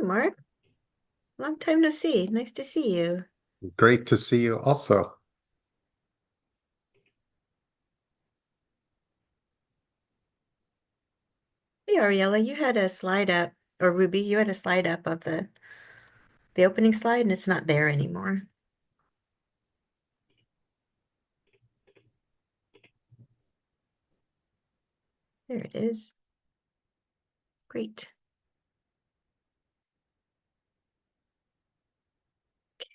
Mark. Long time no see. Nice to see you. Great to see you also. Hey, Ariella, you had a slide up, or Ruby, you had a slide up of the opening slide, and it's not there anymore. There it is. Great.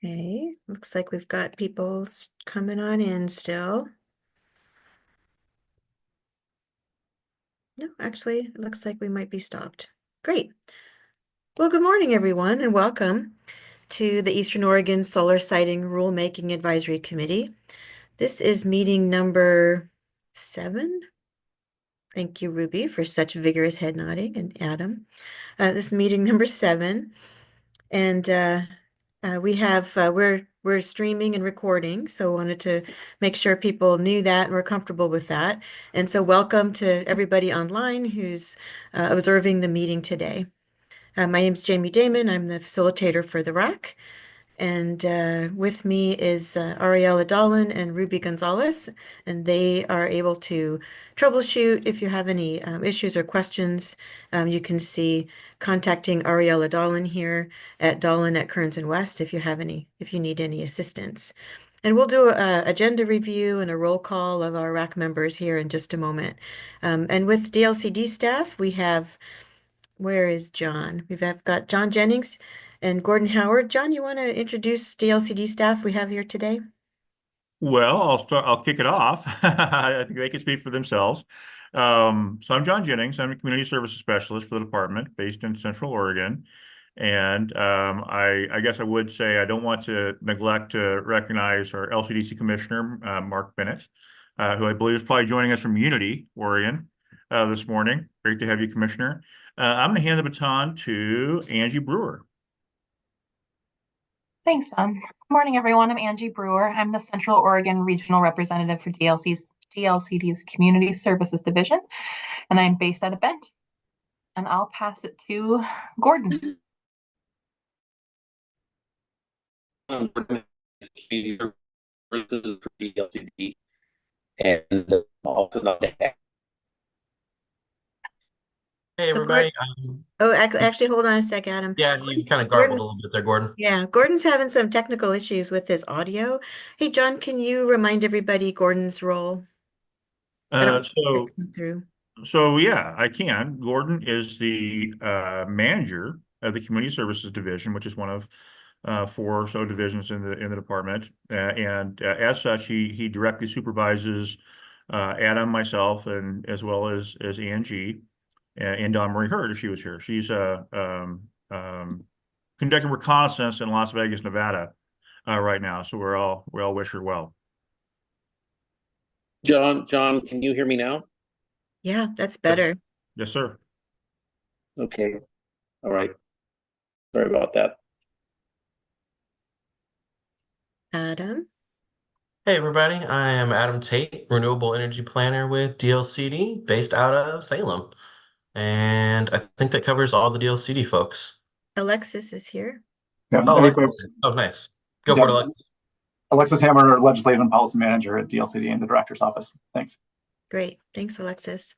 Okay, looks like we've got people coming on in still. No, actually, it looks like we might be stopped. Great. Well, good morning, everyone, and welcome to the Eastern Oregon Solar Siting Rulemaking Advisory Committee. This is meeting number 7. Thank you, Ruby, for such vigorous head nodding, and Adam. This is meeting number 7, and we're streaming and recording, so wanted to make sure people knew that and were comfortable with that. And so welcome to everybody online who's observing the meeting today. My name's Jamie Damon. I'm the facilitator for the RAC. And with me is Ariella Dahlin and Ruby Gonzalez, and they are able to troubleshoot if you have any issues or questions. You can see contacting Ariella Dahlin here at Dahlin@Kearns and West if you need any assistance. And we'll do a agenda review and a roll call of our RAC members here in just a moment. And with DLCD staff, we have, where is John? We've got John Jennings and Gordon Howard. John, you want to introduce DLCD staff we have here today? Well, I'll kick it off. I think they can speak for themselves. So I'm John Jennings. I'm a community services specialist for the department based in Central Oregon. And I guess I would say I don't want to neglect to recognize our LCDC Commissioner, Mark Bennett, who I believe is probably joining us from Unity, Oregon, this morning. Great to have you, Commissioner. I'm going to hand the baton to Angie Brewer. Thanks, Son. Good morning, everyone. I'm Angie Brewer. I'm the Central Oregon Regional Representative for DLCD's Community Services Division, and I'm based out of Bend. And I'll pass it to Gordon. And also Hey, everybody. Oh, actually, hold on a sec, Adam. Yeah, you kind of garbled a little bit there, Gordon. Yeah, Gordon's having some technical issues with his audio. Hey, John, can you remind everybody Gordon's role? So yeah, I can. Gordon is the manager of the Community Services Division, which is one of 4 or so divisions in the department, and as such, he directly supervises Adam, myself, and as well as Angie and Dawn Marie Hurd if she was here. She's conducting reconnaissance in Las Vegas, Nevada, right now. So we all wish her well. John, can you hear me now? Yeah, that's better. Yes, sir. Okay. All right. Sorry about that. Adam. Hey, everybody. I am Adam Tate, Renewable Energy Planner with DLCD, based out of Salem. And I think that covers all the DLCD folks. Alexis is here. Yeah, Oh, hey, folks. Oh, nice. Go for it, Alexis. Alexis Hammer, Legislative and Policy Manager at DLCD in the Director's Office. Thanks. Great. Thanks, Alexis.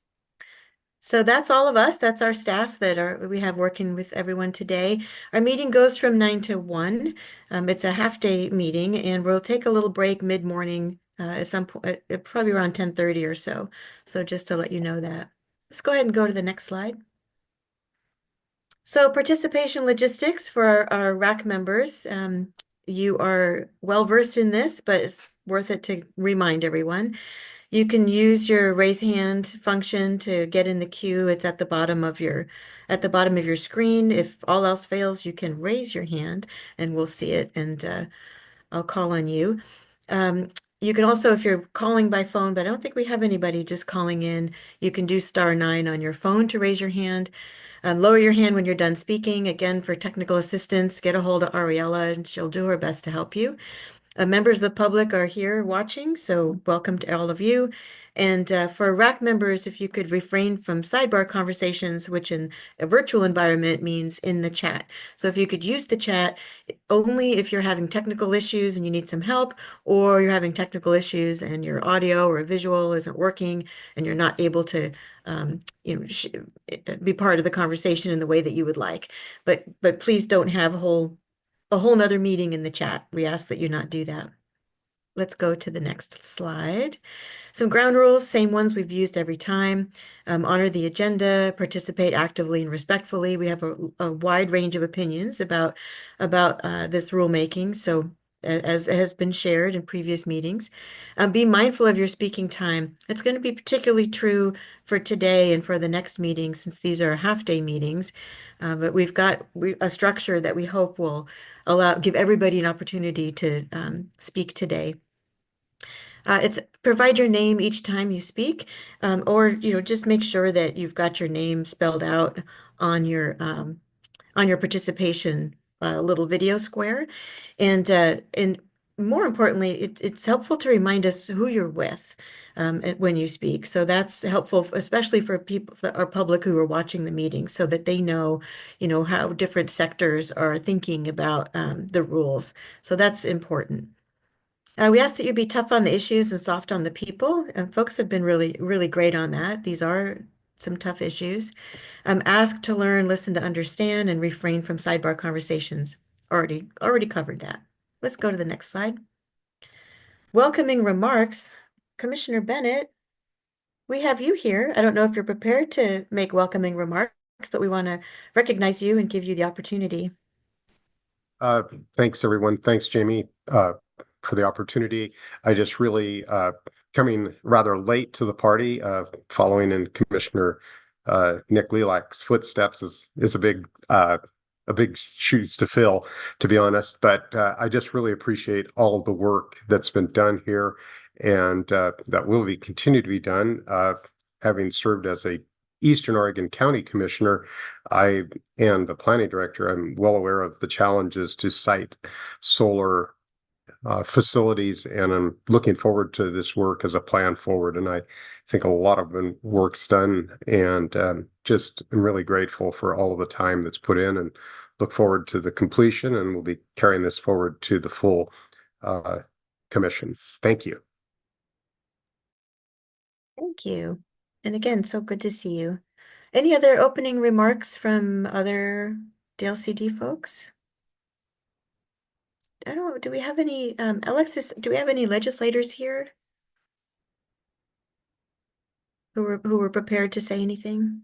So that's all of us. That's our staff that we have working with everyone today. Our meeting goes from 9 to 1. It's a half-day meeting, and we'll take a little break mid-morning at some point, probably around 10:30 or so. So just to let you know that. Let's go ahead and go to the next slide. So participation logistics for our RAC members. You are well versed in this, but it's worth it to remind everyone. You can use your raise hand function to get in the queue. It's at the bottom of your screen. If all else fails, you can raise your hand and we'll see it, and I'll call on you. You can also, if you're calling by phone, but I don't think we have anybody just calling in, you can do *9 on your phone to raise your hand. Lower your hand when you're done speaking. Again, for technical assistance, get a hold of Ariella and she'll do her best to help you. Members of the public are here watching, so welcome to all of you. And for RAC members, if you could refrain from sidebar conversations, which in a virtual environment means in the chat. So if you could use the chat only if you're having technical issues and you need some help, or you're having technical issues and your audio or visual isn't working and you're not able to be part of the conversation in the way that you would like. But please don't have a whole nother meeting in the chat. We ask that you not do that. Let's go to the next slide. Some ground rules, same ones we've used every time. Honor the agenda, participate actively and respectfully. We have a wide range of opinions about this rulemaking. So as has been shared in previous meetings, be mindful of your speaking time. It's going to be particularly true for today and for the next meeting, since these are half-day meetings. But we've got a structure that we hope will give everybody an opportunity to speak today. It's provide your name each time you speak, or just make sure that you've got your name spelled out on your participation little video square, and more importantly, it's helpful to remind us who you're with when you speak. So that's helpful, especially for people, for our public who are watching the meeting, so that they know, how different sectors are thinking about the rules. So that's important. We ask that you be tough on the issues and soft on the people, and folks have been really, really great on that. These are some tough issues. Ask to learn, listen to understand, and refrain from sidebar conversations. Already covered that. Let's go to the next slide. Welcoming remarks. Commissioner Bennett, we have you here. I don't know if you're prepared to make welcoming remarks, but we want to recognize you and give you the opportunity. Uh, Thanks, everyone. Thanks, Jamie, for the opportunity. I just really coming rather late to the party, following in Commissioner Nick Lelak's footsteps is a big shoes to fill, to be honest. But I just really appreciate all of the work that's been done here, and that will be continue to be done. Having served as a Eastern Oregon County Commissioner, I and the planning director, I'm well aware of the challenges to site solar facilities, and I'm looking forward to this work as a plan forward. And I think a lot of work's done, and just I'm really grateful for all of the time that's put in, and look forward to the completion. And we'll be carrying this forward to the full commission. Thank you. Thank you. And again, so good to see you. Any other opening remarks from other DLCD folks? I don't know, do we have any, Alexis, do we have any legislators here who were prepared to say anything?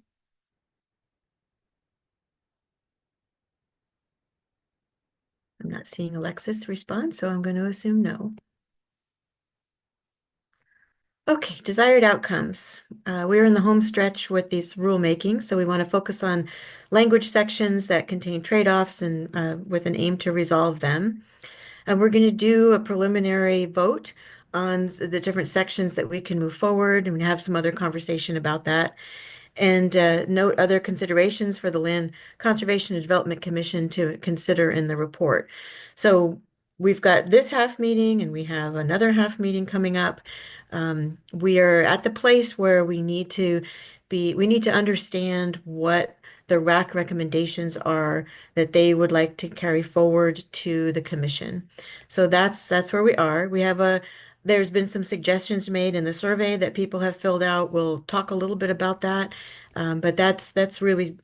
I'm not seeing Alexis respond, so I'm going to assume no. Okay, desired outcomes. We're in the home stretch with these rulemaking, so we want to focus on language sections that contain trade-offs and with an aim to resolve them. And we're going to do a preliminary vote on the different sections that we can move forward, and we have some other conversation about that. And note other considerations for the Land Conservation and Development Commission to consider in the report. So we've got this half meeting and we have another half meeting coming up. We are at the place where we need to understand what the RAC recommendations are that they would like to carry forward to the commission. So that's where we are. There's been some suggestions made in the survey that people have filled out. We'll talk a little bit about that. But that's really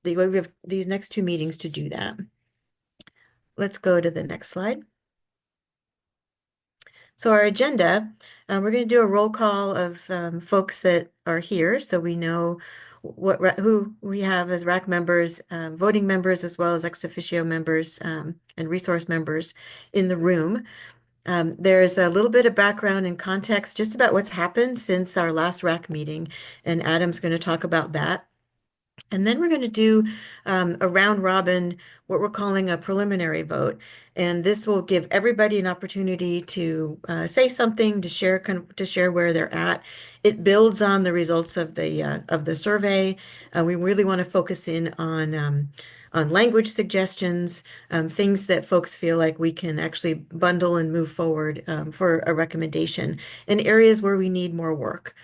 we have these next two meetings to do that. Let's go to the next slide. So our agenda, we're going to do a roll call of folks that are here, so we know who we have as RAC members, voting members, as well as ex officio members and resource members in the room. There's a little bit of background and context just about what's happened since our last RAC meeting, and Adam's going to talk about that. And then we're going to do a round robin, what we're calling a preliminary vote. And this will give everybody an opportunity to say something, to share to share where they're at. It builds on the results of the survey. We really want to focus in on language suggestions, things that folks feel like we can actually bundle and move forward for a recommendation, in areas where we need more work.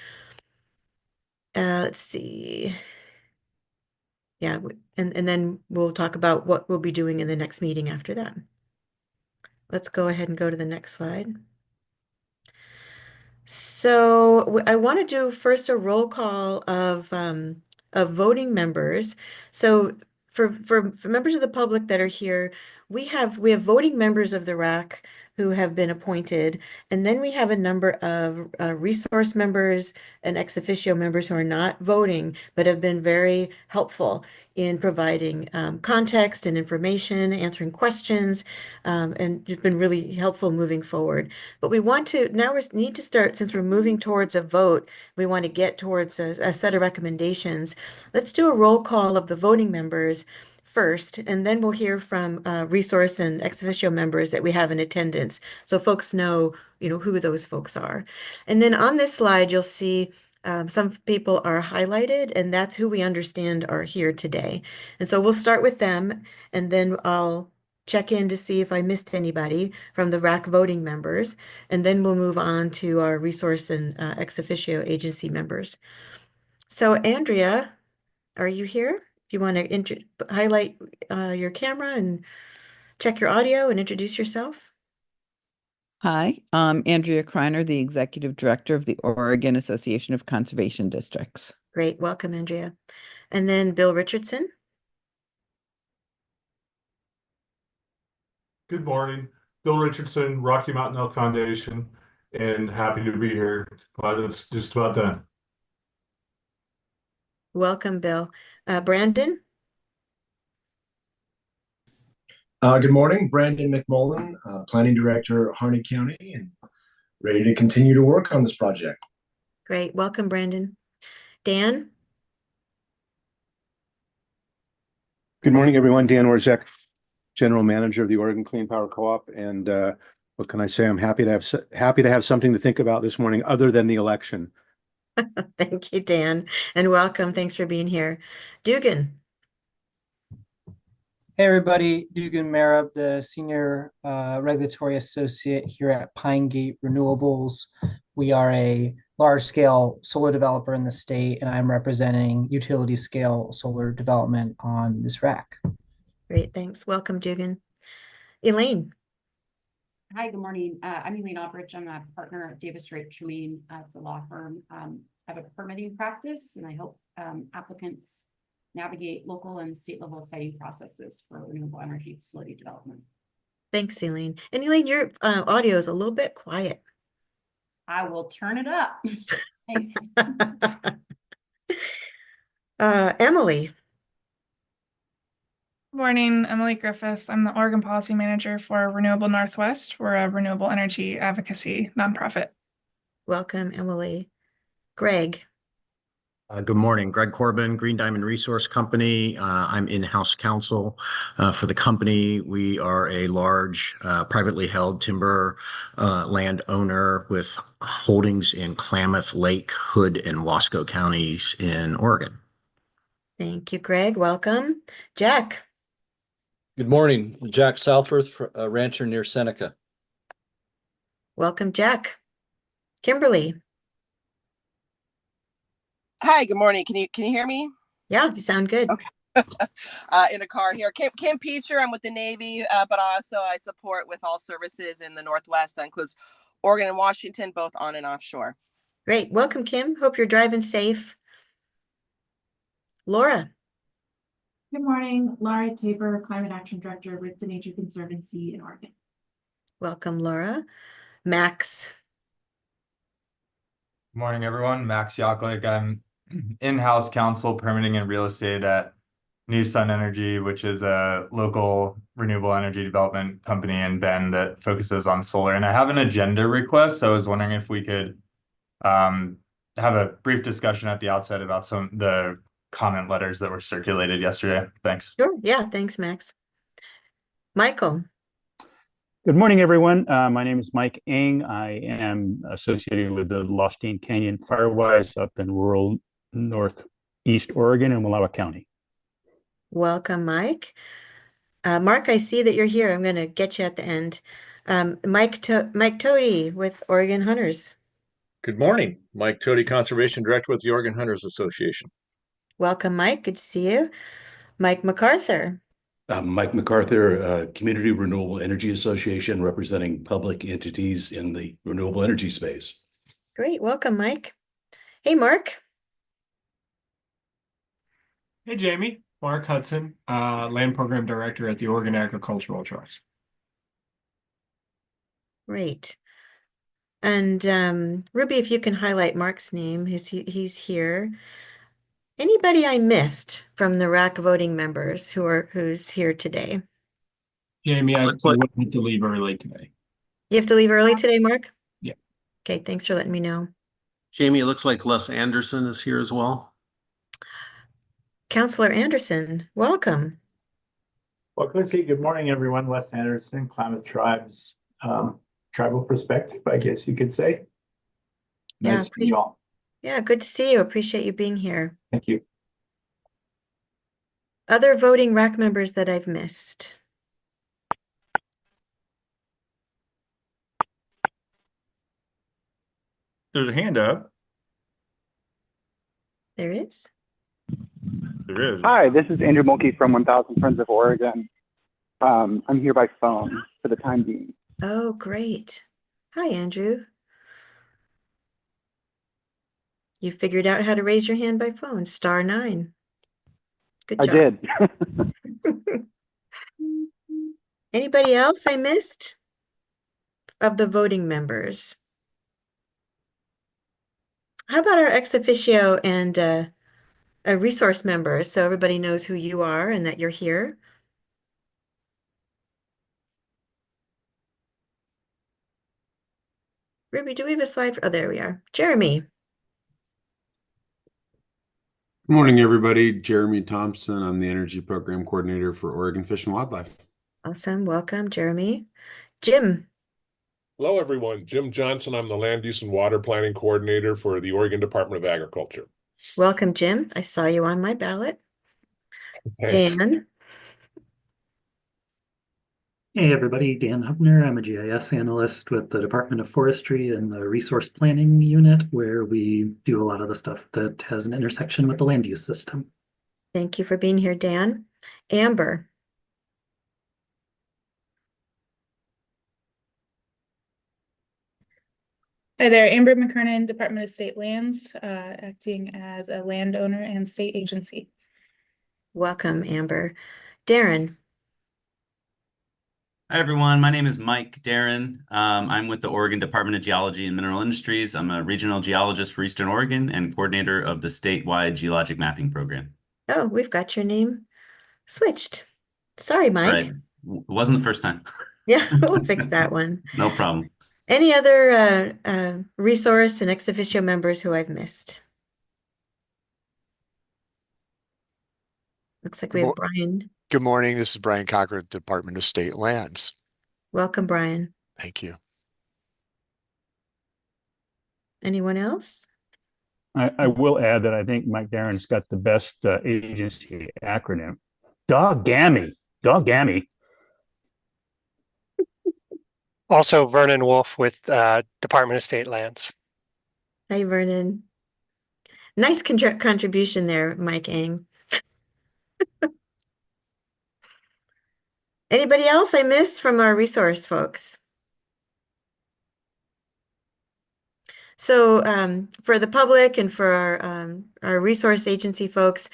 Let's see. Yeah, and then we'll talk about what we'll be doing in the next meeting after that. Let's go ahead and go to the next slide. So I want to do first a roll call of voting members. So for members of the public that are here, we have voting members of the RAC who have been appointed, and then we have a number of resource members and ex officio members who are not voting but have been very helpful in providing context and information, answering questions, and it's been really helpful moving forward. But we want to, now we need to start, since we're moving towards a vote, we want to get towards a set of recommendations. Let's do a roll call of the voting members first, and then we'll hear from resource and ex officio members that we have in attendance, so folks know, who those folks are. And then on this slide, you'll see some people are highlighted, and that's who we understand are here today. And so we'll start with them, and then I'll check in to see if I missed anybody from the RAC voting members, and then we'll move on to our resource and ex officio agency members. So Andrea, are you here? If you want to highlight your camera and check your audio and introduce yourself. Hi, I'm Andrea Kreiner, the Executive Director of the Oregon Association of Conservation Districts. Great, welcome, Andrea. And then Bill Richardson. Good morning, Bill Richardson, Rocky Mountain Elk Foundation, and happy to be here. Glad it's just about done. Welcome, Bill. Brandon. Good morning, Brandon McMullen, Planning Director, Harney County, and ready to continue to work on this project. Great, welcome, Brandon. Dan. Good morning, everyone. Dan Orzek, General Manager of the Oregon Clean Power Co-op, and what can I say? I'm happy to have something to think about this morning, other than the election. Thank you, Dan, and welcome. Thanks for being here, Dugan. Hey everybody, Dugan Marab, the Senior Regulatory Associate here at Pine Gate Renewables. We are a large-scale solar developer in the state, and I'm representing utility-scale solar development on this RAC. Great, thanks. Welcome, Dugan. Elaine. Hi, good morning. I'm Elaine Albridge. I'm a partner at Davis Wright Tremaine. It's a law firm. I have a permitting practice, and I help applicants navigate local and state level siting processes for renewable energy facility development. Thanks, Elaine. And Elaine, your audio is a little bit quiet. I will turn it up. Thanks. Emily. Good morning, Emily Griffith. I'm the Oregon Policy Manager for Renewable Northwest. We're a renewable energy advocacy nonprofit. Welcome, Emily. Greg. Good morning, Greg Corbin, Green Diamond Resource Company. I'm in-house counsel for the company. We are a large privately held timber land owner with holdings in Klamath, Lake, Hood, and Wasco counties in Oregon. Thank you, Greg. Welcome. Jack. Good morning, Jack Southworth, a rancher near Seneca. Welcome, Jack. Kimberly. Hi, good morning. Can you hear me? Yeah, you sound good. Okay. In a car here. Kim Peacher, I'm with the Navy, but also I support with all services in the Northwest. That includes Oregon and Washington, both on and offshore. Great. Welcome, Kim. Hope you're driving safe. Laura. Good morning, Laura Tabor, Climate Action Director with the Nature Conservancy in Oregon. Welcome, Laura. Max. Good morning, everyone. Max Yaklik. I'm in-house counsel permitting and real estate at New Sun Energy, which is a local renewable energy development company in Bend that focuses on solar. And I have an agenda request. So I was wondering if we could have a brief discussion at the outset about the comment letters that were circulated yesterday. Thanks. Sure. Yeah, thanks, Max. Michael. Good morning, everyone. My name is Mike Eng. I am associated with the Lostine Canyon Firewise up in rural northeast Oregon and Wallowa County. Welcome, Mike. Mark, I see that you're here. I'm going to get you at the end. Mike Tody with Oregon Hunters. Good morning. Mike Tody, Conservation Director with the Oregon Hunters Association. Welcome, Mike. Good to see you. Mike MacArthur. Mike MacArthur, Community Renewable Energy Association, representing public entities in the renewable energy space. Great. Welcome, Mike. Hey, Mark. Hey, Jamie. Mark Hudson, Land Program Director at the Oregon Agricultural Trust. Great. And Ruby, if you can highlight Mark's name, he's here. Anybody I missed from the RAC voting members who's here today? Jamie, I would have to leave early today. You have to leave early today, Mark? Yeah. Okay, thanks for letting me know. Jamie, it looks like Les Anderson is here as well. Counselor Anderson, welcome. Well, good morning, everyone. Les Anderson, Klamath Tribes, tribal perspective, I guess you could say. Nice to meet you all. Yeah, good to see you. Appreciate you being here. Thank you. Other voting RAC members that I've missed. There's a hand up. There is. There is. Hi, this is Andrew Mulkey from 1000 Friends of Oregon. I'm here by phone for the time being. Oh, great. Hi, Andrew. You figured out how to raise your hand by phone, *9. Good I job. did. Anybody else I missed of the voting members? How about our ex officio and a resource member, so everybody knows who you are and that you're here? Ruby, do we have a slide? Oh, there we are. Jeremy. Good morning, everybody. Jeremy Thompson. I'm the Energy Program Coordinator for Oregon Fish and Wildlife. Awesome. Welcome, Jeremy. Jim. Hello, everyone. Jim Johnson. I'm the Land Use and Water Planning Coordinator for the Oregon Department of Agriculture. Welcome, Jim. I saw you on my ballot. Thanks. Dan. Hey everybody, Dan Hubner. I'm a GIS analyst with the Department of Forestry and the Resource Planning Unit, where we do a lot of the stuff that has an intersection with the land use system. Thank you for being here, Dan. Amber. Hi there, Amber McKernan, Department of State Lands, acting as a landowner and state agency. Welcome, Amber. Darren. Hi, everyone. My name is Mike Darren. I'm with the Oregon Department of Geology and Mineral Industries. I'm a regional geologist for Eastern Oregon and coordinator of the statewide geologic mapping program. Oh, we've got your name switched. Sorry, Mike. Right. It wasn't the first time. Yeah, we'll fix that one. No problem. Any other resource and ex officio members who I've missed? Looks like we have Brian. Good morning. This is Brian Cocker at the Department of State Lands. Welcome, Brian. Thank you. Anyone else? I will add that I think Mike Darren's got the best agency acronym. DOGAMI. DOGAMI. Also, Vernon Wolf with Department of State Lands. Hi, Vernon. Nice contribution there, Mike Eng. Anybody else I missed from our resource folks? So for the public and for our resource agency folks,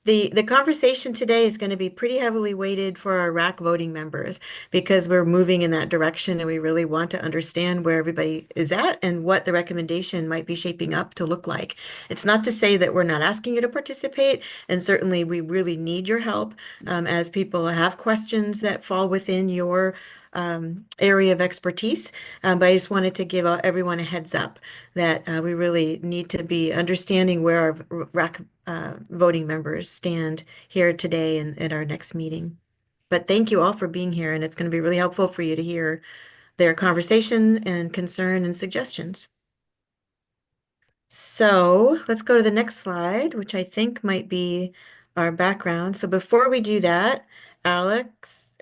the conversation today is going to be pretty heavily weighted for our RAC voting members because we're moving in that direction and we really want to understand where everybody is at and what the recommendation might be shaping up to look like. It's not to say that we're not asking you to participate, and certainly we really need your help as people have questions that fall within your area of expertise. But I just wanted to give everyone a heads up that we really need to be understanding where our RAC voting members stand here today and at our next meeting. But thank you all for being here, and it's going to be really helpful for you to hear their conversation and concern and suggestions. So let's go to the next slide, which I think might be our background. So before we do that, Max,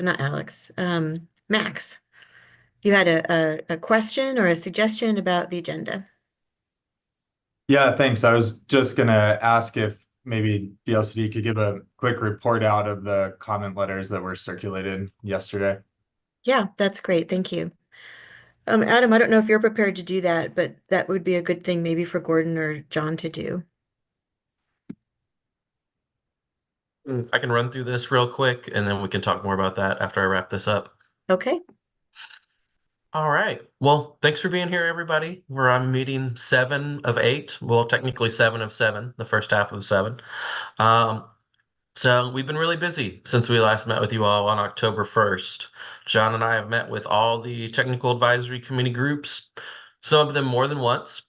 you had a question or a suggestion about the agenda. Yeah, thanks. I was just gonna ask if maybe BLCD could give a quick report out of the comment letters that were circulated yesterday. Yeah, that's great. Thank you. Adam, I don't know if you're prepared to do that, but that would be a good thing maybe for Gordon or John to do. I can run through this real quick and then we can talk more about that after I wrap this up. Okay. All right. Well, thanks for being here, everybody. We're on meeting 7 of 8. Well, technically 7 of 7, the first half of 7. So we've been really busy since we last met with you all on October 1st. John and I have met with all the technical advisory committee groups, some of them more than once.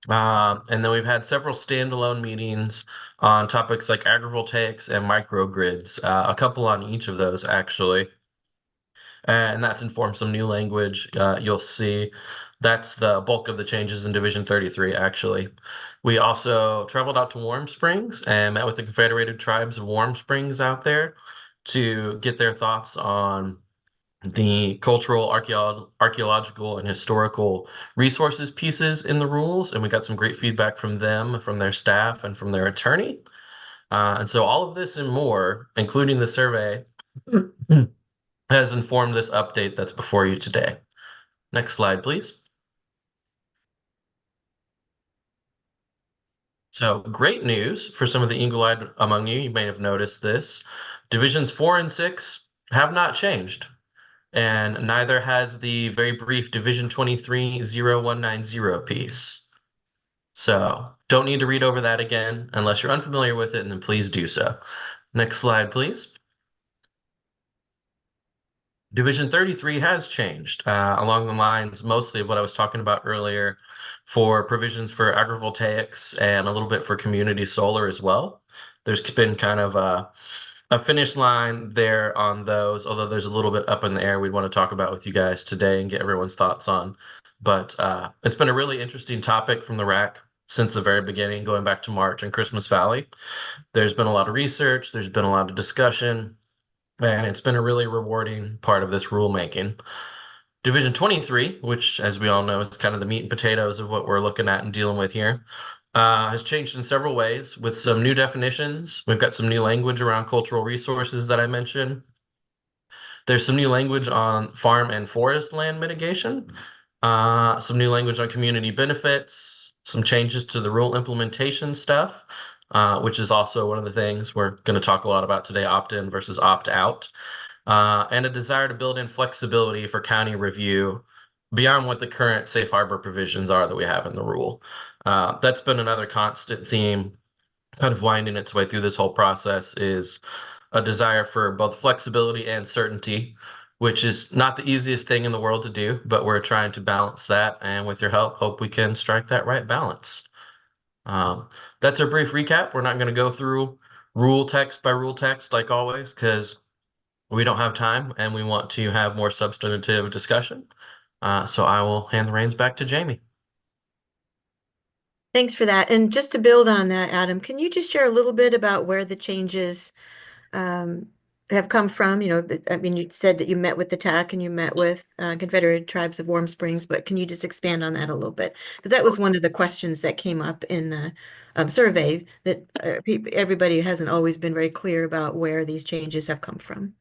And then we've had several standalone meetings on topics like agrivoltaics and microgrids, a couple on each of those actually. And that's informed some new language. You'll see that's the bulk of the changes in Division 33, actually. We also traveled out to Warm Springs and met with the Confederated Tribes of Warm Springs out there to get their thoughts on the cultural, archaeological, and historical resources pieces in the rules. And we got some great feedback from them, from their staff, and from their attorney. And so all of this and more, including the survey, has informed this update that's before you today. Next slide, please. So great news for some of the eagle-eyed among you. You may have noticed this. Divisions 4 and 6 have not changed, and neither has the very brief Division 23-0190 piece. So don't need to read over that again unless you're unfamiliar with it, and then please do so. Next slide, please. Division 33 has changed along the lines mostly of what I was talking about earlier for provisions for agrivoltaics and a little bit for community solar as well. There's been kind of a finish line there on those, although there's a little bit up in the air we'd want to talk about with you guys today and get everyone's thoughts on. But it's been a really interesting topic from the RAC since the very beginning, going back to March and Christmas Valley. There's been a lot of research, there's been a lot of discussion, and it's been a really rewarding part of this rulemaking. Division 23, which, as we all know, is kind of the meat and potatoes of what we're looking at and dealing with here, has changed in several ways with some new definitions. We've got some new language around cultural resources that I mentioned. There's some new language on farm and forest land mitigation, some new language on community benefits, some changes to the rule implementation stuff, which is also one of the things we're going to talk a lot about today, opt-in versus opt-out, and a desire to build in flexibility for county review beyond what the current safe harbor provisions are that we have in the rule. That's been another constant theme, kind of winding its way through this whole process, is a desire for both flexibility and certainty, which is not the easiest thing in the world to do, but we're trying to balance that. And with your help, hope we can strike that right balance. That's a brief recap. We're not going to go through rule text by rule text like always, because we don't have time and we want to have more substantive discussion. So I will hand the reins back to Jamie. Thanks for that. And just to build on that, Adam, can you just share a little bit about where the changes have come from? I mean, you said that you met with the TAC and you met with Confederated Tribes of Warm Springs, but can you just expand on that a little bit? Because that was one of the questions that came up in the survey, that everybody hasn't always been very clear about where these changes have come from.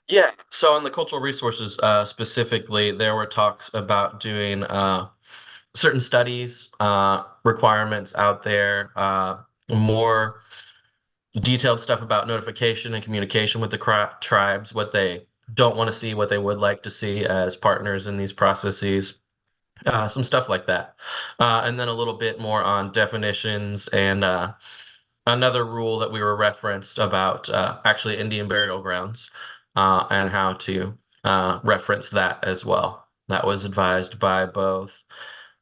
Yeah, so in the cultural resources specifically, there were talks about doing certain studies, requirements out there, more detailed stuff about notification and communication with the tribes, what they don't want to see, what they would like to see as partners in these processes, some stuff like that. And then a little bit more on definitions and another rule that we were referenced about actually Indian burial grounds and how to reference that as well. That was advised by both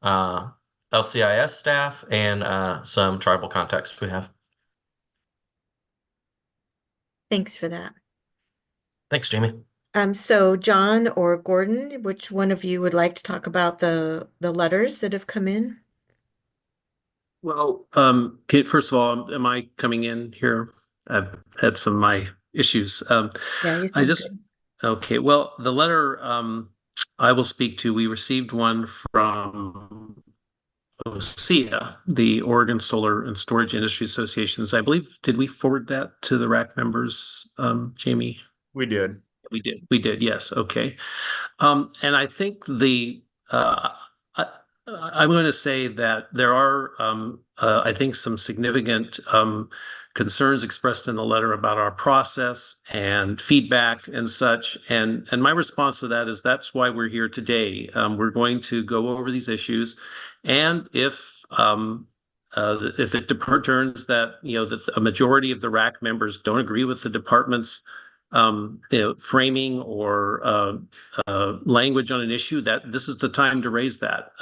LCIS staff and some tribal contacts we have. Thanks for that. Thanks, Jamie. So John or Gordon, which one of you would like to talk about the letters that have come in? Well, first of all, am I coming in here? I've had some of my issues. Yeah, you I sound just, good. okay, well, the letter I will speak to, we received one from OSEA, the Oregon Solar and Storage Industry Associations. I believe, did we forward that to the RAC members, Jamie? We did. We did, yes, okay. And I think I, I'm going to say that there are, I think, some significant concerns expressed in the letter about our process and feedback and such. And my response to that is that's why we're here today. We're going to go over these issues, and if it turns that that a majority of the RAC members don't agree with the department's framing or language on an issue, that this is the time to raise that.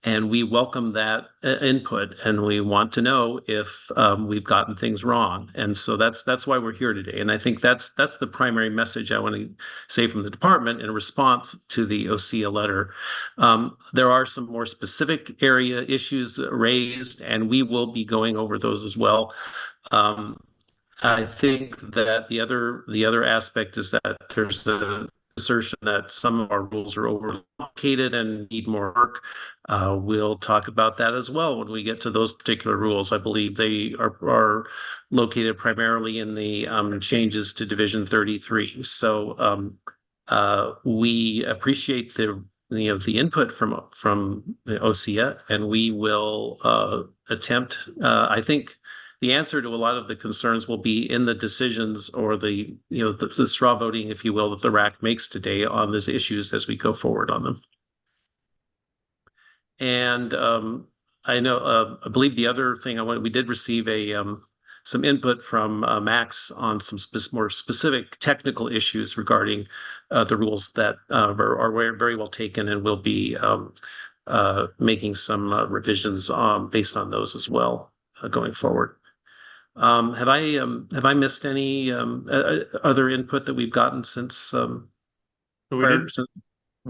And we welcome that input, and we want to know if we've gotten things wrong. And so that's why we're here today. And I think that's the primary message I want to say from the department in response to the OSEA letter. There are some more specific area issues raised, and we will be going over those as well. I think that the other aspect is that there's the assertion that some of our rules are overcomplicated and need more work. We'll talk about that as well when we get to those particular rules. I believe they are located primarily in the changes to Division 33. So we appreciate the input from the OSEA, and we will attempt. I think the answer to a lot of the concerns will be in the decisions or the straw voting, if you will, that the RAC makes today on these issues as we go forward on them. And I know, I believe the other thing we did receive some input from Max on some more specific technical issues regarding the rules that are very well taken, and we'll be making some revisions based on those as well going forward. Have I missed any other input that we've gotten since? So we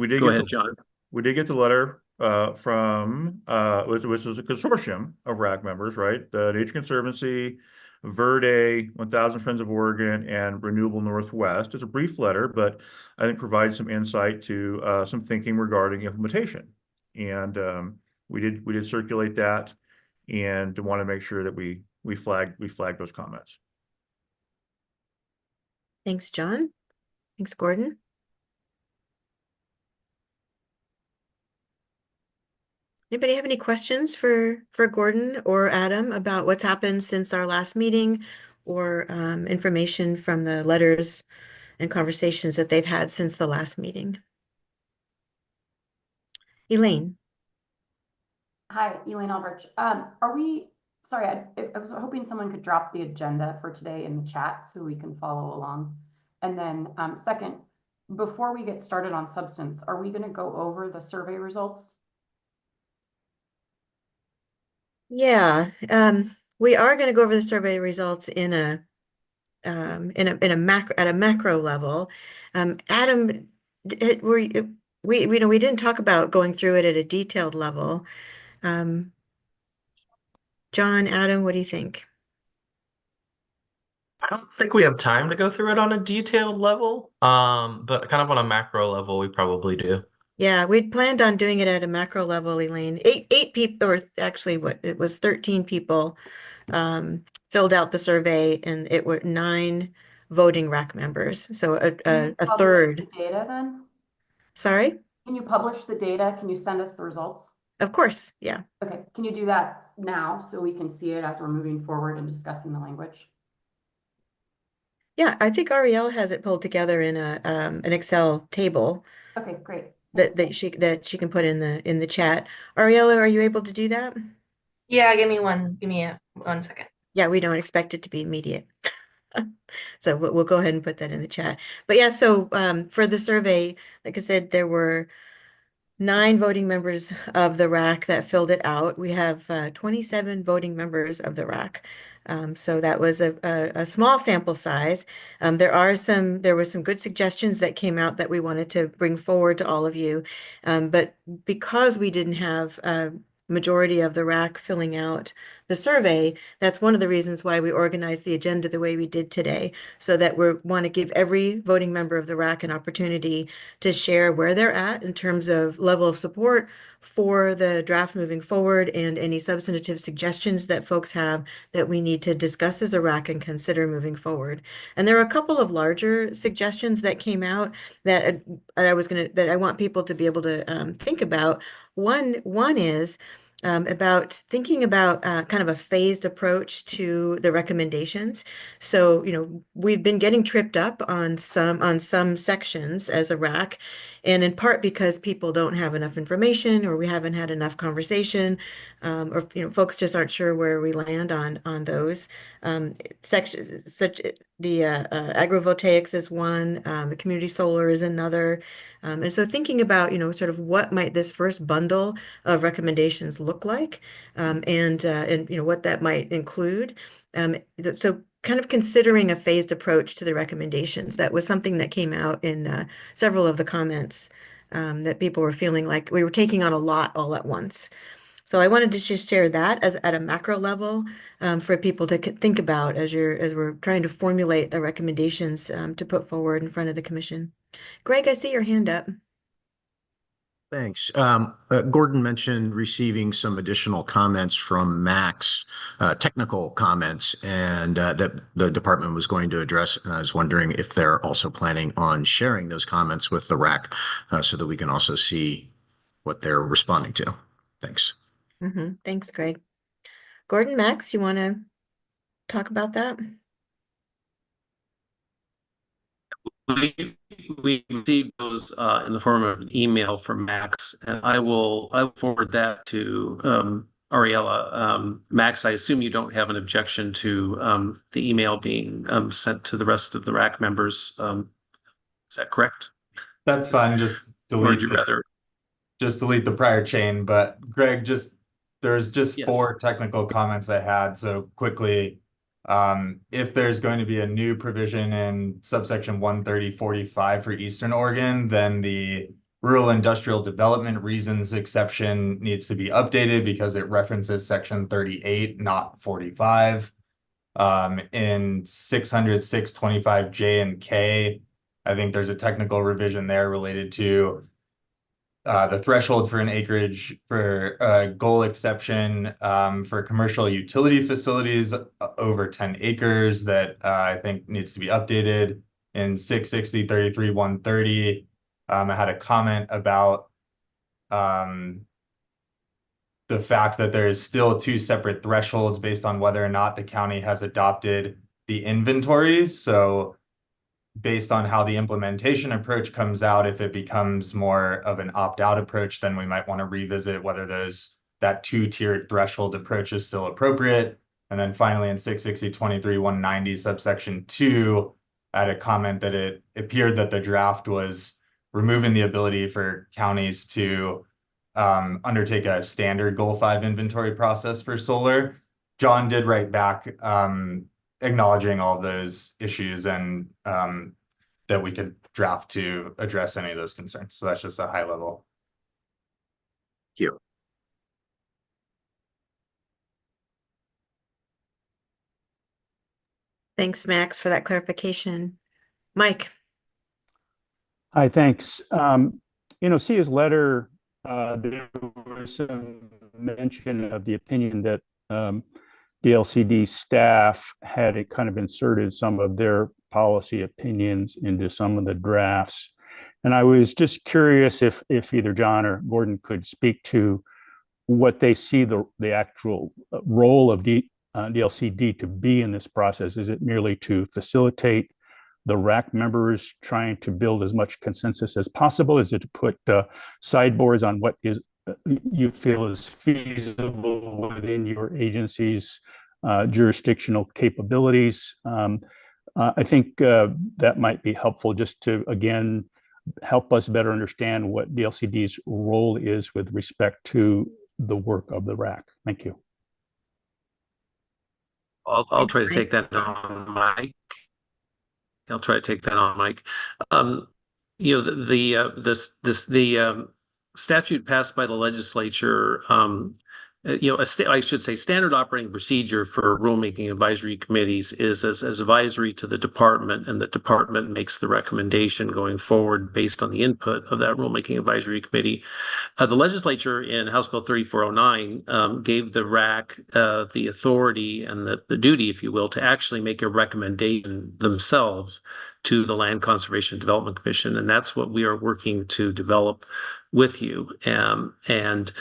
did Go ahead, John. We did get the letter from which is a consortium of RAC members, right? The Nature Conservancy, Verde, 1000 Friends of Oregon, and Renewable Northwest. It's a brief letter, but I think provides some insight to some thinking regarding implementation. And we did circulate that, and want to make sure that we flagged those comments. Thanks, John. Thanks, Gordon. Anybody have any questions for Gordon or Adam about what's happened since our last meeting, or information from the letters and conversations that they've had since the last meeting? Elaine. Hi, Elaine Albrecht. Sorry, I was hoping someone could drop the agenda for today in the chat so we can follow along. And then second, before we get started on substance, are we going to go over the survey results? Yeah, we are going to go over the survey results in a macro level. Adam, we didn't talk about going through it at a detailed level. John, Adam, what do you think? I don't think we have time to go through it on a detailed level, but kind of on a macro level, we probably do. Yeah, we'd planned on doing it at a macro level, Elaine. Eight people, or actually it was 13 people filled out the survey, and it were 9 voting RAC members. So a third. The data then? Sorry? Can you publish the data? Can you send us the results? Of course, yeah. Okay, can you do that now so we can see it as we're moving forward and discussing the language? Yeah, I think Ariel has it pulled together in an Excel table. Okay, great. That she can put in the chat. Ariella, are you able to do that? Yeah, give me one second. Yeah, we don't expect it to be immediate. So we'll go ahead and put that in the chat. But yeah, so for the survey, like I said, there were 9 voting members of the RAC that filled it out. We have 27 voting members of the RAC. So that was a small sample size. There were some good suggestions that came out that we wanted to bring forward to all of you. But because we didn't have a majority of the RAC filling out the survey, that's one of the reasons why we organized the agenda the way we did today, so that we want to give every voting member of the RAC an opportunity to share where they're at in terms of level of support for the draft moving forward and any substantive suggestions that folks have that we need to discuss as a RAC and consider moving forward. And there are a couple of larger suggestions that came out that I want people to be able to think about. One is about thinking about kind of a phased approach to the recommendations. So, we've been getting tripped up on some sections as a RAC, and in part because people don't have enough information, or we haven't had enough conversation, or folks just aren't sure where we land on those sections. Such the agrivoltaics is one, the community solar is another. And so thinking about, sort of what might this first bundle of recommendations look like, and what that might include. So kind of considering a phased approach to the recommendations. That was something that came out in several of the comments, that people were feeling like we were taking on a lot all at once. So I wanted to just share that as at a macro level, for people to think about as we're trying to formulate the recommendations to put forward in front of the commission. Greg, I see your hand up. Thanks. Gordon mentioned receiving some additional comments from Max, technical comments, and that the department was going to address. And I was wondering if they're also planning on sharing those comments with the RAC, so that we can also see what they're responding to. Thanks. Thanks, Greg. Gordon, Max, you want to talk about that? We received those in the form of an email from Max, and I will forward that to Ariella. Max, I assume you don't have an objection to the email being sent to the rest of the RAC members. Is that correct? That's fine. Just Or delete would you rather? just delete the prior chain. But Greg, there's just Yes. 4 technical comments I had. So quickly, if there's going to be a new provision in subsection 130.45 for Eastern Oregon, then the rural industrial development reasons exception needs to be updated because it references section 38, not 45. In 600.625 J and K, I think there's a technical revision there related to the threshold for an acreage for a goal exception for commercial utility facilities over 10 acres that I think needs to be updated. In 660.33.130, I had a comment about the fact that there is still 2 separate thresholds based on whether or not the county has adopted the inventory. So based on how the implementation approach comes out, if it becomes more of an opt-out approach, then we might want to revisit whether that 2-tiered threshold approach is still appropriate. And then finally in 660.23.190 subsection 2, I had a comment that it appeared that the draft was removing the ability for counties to undertake a standard Goal 5 inventory process for solar. John did write back acknowledging all of those issues and that we could draft to address any of those concerns. So that's just a high level. Thank you. Thanks, Max, for that clarification. Mike. Hi, thanks. Sia's letter, there was some mention of the opinion that DLCD staff had kind of inserted some of their policy opinions into some of the drafts. And I was just curious if either John or Gordon could speak to what they see the actual role of DLCD to be in this process. Is it merely to facilitate the RAC members trying to build as much consensus as possible? Is it to put sideboards on what is you feel is feasible within your agency's jurisdictional capabilities? I think that might be helpful just to, again, help us better understand what DLCD's role is with respect to the work of the RAC. Thank you. I'll try to take that on, Mike. I'll try to take that on, Mike. You know, the statute passed by the legislature, you know, I should say standard operating procedure for rulemaking advisory committees is as advisory to the department, and the department makes the recommendation going forward based on the input of that rulemaking advisory committee. The legislature in House Bill 3409 gave the RAC the authority and the duty, if you will, to actually make a recommendation themselves to the Land Conservation Development Commission, and that's what we are working to develop with you. And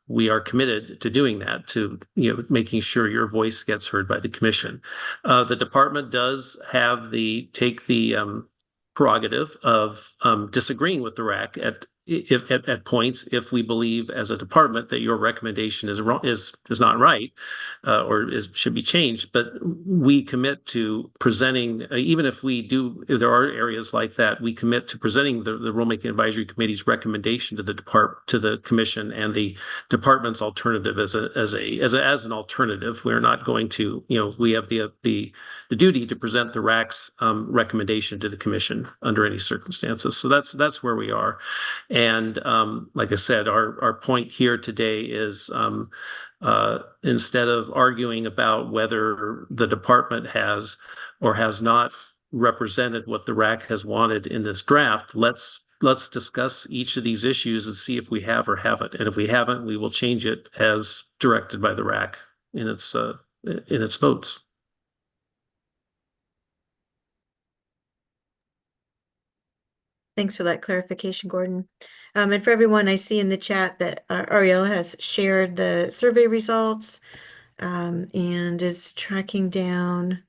we are committed to doing that, to making sure your voice gets heard by the commission. The department does have take the prerogative of disagreeing with the RAC at points if we believe as a department that your recommendation is wrong, is not right, or should be changed. But we commit to presenting, even if there are areas like that, we commit to presenting the rulemaking advisory committee's recommendation to the commission, and the department's alternative as an alternative. We're not going to, we have the duty to present the RAC's recommendation to the commission under any circumstances. So that's where we are. And like I said, our point here today is instead of arguing about whether the department has or has not represented what the RAC has wanted in this draft, let's discuss each of these issues and see if we have or haven't. And if we haven't, we will change it as directed by the RAC in its votes. Thanks for that clarification, Gordon. And for everyone, I see in the chat that Ariel has shared the survey results and is tracking down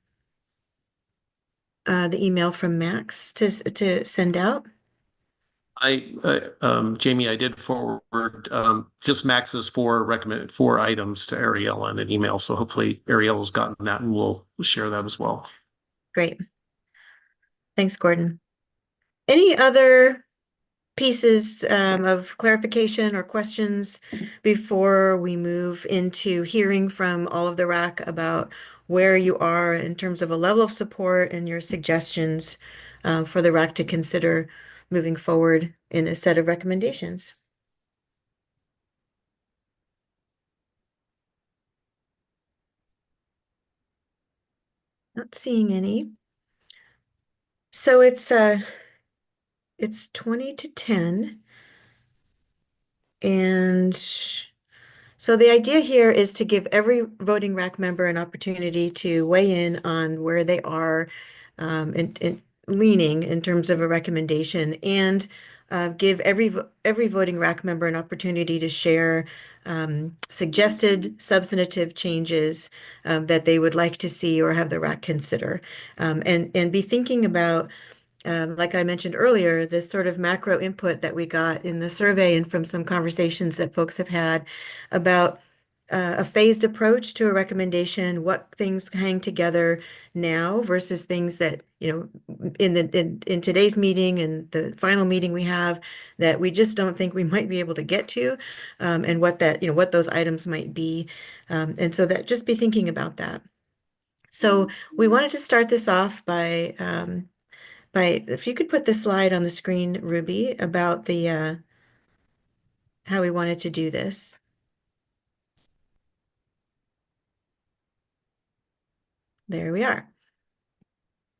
the email from Max to send out. Jamie, I did forward just Max's four items to Ariel on an email. So hopefully Ariel has gotten that, and we'll share that as well. Great. Thanks, Gordon. Any other pieces of clarification or questions before we move into hearing from all of the RAC about where you are in terms of a level of support and your suggestions for the RAC to consider moving forward in a set of recommendations? Not seeing any. So it's 20 to 10. And so the idea here is to give every voting RAC member an opportunity to weigh in on where they are and leaning in terms of a recommendation, and give every voting RAC member an opportunity to share suggested substantive changes that they would like to see or have the RAC consider, and be thinking about, like I mentioned earlier, this sort of macro input that we got in the survey and from some conversations that folks have had about a phased approach to a recommendation, what things hang together now versus things that, in today's meeting and the final meeting we have, that we just don't think we might be able to get to, and what those items might be. And so that just be thinking about that. So we wanted to start this off by if you could put the slide on the screen, Ruby, about the how we wanted to do this. There we are.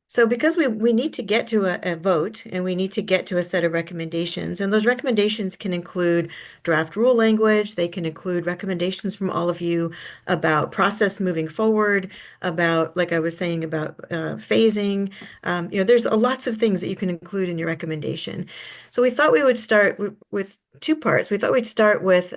So because we need to get to a vote, and we need to get to a set of recommendations, and those recommendations can include draft rule language, they can include recommendations from all of you about process moving forward, about, like I was saying, about phasing. There's lots of things that you can include in your recommendation. So we thought we would start with two parts. We thought we'd start with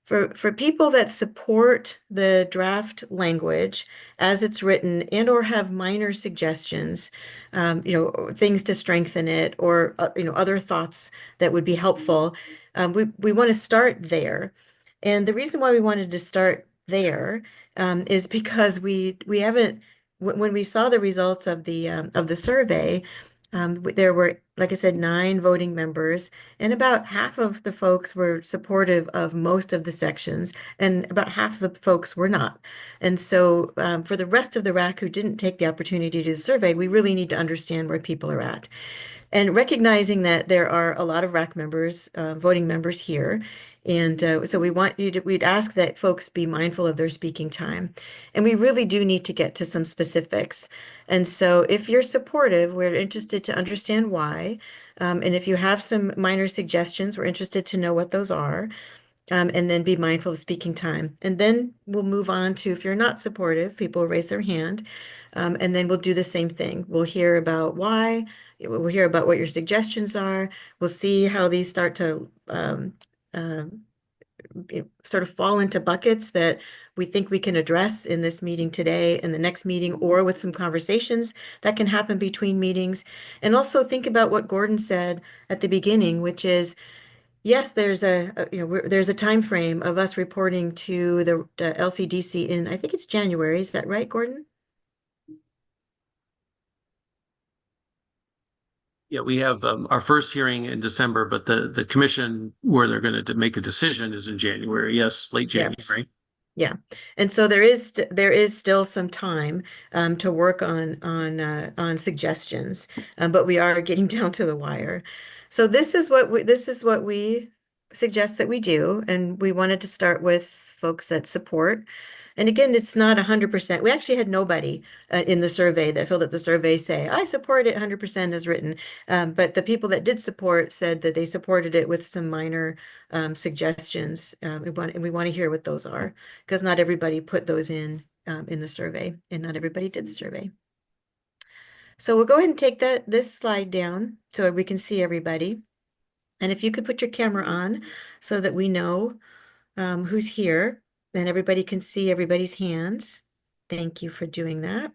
for people that support the draft language as it's written and or have minor suggestions, things to strengthen it, or other thoughts that would be helpful, we want to start there. And the reason why we wanted to start there is because we haven't when we saw the results of the survey, there were, like I said, 9 voting members, and about half of the folks were supportive of most of the sections, and about half the folks were not. And so, for the rest of the RAC who didn't take the opportunity to do the survey, we really need to understand where people are at. And recognizing that there are a lot of RAC members, voting members here. And so we'd ask that folks be mindful of their speaking time. And we really do need to get to some specifics. And so if you're supportive, we're interested to understand why. And if you have some minor suggestions, we're interested to know what those are. And then be mindful of speaking time. And then we'll move on to, if you're not supportive, people raise their hand. And then we'll do the same thing. We'll hear about why, we'll hear about what your suggestions are. We'll see how these start to sort of fall into buckets that we think we can address in this meeting today and the next meeting, or with some conversations that can happen between meetings. And also think about what Gordon said at the beginning, which is, yes, there's there's a time frame of us reporting to the LCDC in, I think it's January. Is that right, Gordon? Yeah, we have our first hearing in December, but the commission where they're going to make a decision is in January. Yes, late January. Yeah, and so there is still some time to work on suggestions, but we are getting down to the wire. So this is what we suggest that we do, and we wanted to start with folks that support. And again, it's not 100%. We actually had nobody in the survey that filled out the survey say, I support it 100% as written. But the people that did support said that they supported it with some minor suggestions. We want to hear what those are, because not everybody put those in the survey, and not everybody did the survey. So we'll go ahead and take this slide down so we can see everybody. And if you could put your camera on so that we know who's here, then everybody can see everybody's hands. Thank you for doing that.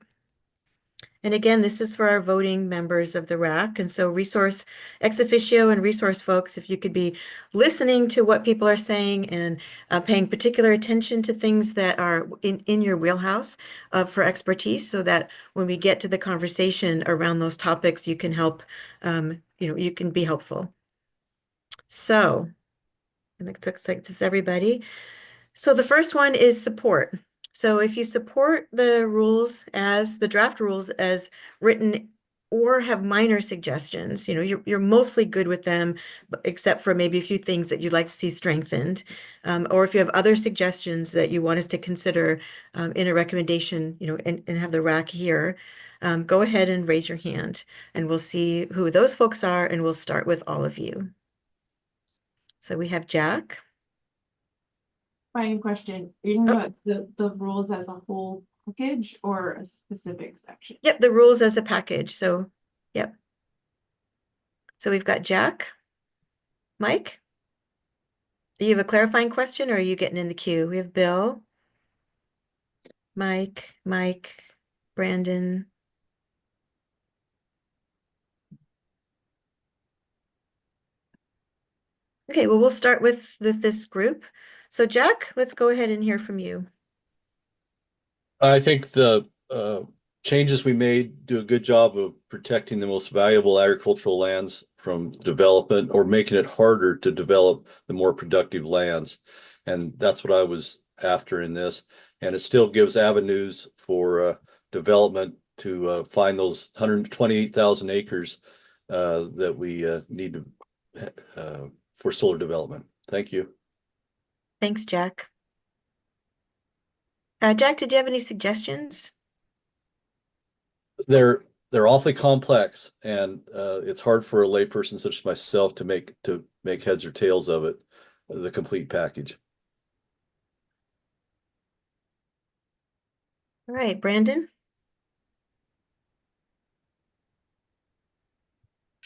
And again, this is for our voting members of the RAC. And so resource ex officio and resource folks, if you could be listening to what people are saying and paying particular attention to things that are in your wheelhouse for expertise, so that when we get to the conversation around those topics, you can help, you can be helpful. So, and it looks like this is everybody. So the first one is support. So if you support the rules as the draft rules as written, or have minor suggestions, you're mostly good with them, except for maybe a few things that you'd like to see strengthened. Or if you have other suggestions that you want us to consider in a recommendation, and have the RAC here, go ahead and raise your hand, and we'll see who those folks are, and we'll start with all of you. So we have Jack. Fine question. Are you talking about the rules as a whole package or a specific section? Yep, the rules as a package. So, yep. So we've got Jack. Mike? Do you have a clarifying question, or are you getting in the queue? We have Bill. Mike, Brandon. Okay, well, we'll start with this group. So Jack, let's go ahead and hear from you. I think the changes we made do a good job of protecting the most valuable agricultural lands from development, or making it harder to develop the more productive lands. And that's what I was after in this. And it still gives avenues for development to find those 128,000 acres that we need to for solar development. Thank you. Thanks, Jack. Jack, did you have any suggestions? They're awfully complex, and it's hard for a layperson such as myself to make heads or tails of it, the complete package. All right, Brandon.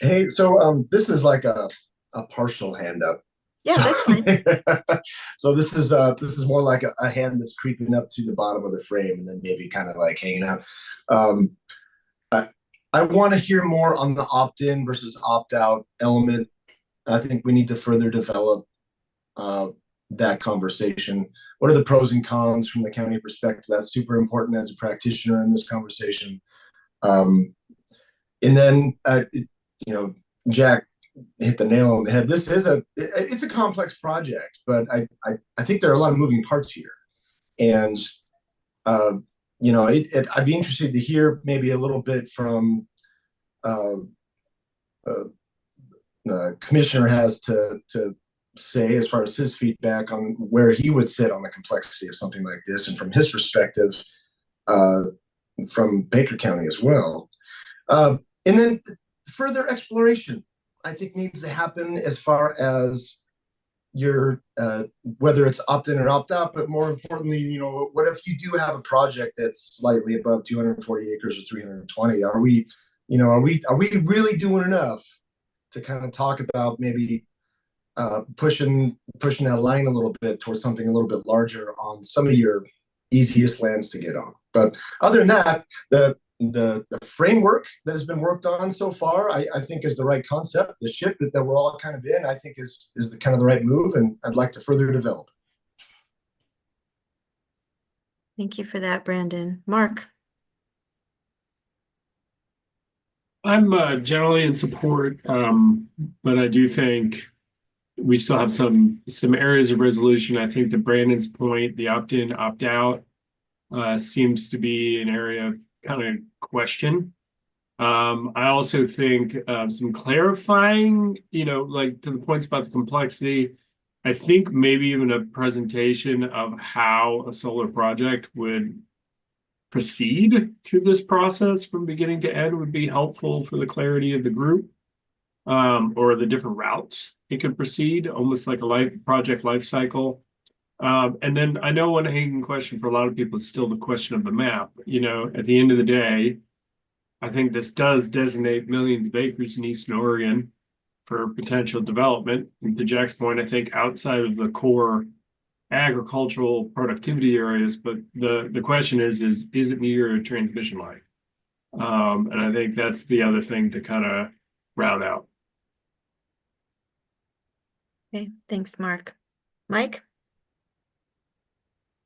Hey, so this is like a partial hand up. Yeah, that's fine. So this is more like a hand that's creeping up to the bottom of the frame and then maybe kind of like hanging out. I want to hear more on the opt-in versus opt-out element. I think we need to further develop that conversation. What are the pros and cons from the county perspective? That's super important as a practitioner in this conversation. And then, Jack hit the nail on the head. This is it's a complex project, but I think there are a lot of moving parts here. And, I'd be interested to hear maybe a little bit from the commissioner has to say as far as his feedback on where he would sit on the complexity of something like this, and from his perspective, from Baker County as well. And then further exploration, I think, needs to happen as far as your whether it's opt-in or opt-out, but more importantly, what if you do have a project that's slightly above 240 acres or 320? Are we really doing enough to kind of talk about maybe pushing that line a little bit towards something a little bit larger on some of your easiest lands to get on? But other than that, the framework that has been worked on so far, I think is the right concept. The ship that we're all kind of in, I think is the kind of the right move, and I'd like to further develop. Thank you for that, Brandon. Mark. I'm generally in support, but I do think we still have some areas of resolution. I think to Brandon's point, the opt-in, opt-out seems to be an area of kind of question. I also think some clarifying, like to the points about the complexity, I think maybe even a presentation of how a solar project would proceed through this process from beginning to end would be helpful for the clarity of the group, or the different routes it could proceed, almost like a project life cycle. And then I know one hanging question for a lot of people is still the question of the map. At the end of the day, I think this does designate millions of acres in Eastern Oregon for potential development. And to Jack's point, I think outside of the core agricultural productivity areas, but the question is it near a transmission line? And I think that's the other thing to kind of route out. Okay, thanks, Mark. Mike?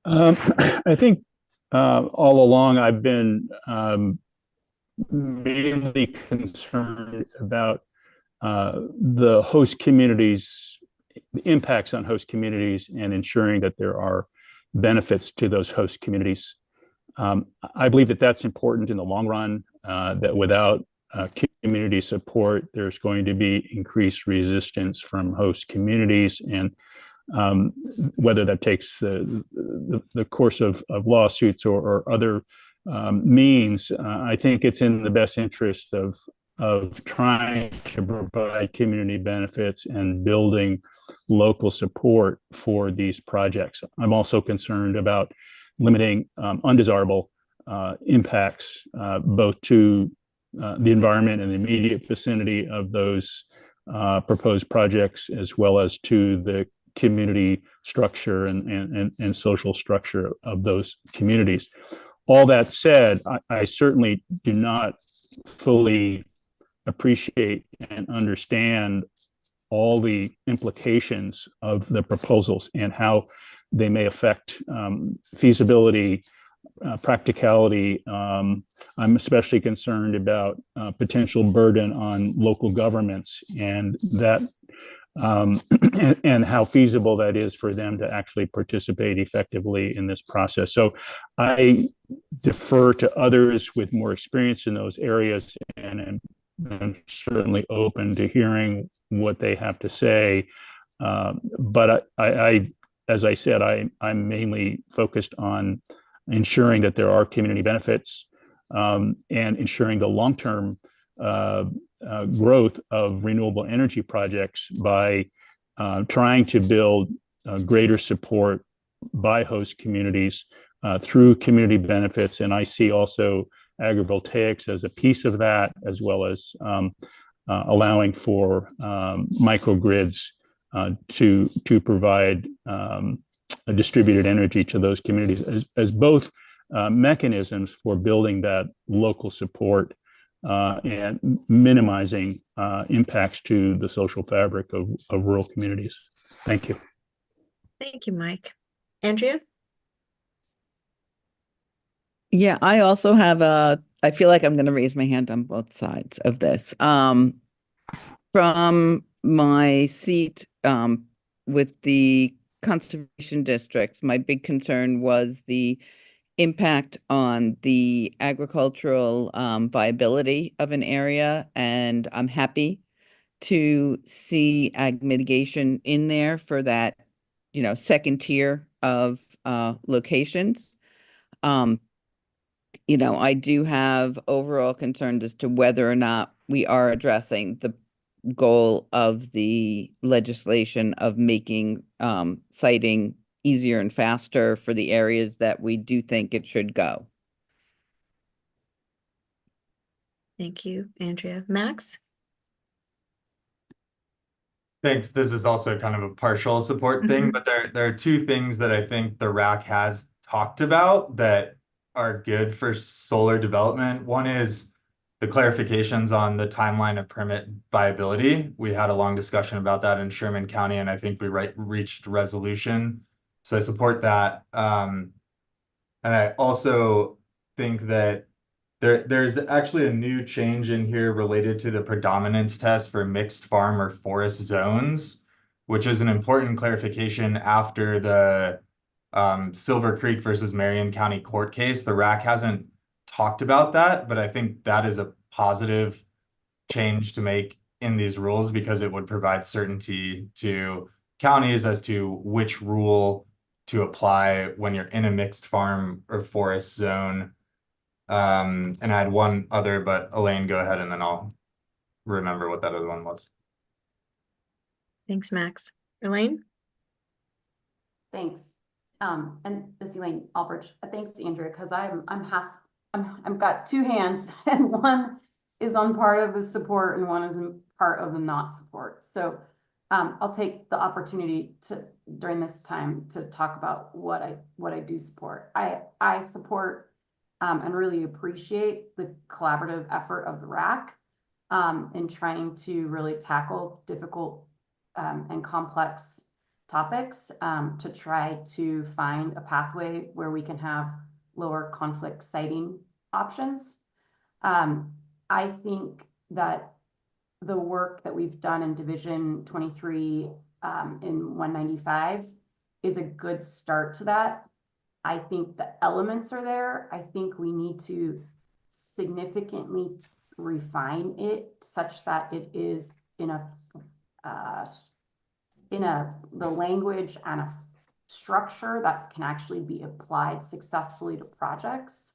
I think all along I've been mainly concerned about the host communities, the impacts on host communities, and ensuring that there are benefits to those host communities. I believe that that's important in the long run, that without community support, there's going to be increased resistance from host communities, and whether that takes the course of lawsuits or other means, I think it's in the best interest of trying to provide community benefits and building local support for these projects. I'm also concerned about limiting undesirable impacts, both to the environment and the immediate vicinity of those proposed projects, as well as to the community structure and social structure of those communities. All that said, I certainly do not fully appreciate and understand all the implications of the proposals and how they may affect feasibility, practicality. I'm especially concerned about potential burden on local governments, and that and how feasible that is for them to actually participate effectively in this process. So I defer to others with more experience in those areas, and I'm certainly open to hearing what they have to say. But I, as I said, I'm mainly focused on ensuring that there are community benefits, and ensuring the long-term growth of renewable energy projects by trying to build greater support by host communities through community benefits. And I see also agrivoltaics as a piece of that, as well as allowing for microgrids to provide distributed energy to those communities as both mechanisms for building that local support and minimizing impacts to the social fabric of rural communities. Thank you. Thank you, Mike. Andrea? Yeah, I also have I feel like I'm going to raise my hand on both sides of this. From my seat with the conservation districts, my big concern was the impact on the agricultural viability of an area, and I'm happy to see ag mitigation in there for that, second tier of locations. I do have overall concerns as to whether or not we are addressing the goal of the legislation of making siting easier and faster for the areas that we do think it should go. Thank you, Andrea. Max? Thanks. This is also kind of a partial support thing, but there are two things that I think the RAC has talked about that are good for solar development. One is the clarifications on the timeline of permit viability. We had a long discussion about that in Sherman County, and I think we reached resolution. So I support that. And I also think that there's actually a new change in here related to the predominance test for mixed farm or forest zones, which is an important clarification after the Silver Creek versus Marion County court case. The RAC hasn't talked about that, but I think that is a positive change to make in these rules because it would provide certainty to counties as to which rule to apply when you're in a mixed farm or forest zone. And I had one other, but Elaine, go ahead and then I'll remember what that other one was. Thanks, Max. Elaine? Thanks. And this is Elaine Albridge. Thanks, Andrea, because I've got two hands, and one is on part of the support and one is in part of the not support. So I'll take the opportunity to during this time to talk about what I do support. I support and really appreciate the collaborative effort of the RAC in trying to really tackle difficult and complex topics to try to find a pathway where we can have lower conflict siting options. I think that the work that we've done in Division 23 in 195 is a good start to that. I think the elements are there. I think we need to significantly refine it such that it is in the language and a structure that can actually be applied successfully to projects.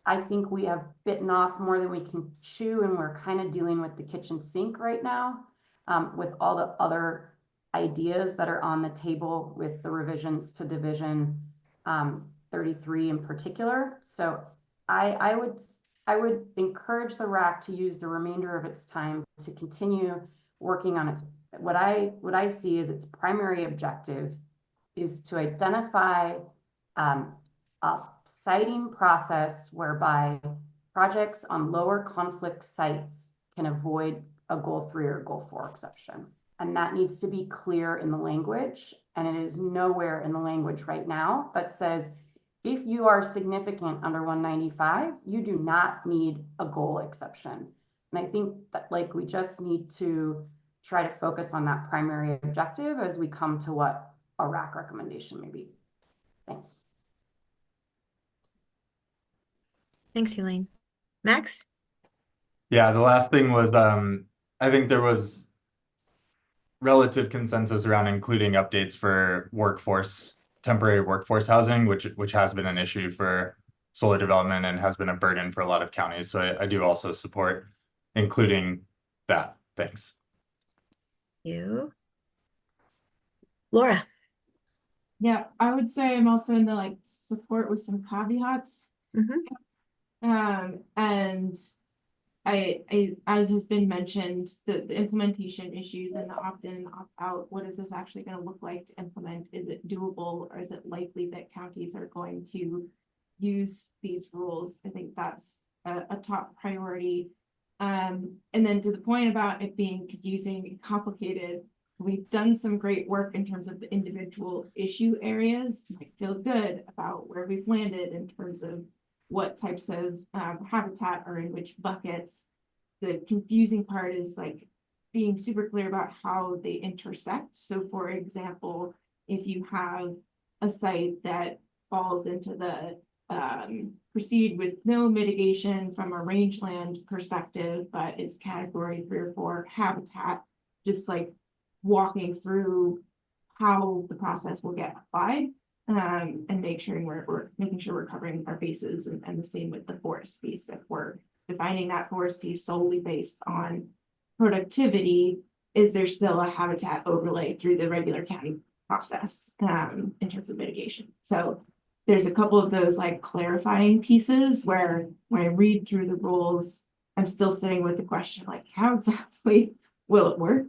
I think we have bitten off more than we can chew, and we're kind of dealing with the kitchen sink right now with all the other ideas that are on the table with the revisions to Division 33 in particular. So I would encourage the RAC to use the remainder of its time to continue working on its what I see as its primary objective is to identify a siting process whereby projects on lower conflict sites can avoid a goal 3 or goal 4 exception. And that needs to be clear in the language. And it is nowhere in the language right now that says, if you are significant under 195, you do not need a goal exception. And I think that we just need to try to focus on that primary objective as we come to what a RAC recommendation may be. Thanks. Thanks, Elaine. Max? Yeah, the last thing was I think there was relative consensus around including updates for temporary workforce housing, which has been an issue for solar development and has been a burden for a lot of counties. So I do also support including that. Thanks. You. Laura? Yeah, I would say I'm also in the support with some caveats. And I as has been mentioned, the implementation issues and the opt-in and opt-out, what is this actually going to look like to implement? Is it doable, or is it likely that counties are going to use these rules? I think that's a top priority. And then to the point about it being confusing and complicated, we've done some great work in terms of the individual issue areas. I feel good about where we've landed in terms of what types of habitat are in which buckets. The confusing part is like being super clear about how they intersect. So for example, if you have a site that falls into the proceed with no mitigation from a rangeland perspective, but is category 3 or 4 habitat, just like walking through how the process will get applied, and make sure we're making sure we're covering our bases, and the same with the forest piece. If we're defining that forest piece solely based on productivity, is there still a habitat overlay through the regular county process in terms of mitigation? So there's a couple of those like clarifying pieces where when I read through the rules, I'm still sitting with the question like, how exactly will it work?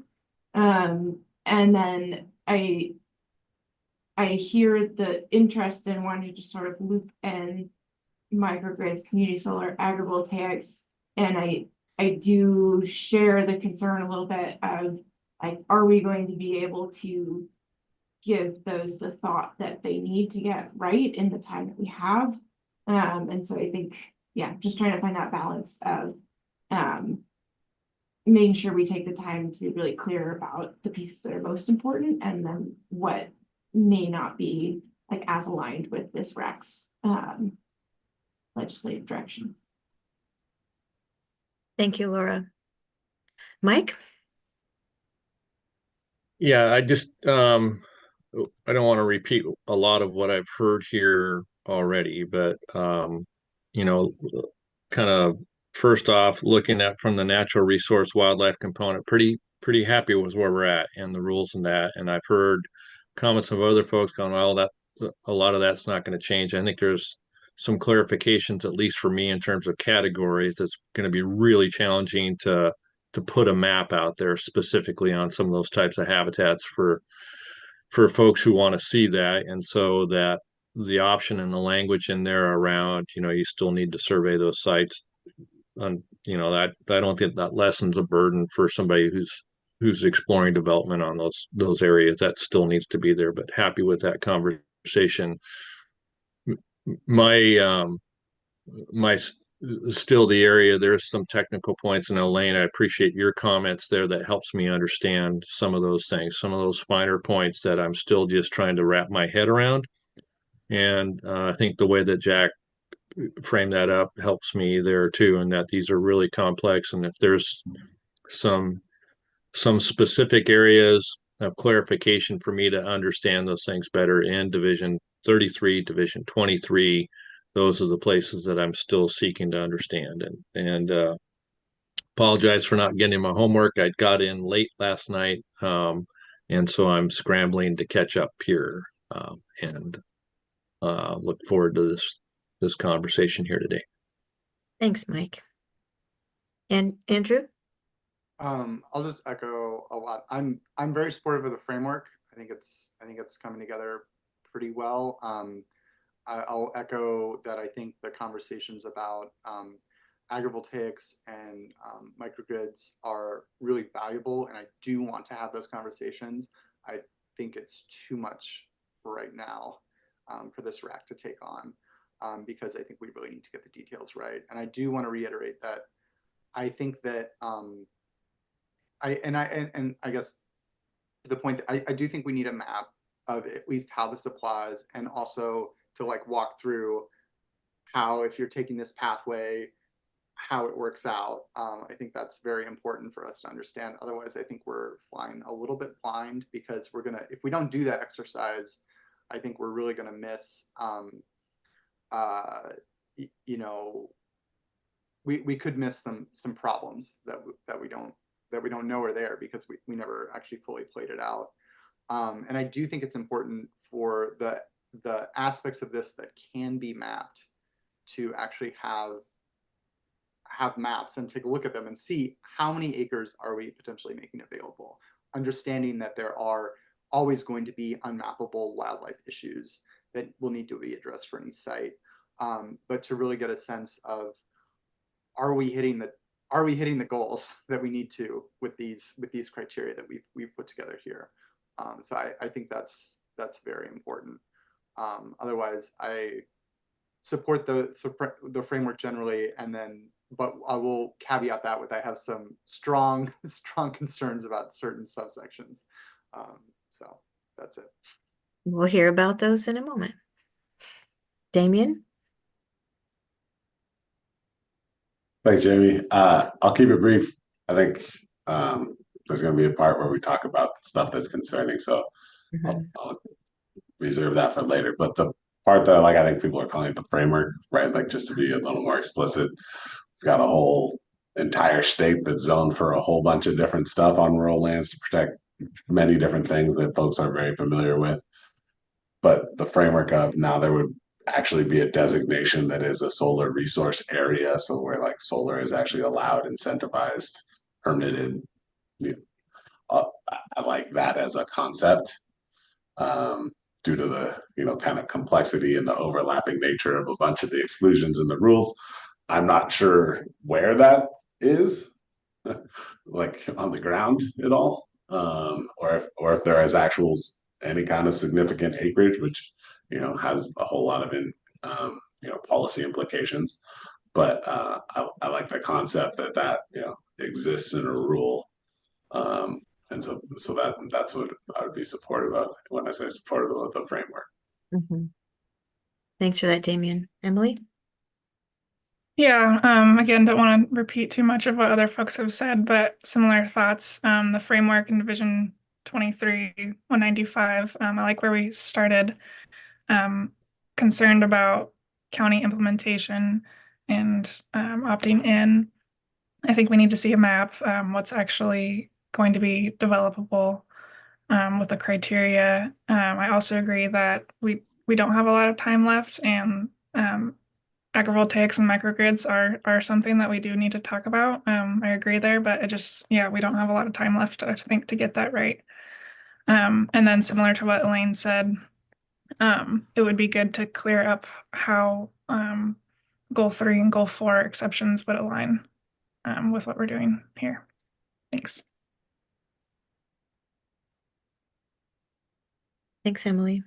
And then I hear the interest in wanting to sort of loop in microgrids, community solar, agrivoltaics, and I do share the concern a little bit of like, are we going to be able to give those the thought that they need to get right in the time that we have? And so I think, yeah, just trying to find that balance of making sure we take the time to be really clear about the pieces that are most important, and then what may not be like as aligned with this Rex legislative direction. Thank you, Laura. Mike? Yeah, I just I don't want to repeat a lot of what I've heard here already, but you know, kind of first off, looking at from the natural resource wildlife component, pretty happy with where we're at and the rules and that. And I've heard comments of other folks going, well, that a lot of that's not going to change. I think there's some clarifications, at least for me, in terms of categories. It's going to be really challenging to put a map out there specifically on some of those types of habitats for folks who want to see that. And so that the option and the language in there around, you still need to survey those sites. That I don't think that lessens a burden for somebody who's exploring development on those areas. That still needs to be there, but happy with that conversation. My still the area, there's some technical points, and Elaine, I appreciate your comments there. That helps me understand some of those things, some of those finer points that I'm still just trying to wrap my head around. And I think the way that Jack framed that up helps me there too, and that these are really complex. And if there's some specific areas of clarification for me to understand those things better in Division 33, Division 23, those are the places that I'm still seeking to understand. And apologize for not getting my homework. I got in late last night, and so I'm scrambling to catch up here. And look forward to this conversation here today. Thanks, Mike. And Andrew? I'll just echo a lot. I'm very supportive of the framework. I think it's coming together pretty well. I'll echo that. I think the conversations about agrivoltaics and microgrids are really valuable, and I do want to have those conversations. I think it's too much right now for this RAC to take on, because I think we really need to get the details right. And I do want to reiterate that I think that I guess to the point that I do think we need a map of at least how this applies, and also to like walk through how, if you're taking this pathway, how it works out. I think that's very important for us to understand. Otherwise, I think we're flying a little bit blind, because if we don't do that exercise, I think we're really gonna miss, we could miss some problems that we don't know are there, because we never actually fully played it out. And I do think it's important for the aspects of this that can be mapped to actually have maps and take a look at them and see how many acres are we potentially making available, understanding that there are always going to be unmappable wildlife issues that will need to be addressed for any site, but to really get a sense of, are we hitting are we hitting the goals that we need to with these criteria that we've put together here? So I think that's very important. Otherwise, I support the framework generally, and then but I will caveat that with I have some strong concerns about certain subsections. So that's it. We'll hear about those in a moment. Damien? Thanks, Jamie. I'll keep it brief. I think there's going to be a part where we talk about stuff that's concerning, so I'll reserve that for later. But the part that I think people are calling it the framework, right? Like just to be a little more explicit, we've got a whole entire state that's zoned for a whole bunch of different stuff on rural lands to protect many different things that folks are very familiar with. But the framework of now there would actually be a designation that is a solar resource area. So where like solar is actually allowed, incentivized, permitted. You know, I like that as a concept due to the kind of complexity and the overlapping nature of a bunch of the exclusions and the rules. I'm not sure where that is, like on the ground at all, or if there is actual any kind of significant acreage, which has a whole lot of policy implications. But I like the concept that exists in a rule, and so that's what I would be supportive of when I say supportive of the framework. Thanks for that, Damien. Emily? Yeah, again, don't want to repeat too much of what other folks have said, but similar thoughts. The framework in Division 23, 195, I like where we started. Concerned about county implementation and opting in. I think we need to see a map, what's actually going to be developable with the criteria. I also agree that we don't have a lot of time left, and agrivoltaics and microgrids are something that we do need to talk about. I agree there, but we don't have a lot of time left, I think, to get that right. And then similar to what Elaine said, it would be good to clear up how goal 3 and goal 4 exceptions would align with what we're doing here. Thanks. Thanks, Emily.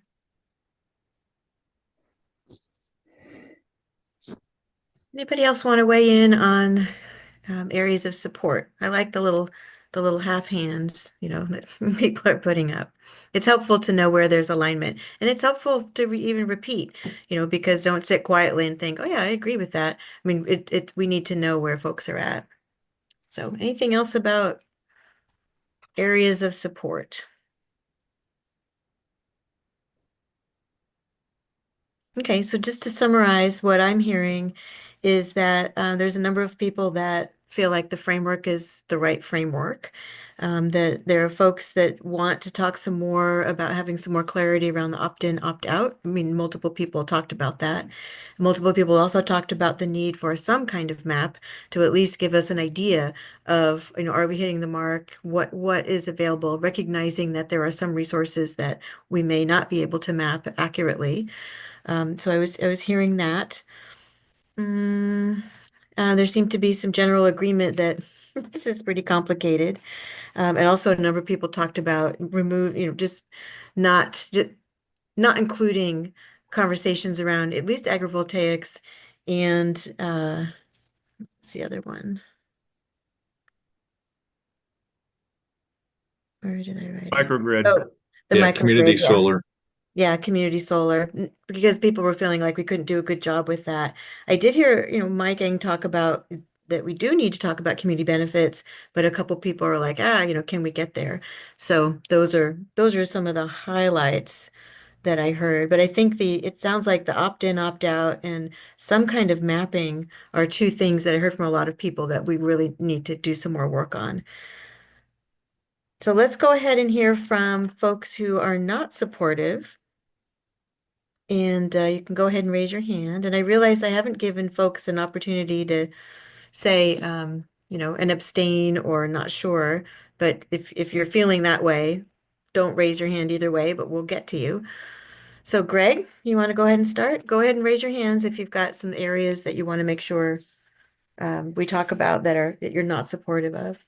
Anybody else want to weigh in on areas of support? I like the little half hands, that people are putting up. It's helpful to know where there's alignment, and it's helpful to even repeat, because don't sit quietly and think, oh yeah, I agree with that. I mean, we need to know where folks are at. So anything else about areas of support? Okay, so just to summarize, what I'm hearing is that there's a number of people that feel like the framework is the right framework. That there are folks that want to talk some more about having some more clarity around the opt-in, opt-out. I mean, multiple people talked about that. Multiple people also talked about the need for some kind of map to at least give us an idea of, are we hitting the mark? What is available? Recognizing that there are some resources that we may not be able to map accurately. So I was hearing that. There seemed to be some general agreement that this is pretty complicated. And also a number of people talked about just not including conversations around at least agrivoltaics and what's the other one? Where did I write it? Microgrid. Oh, the Yeah, community microgrid, yeah. solar. Yeah, community solar, because people were feeling like we couldn't do a good job with that. I did hear, Mike Eng talk about that we do need to talk about community benefits, but a couple people are like, can we get there? So those are some of the highlights that I heard. But I think it sounds like the opt-in, opt-out, and some kind of mapping are two things that I heard from a lot of people that we really need to do some more work on. So let's go ahead and hear from folks who are not supportive. And you can go ahead and raise your hand. And I realize I haven't given folks an opportunity to say, an abstain or not sure. But if you're feeling that way, don't raise your hand either way, but we'll get to you. So Greg, you want to go ahead and start? Go ahead and raise your hands if you've got some areas that you want to make sure we talk about that you're not supportive of.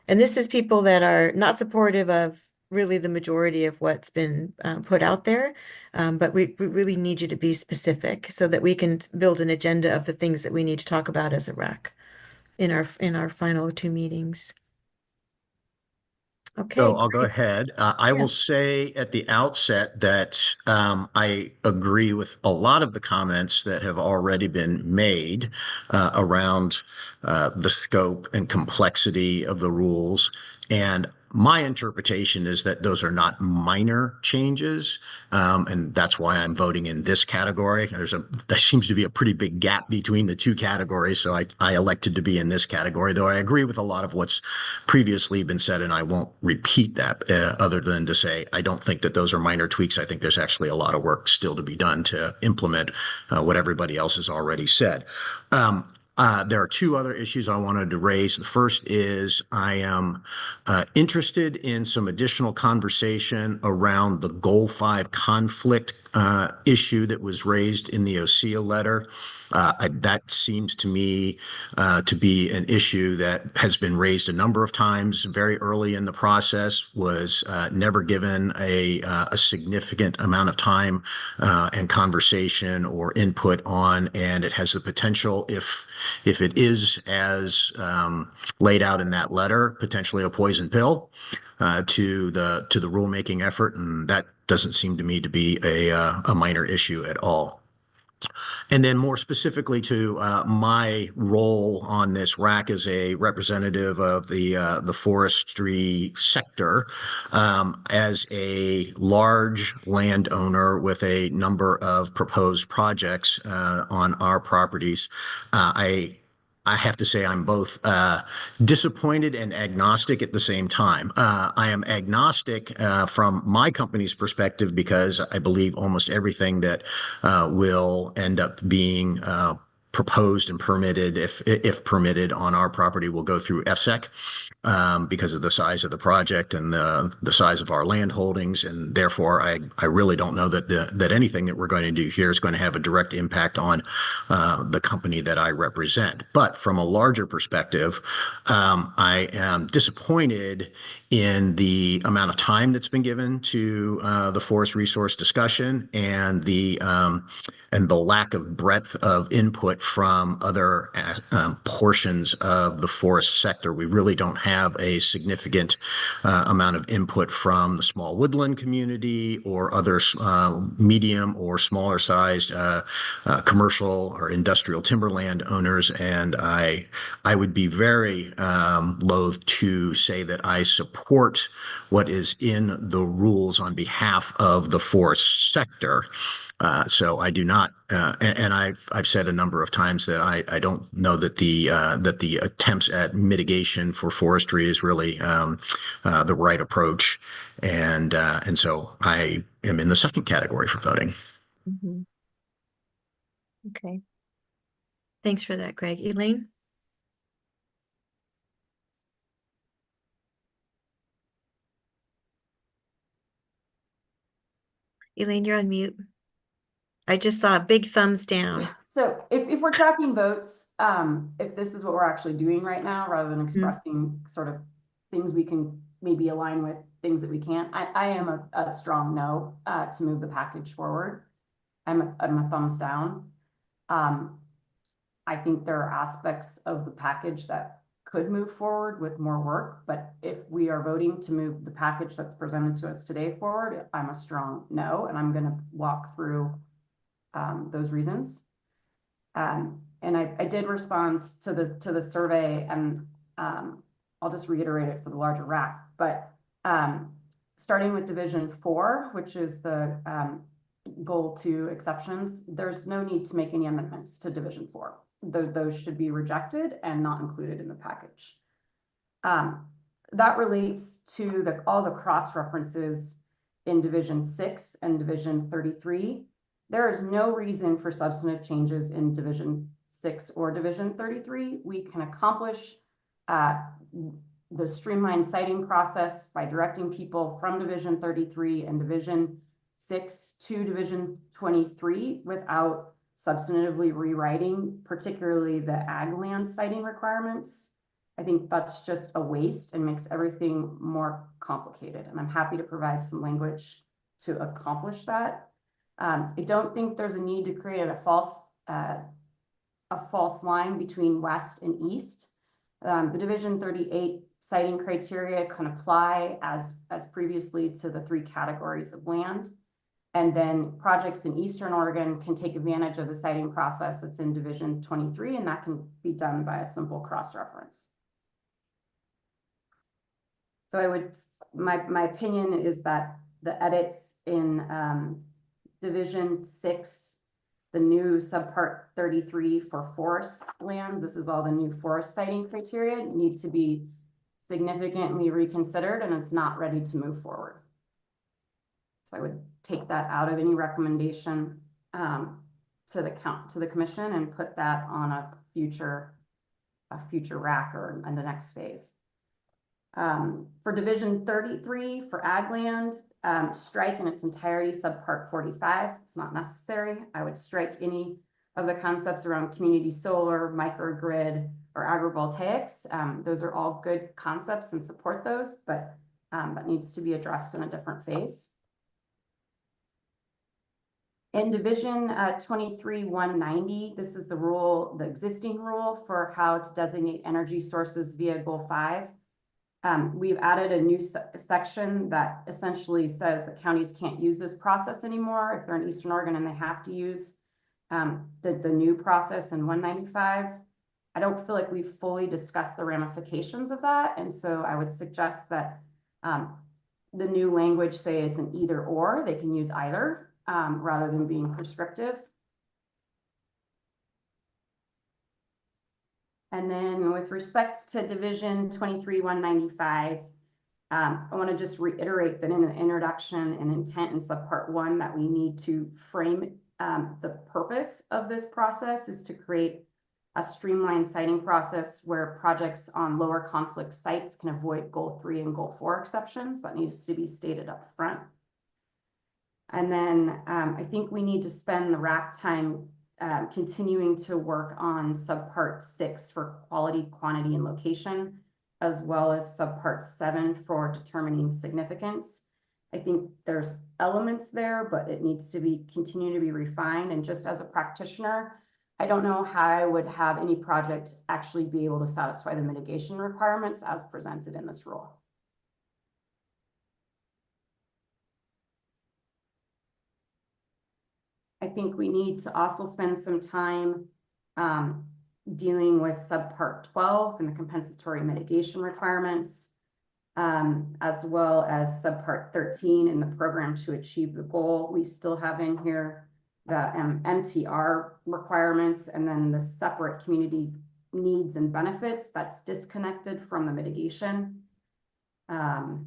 And this is people that are not supportive of really the majority of what's been put out there. But we really need you to be specific so that we can build an agenda of the things that we need to talk about as a RAC in our final 2 meetings. Okay, So I'll go great. ahead. I will say at the outset that I agree with a lot of the comments that have already been made around the scope and complexity of the rules. And my interpretation is that those are not minor changes, and that's why I'm voting in this category. There seems to be a pretty big gap between the 2 categories, so I elected to be in this category, though I agree with a lot of what's previously been said, and I won't repeat that other than to say I don't think that those are minor tweaks. I think there's actually a lot of work still to be done to implement what everybody else has already said. There are 2 other issues I wanted to raise. The first is I am interested in some additional conversation around the Goal 5 conflict issue that was raised in the OSEA letter. That seems to me to be an issue that has been raised a number of times very early in the process, was never given a significant amount of time and conversation or input on, and it has the potential, if it is as laid out in that letter, potentially a poison pill to the rulemaking effort, and that doesn't seem to me to be a minor issue at all. And then more specifically to my role on this RAC as a representative of the forestry sector, as a large landowner with a number of proposed projects on our properties, I have to say I'm both disappointed and agnostic at the same time. I am agnostic from my company's perspective because I believe almost everything that will end up being proposed and permitted, if permitted on our property, will go through FSEC because of the size of the project and the size of our land holdings, and therefore I really don't know that anything that we're going to do here is going to have a direct impact on the company that I represent. But from a larger perspective, I am disappointed in the amount of time that's been given to the forest resource discussion and the lack of breadth of input from other portions of the forest sector. We really don't have a significant amount of input from the small woodland community or other medium or smaller sized commercial or industrial timberland owners. And I would be very loath to say that I support what is in the rules on behalf of the forest sector. So I do not, and I've said a number of times that I don't know that the attempts at mitigation for forestry is really the right approach, and so I am in the second category for voting. Mm-hmm. Okay. Thanks for that, Greg. Elaine? Elaine, you're on mute. I just saw a big thumbs down. So if we're tracking votes, if this is what we're actually doing right now, rather than expressing sort of things we can maybe align with, things that we can't, I am a strong no to move the package forward. I'm a thumbs down. I think there are aspects of the package that could move forward with more work, but if we are voting to move the package that's presented to us today forward, I'm a strong no, and I'm going to walk through those reasons. And I did respond to the survey, and I'll just reiterate it for the larger RAC. But starting with Division 4, which is the Goal 2 exceptions, there's no need to make any amendments to Division 4. Those should be rejected and not included in the package. That relates to all the cross references in Division 6 and Division 33. There is no reason for substantive changes in Division 6 or Division 33. We can accomplish the streamlined siting process by directing people from Division 33 and Division 6 to Division 23 without substantively rewriting, particularly the ag land siting requirements. I think that's just a waste and makes everything more complicated. And I'm happy to provide some language to accomplish that. I don't think there's a need to create a false line between west and east. The Division 38 siting criteria can apply as previously to the 3 categories of land. And then projects in Eastern Oregon can take advantage of the siting process that's in Division 23, and that can be done by a simple cross-reference. So my opinion is that the edits in Division 6, the new subpart 33 for forest lands, this is all the new forest siting criteria, need to be significantly reconsidered, and it's not ready to move forward. So I would take that out of any recommendation to the commission and put that on a future rack or in the next phase. For Division 33 for ag land, strike in its entirety subpart 45. It's not necessary. I would strike any of the concepts around community solar, microgrid, or agrivoltaics. Those are all good concepts and support those, but that needs to be addressed in a different phase. In Division 23-190, this is the existing rule for how to designate energy sources via Goal 5. We've added a new section that essentially says that counties can't use this process anymore if they're in Eastern Oregon and they have to use the new process in 195. I don't feel like we've fully discussed the ramifications of that, and so I would suggest that the new language say it's an either or, they can use either rather than being prescriptive. And then with respect to Division 23-195, I want to just reiterate that in the introduction and intent in subpart 1 that we need to frame the purpose of this process is to create a streamlined siting process where projects on lower conflict sites can avoid Goal 3 and Goal 4 exceptions. That needs to be stated up front. And then I think we need to spend the rack time continuing to work on subpart 6 for quality, quantity, and location, as well as subpart 7 for determining significance. I think there's elements there, but it needs to continue to be refined. And just as a practitioner, I don't know how I would have any project actually be able to satisfy the mitigation requirements as presented in this rule. I think we need to also spend some time dealing with subpart 12 and the compensatory mitigation requirements, as well as subpart 13 in the program to achieve the goal. We still have in here the MTR requirements and then the separate community needs and benefits that's disconnected from the mitigation. So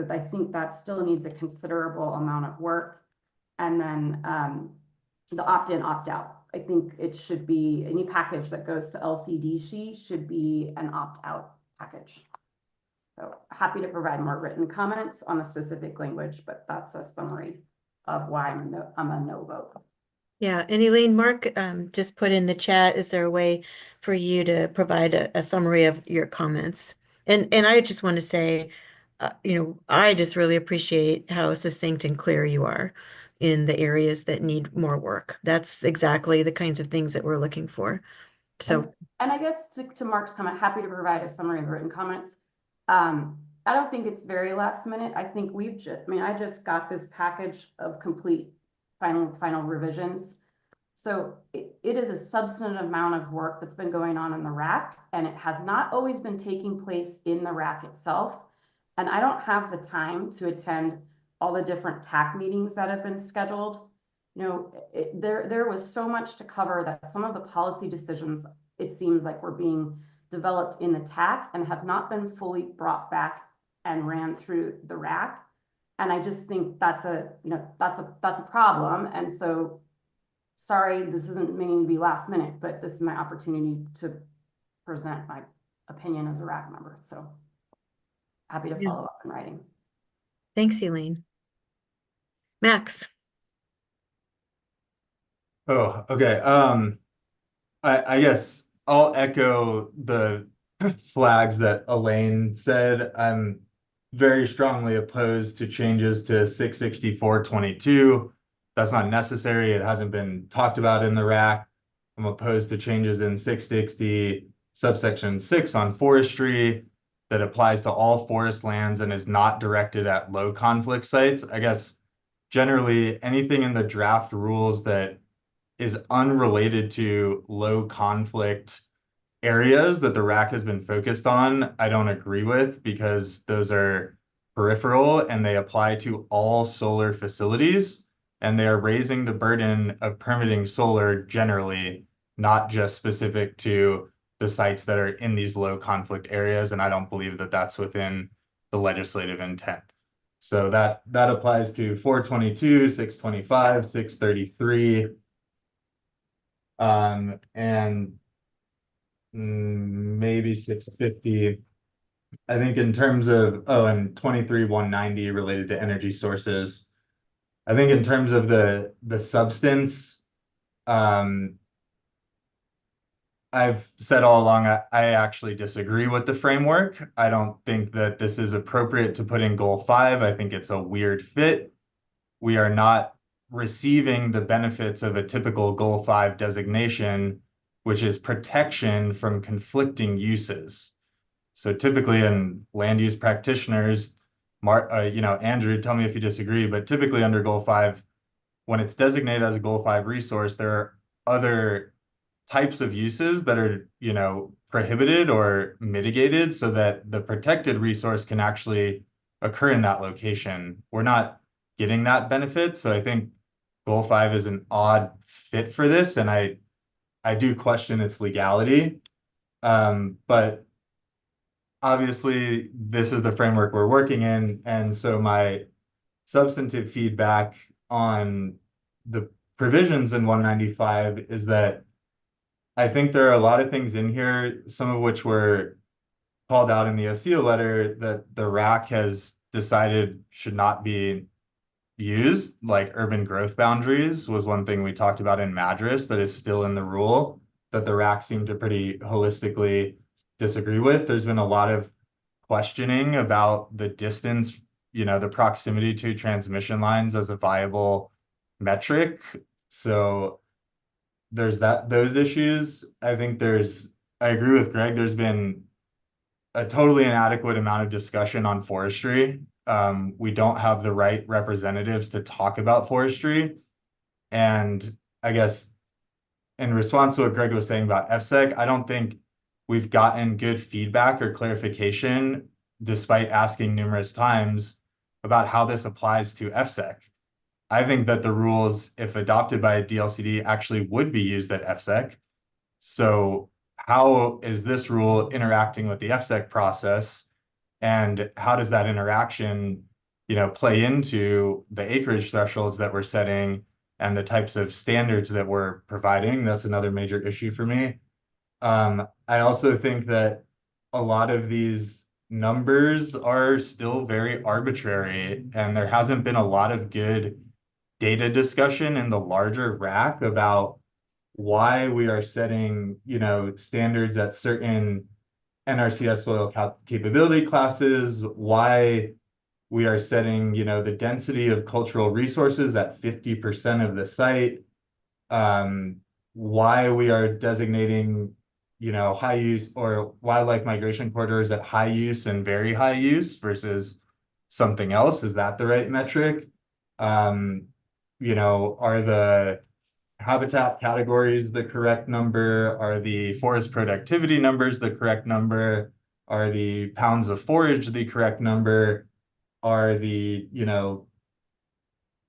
I think that still needs a considerable amount of work. And then the opt-in, opt-out. I think it should be any package that goes to LCDC should be an opt-out package. So happy to provide more written comments on the specific language, but that's a summary of why I'm a no vote. Yeah, and Elaine, Mark just put in the chat, is there a way for you to provide a summary of your comments? And I just want to say, I just really appreciate how succinct and clear you are in the areas that need more work. That's exactly the kinds of things that we're looking for. So, and I guess to Mark's comment, happy to provide a summary of the written comments. I don't think it's very last minute. I think I just got this package of complete final revisions. So it is a substantive amount of work that's been going on in the rack, and it has not always been taking place in the rack itself. And I don't have the time to attend all the different TAC meetings that have been scheduled. There was so much to cover that some of the policy decisions, it seems like, were being developed in the TAC and have not been fully brought back and ran through the rack. And I just think that's a problem. And so, sorry, this isn't meaning to be last minute, but this is my opportunity to present my opinion as a rack member. So happy to follow up in writing. Thanks, Elaine. Max. Oh, okay. I guess I'll echo the flags that Elaine said. I'm very strongly opposed to changes to 66422. That's not necessary. It hasn't been talked about in the RAC. I'm opposed to changes in 660 subsection 6 on forestry that applies to all forest lands and is not directed at low conflict sites. I guess generally anything in the draft rules that is unrelated to low conflict areas that the RAC has been focused on, I don't agree with because those are peripheral and they apply to all solar facilities. And they are raising the burden of permitting solar generally, not just specific to the sites that are in these low conflict areas. And I don't believe that that's within the legislative intent. So that applies to 422, 625, 633, and maybe 650. I think in terms of, oh, and 23 190 related to energy sources. I think in terms of the substance, um, I've said all along, I actually disagree with the framework. I don't think that this is appropriate to put in goal 5. I think it's a weird fit. We are not receiving the benefits of a typical goal 5 designation, which is protection from conflicting uses. So typically in land use practitioners, Andrew, tell me if you disagree, but typically under goal 5, when it's designated as a goal 5 resource, there are other types of uses that are, prohibited or mitigated so that the protected resource can actually occur in that location. We're not getting that benefit. So I think goal 5 is an odd fit for this. And I do question its legality. But obviously this is the framework we're working in. And so my substantive feedback on the provisions in 195 is that I think there are a lot of things in here, some of which were called out in the OCO letter that the RAC has decided should not be used, like urban growth boundaries was one thing we talked about in Madras that is still in the rule that the RAC seemed to pretty holistically disagree with. There's been a lot of questioning about the distance, the proximity to transmission lines as a viable metric. So there's those issues. I agree with Greg. There's been a totally inadequate amount of discussion on forestry. We don't have the right representatives to talk about forestry. And I guess in response to what Greg was saying about FSEC, I don't think we've gotten good feedback or clarification, despite asking numerous times, about how this applies to FSEC. I think that the rules, if adopted by a DLCD, actually would be used at FSEC. So how is this rule interacting with the FSEC process? And how does that interaction, play into the acreage thresholds that we're setting and the types of standards that we're providing? That's another major issue for me. I also think that a lot of these numbers are still very arbitrary, and there hasn't been a lot of good data discussion in the larger RAC about why we are setting, standards at certain NRCS soil capability classes, why we are setting, the density of cultural resources at 50% of the site, why we are designating, high use or wildlife migration corridors at high use and very high use versus something else. Is that the right metric? Are the habitat categories the correct number? Are the forest productivity numbers the correct number? Are the pounds of forage the correct number? Are the,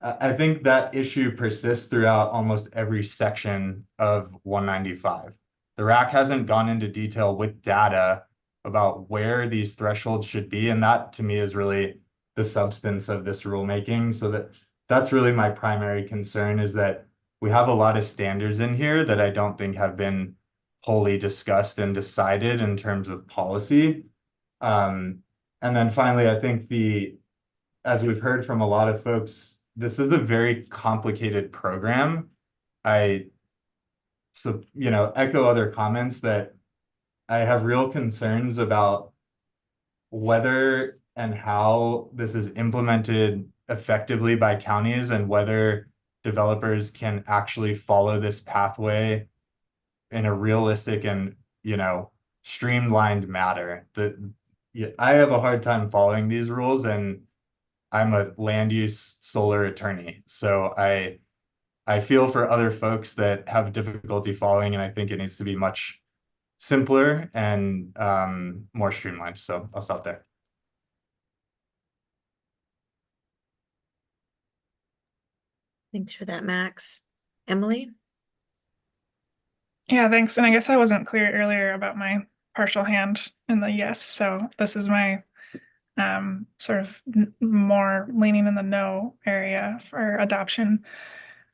I think that issue persists throughout almost every section of 195. The RAC hasn't gone into detail with data about where these thresholds should be, and that to me is really the substance of this rulemaking. So that's really my primary concern, is that we have a lot of standards in here that I don't think have been wholly discussed and decided in terms of policy. And then finally, I think as we've heard from a lot of folks, this is a very complicated program. so, echo other comments that I have real concerns about whether and how this is implemented effectively by counties and whether developers can actually follow this pathway in a realistic and, streamlined manner. I have a hard time following these rules, and I'm a land use solar attorney. So I feel for other folks that have difficulty following, and I think it needs to be much simpler and more streamlined. So I'll stop there. Thanks for that, Max. Emily? Yeah, thanks. And I guess I wasn't clear earlier about my partial hand in the yes. So this is my sort of more leaning in the no area for adoption.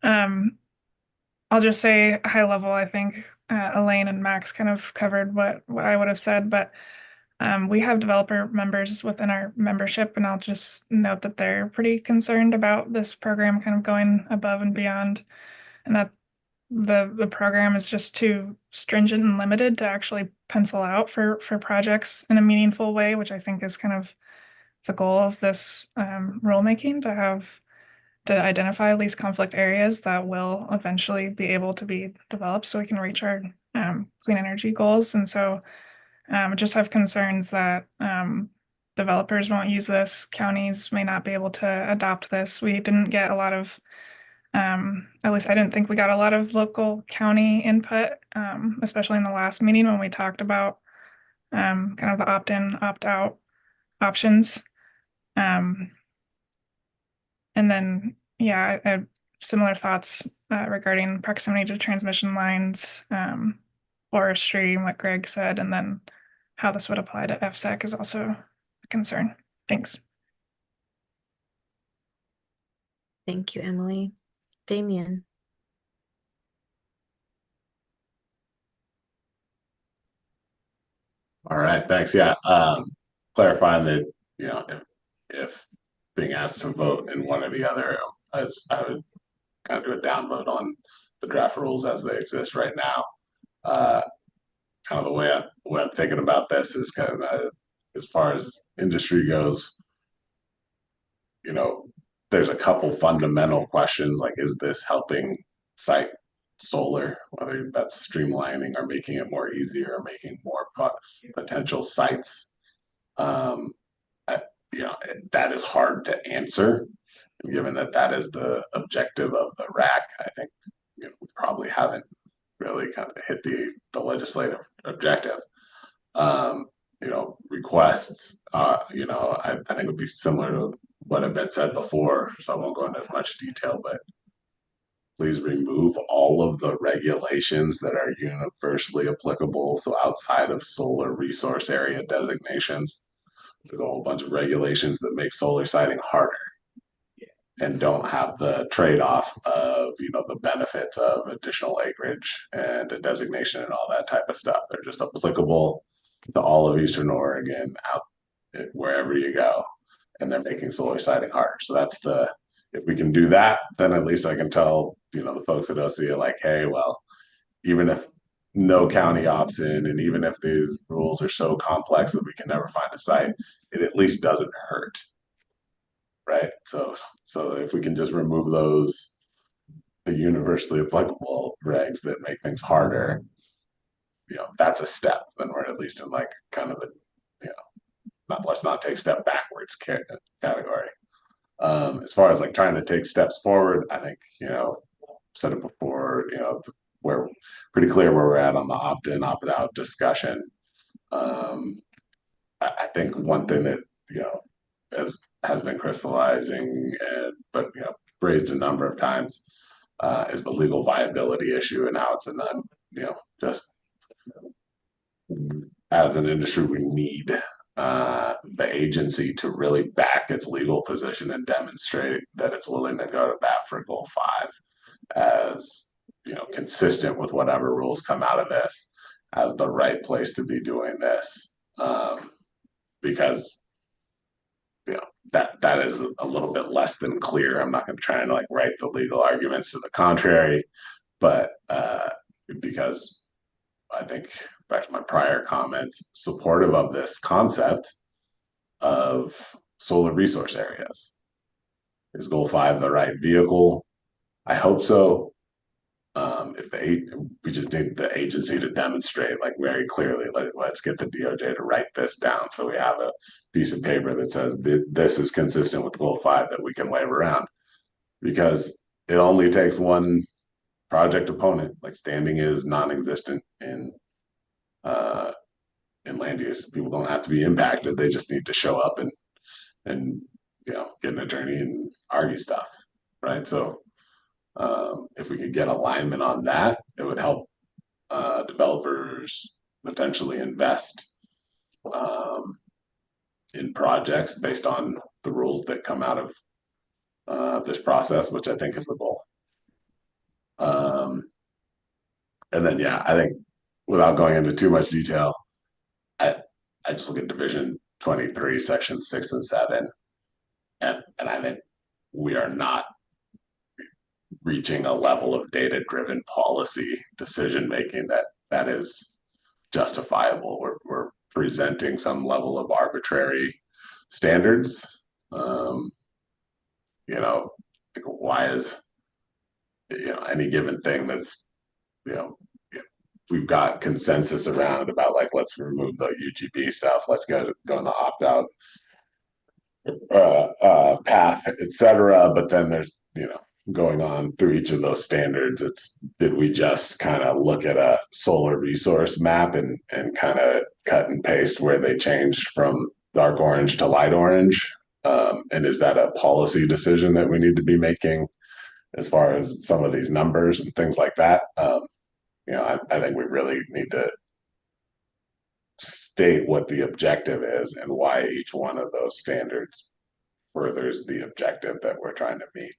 I'll just say high level, I think Elaine and Max kind of covered what I would have said, but we have developer members within our membership, and I'll just note that they're pretty concerned about this program kind of going above and beyond, and that the program is just too stringent and limited to actually pencil out for projects in a meaningful way, which I think is kind of the goal of this rulemaking, to identify least conflict areas that will eventually be able to be developed so we can reach our clean energy goals. And so just have concerns that developers won't use this, counties may not be able to adopt this. We didn't get a lot of, at least I didn't think we got a lot of local county input, especially in the last meeting when we talked about kind of the opt-in, opt-out options. And then, yeah, I have similar thoughts regarding proximity to transmission lines, forestry, and what Greg said, and then how this would apply to FSEC is also a concern. Thanks. Thank you, Emily. Damien? All right, thanks. Yeah, clarifying that, if being asked to vote in one or the other, as I would kind of do a downvote on the draft rules as they exist right now. Kind of the way I'm thinking about this is kind of as far as industry goes, there's a couple fundamental questions like, is this helping site solar, whether that's streamlining or making it more easier or making more potential sites? That is hard to answer. Given that that is the objective of the RAC, I think we probably haven't really kind of hit the legislative objective. Requests, I think would be similar to what had been said before, so I won't go into as much detail, but please remove all of the regulations that are universally applicable. So outside of solar resource area designations, there's a whole bunch of regulations that make solar siting harder and don't have the trade-off of the benefits of additional acreage and a designation and all that type of stuff. They're just applicable to all of Eastern Oregon, out wherever you go, and they're making solar siting harder. So if we can do that, then at least I can tell the folks at OCA, like, hey, well, even if no county opts in, and even if these rules are so complex that we can never find a site, it at least doesn't hurt. Right. So if we can just remove the universally applicable regs that make things harder, that's a step. Then we're at least in like kind of let's not take step backwards category. As far as like trying to take steps forward, I think, said it before, we're pretty clear where we're at on the opt-in, opt-out discussion. I think one thing that, has been crystallizing, but raised a number of times, is the legal viability issue and how it's just as an industry, we need the agency to really back its legal position and demonstrate that it's willing to go to bat for goal 5 as consistent with whatever rules come out of this as the right place to be doing this, because that is a little bit less than clear. I'm not going to try and like write the legal arguments to the contrary, but because I think back to my prior comments, supportive of this concept of solar resource areas. Is goal 5 the right vehicle? I hope so. If we just need the agency to demonstrate like very clearly, like let's get the DOJ to write this down so we have a piece of paper that says this is consistent with goal 5 that we can wave around, because it only takes one project opponent. Like standing is non-existent in land use. People don't have to be impacted. They just need to show up and get an attorney and argue stuff, right? So if we could get alignment on that, it would help developers potentially invest in projects based on the rules that come out of this process, which I think is the goal. And then, yeah, I think without going into too much detail, I just look at Division 23, Section 6 and 7, and I think we are not reaching a level of data-driven policy decision making that is justifiable. We're presenting some level of arbitrary standards. Like why is any given thing that's you know we've got consensus around about like let's remove the UGB stuff, let's go in the opt out path, etc. But then there's going on through each of those standards, it's did we just kind of look at a solar resource map and kind of cut and paste where they changed from dark orange to light orange, and is that a policy decision that we need to be as far as some of these numbers and things like that? I think we really need to state what the objective is and why each one of those standards furthers the objective that we're trying to meet,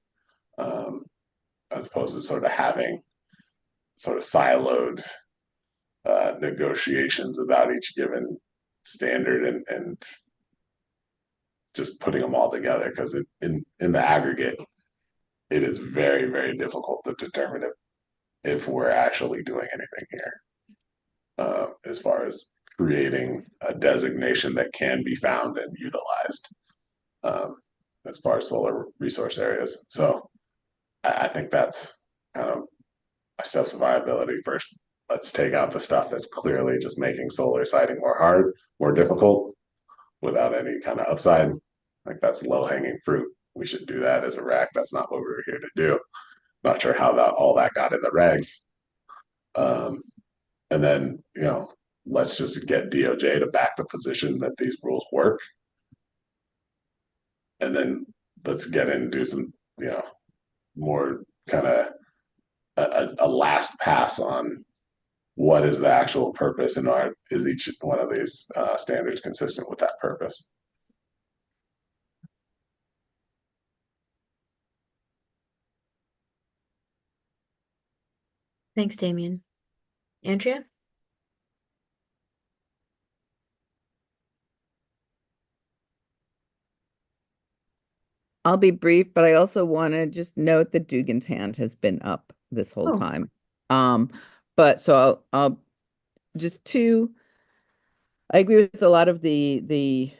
as opposed to sort of having sort of siloed negotiations about each given standard and just putting them all together, because in the aggregate it is very, very difficult to determine if we're actually doing anything here, as far as creating a designation that can be found and utilized, as far as solar resource areas. So I think that's kind of my steps of viability. First, let's take out the stuff that's clearly just making solar siting more difficult without any kind of upside. Like that's low hanging fruit. We should do that as a RAC. That's not what we were here to do. Not sure how all that got in the regs. And then, let's just get DOJ to back the position that these rules work. And then let's get in and do some, more kind of a last pass on what is the actual purpose and is each one of these standards consistent with that purpose. Thanks, Damien. Andrea? I'll be brief, but I also want to just note that Dugan's hand has been up this whole time. But so I'll just I agree with a lot of the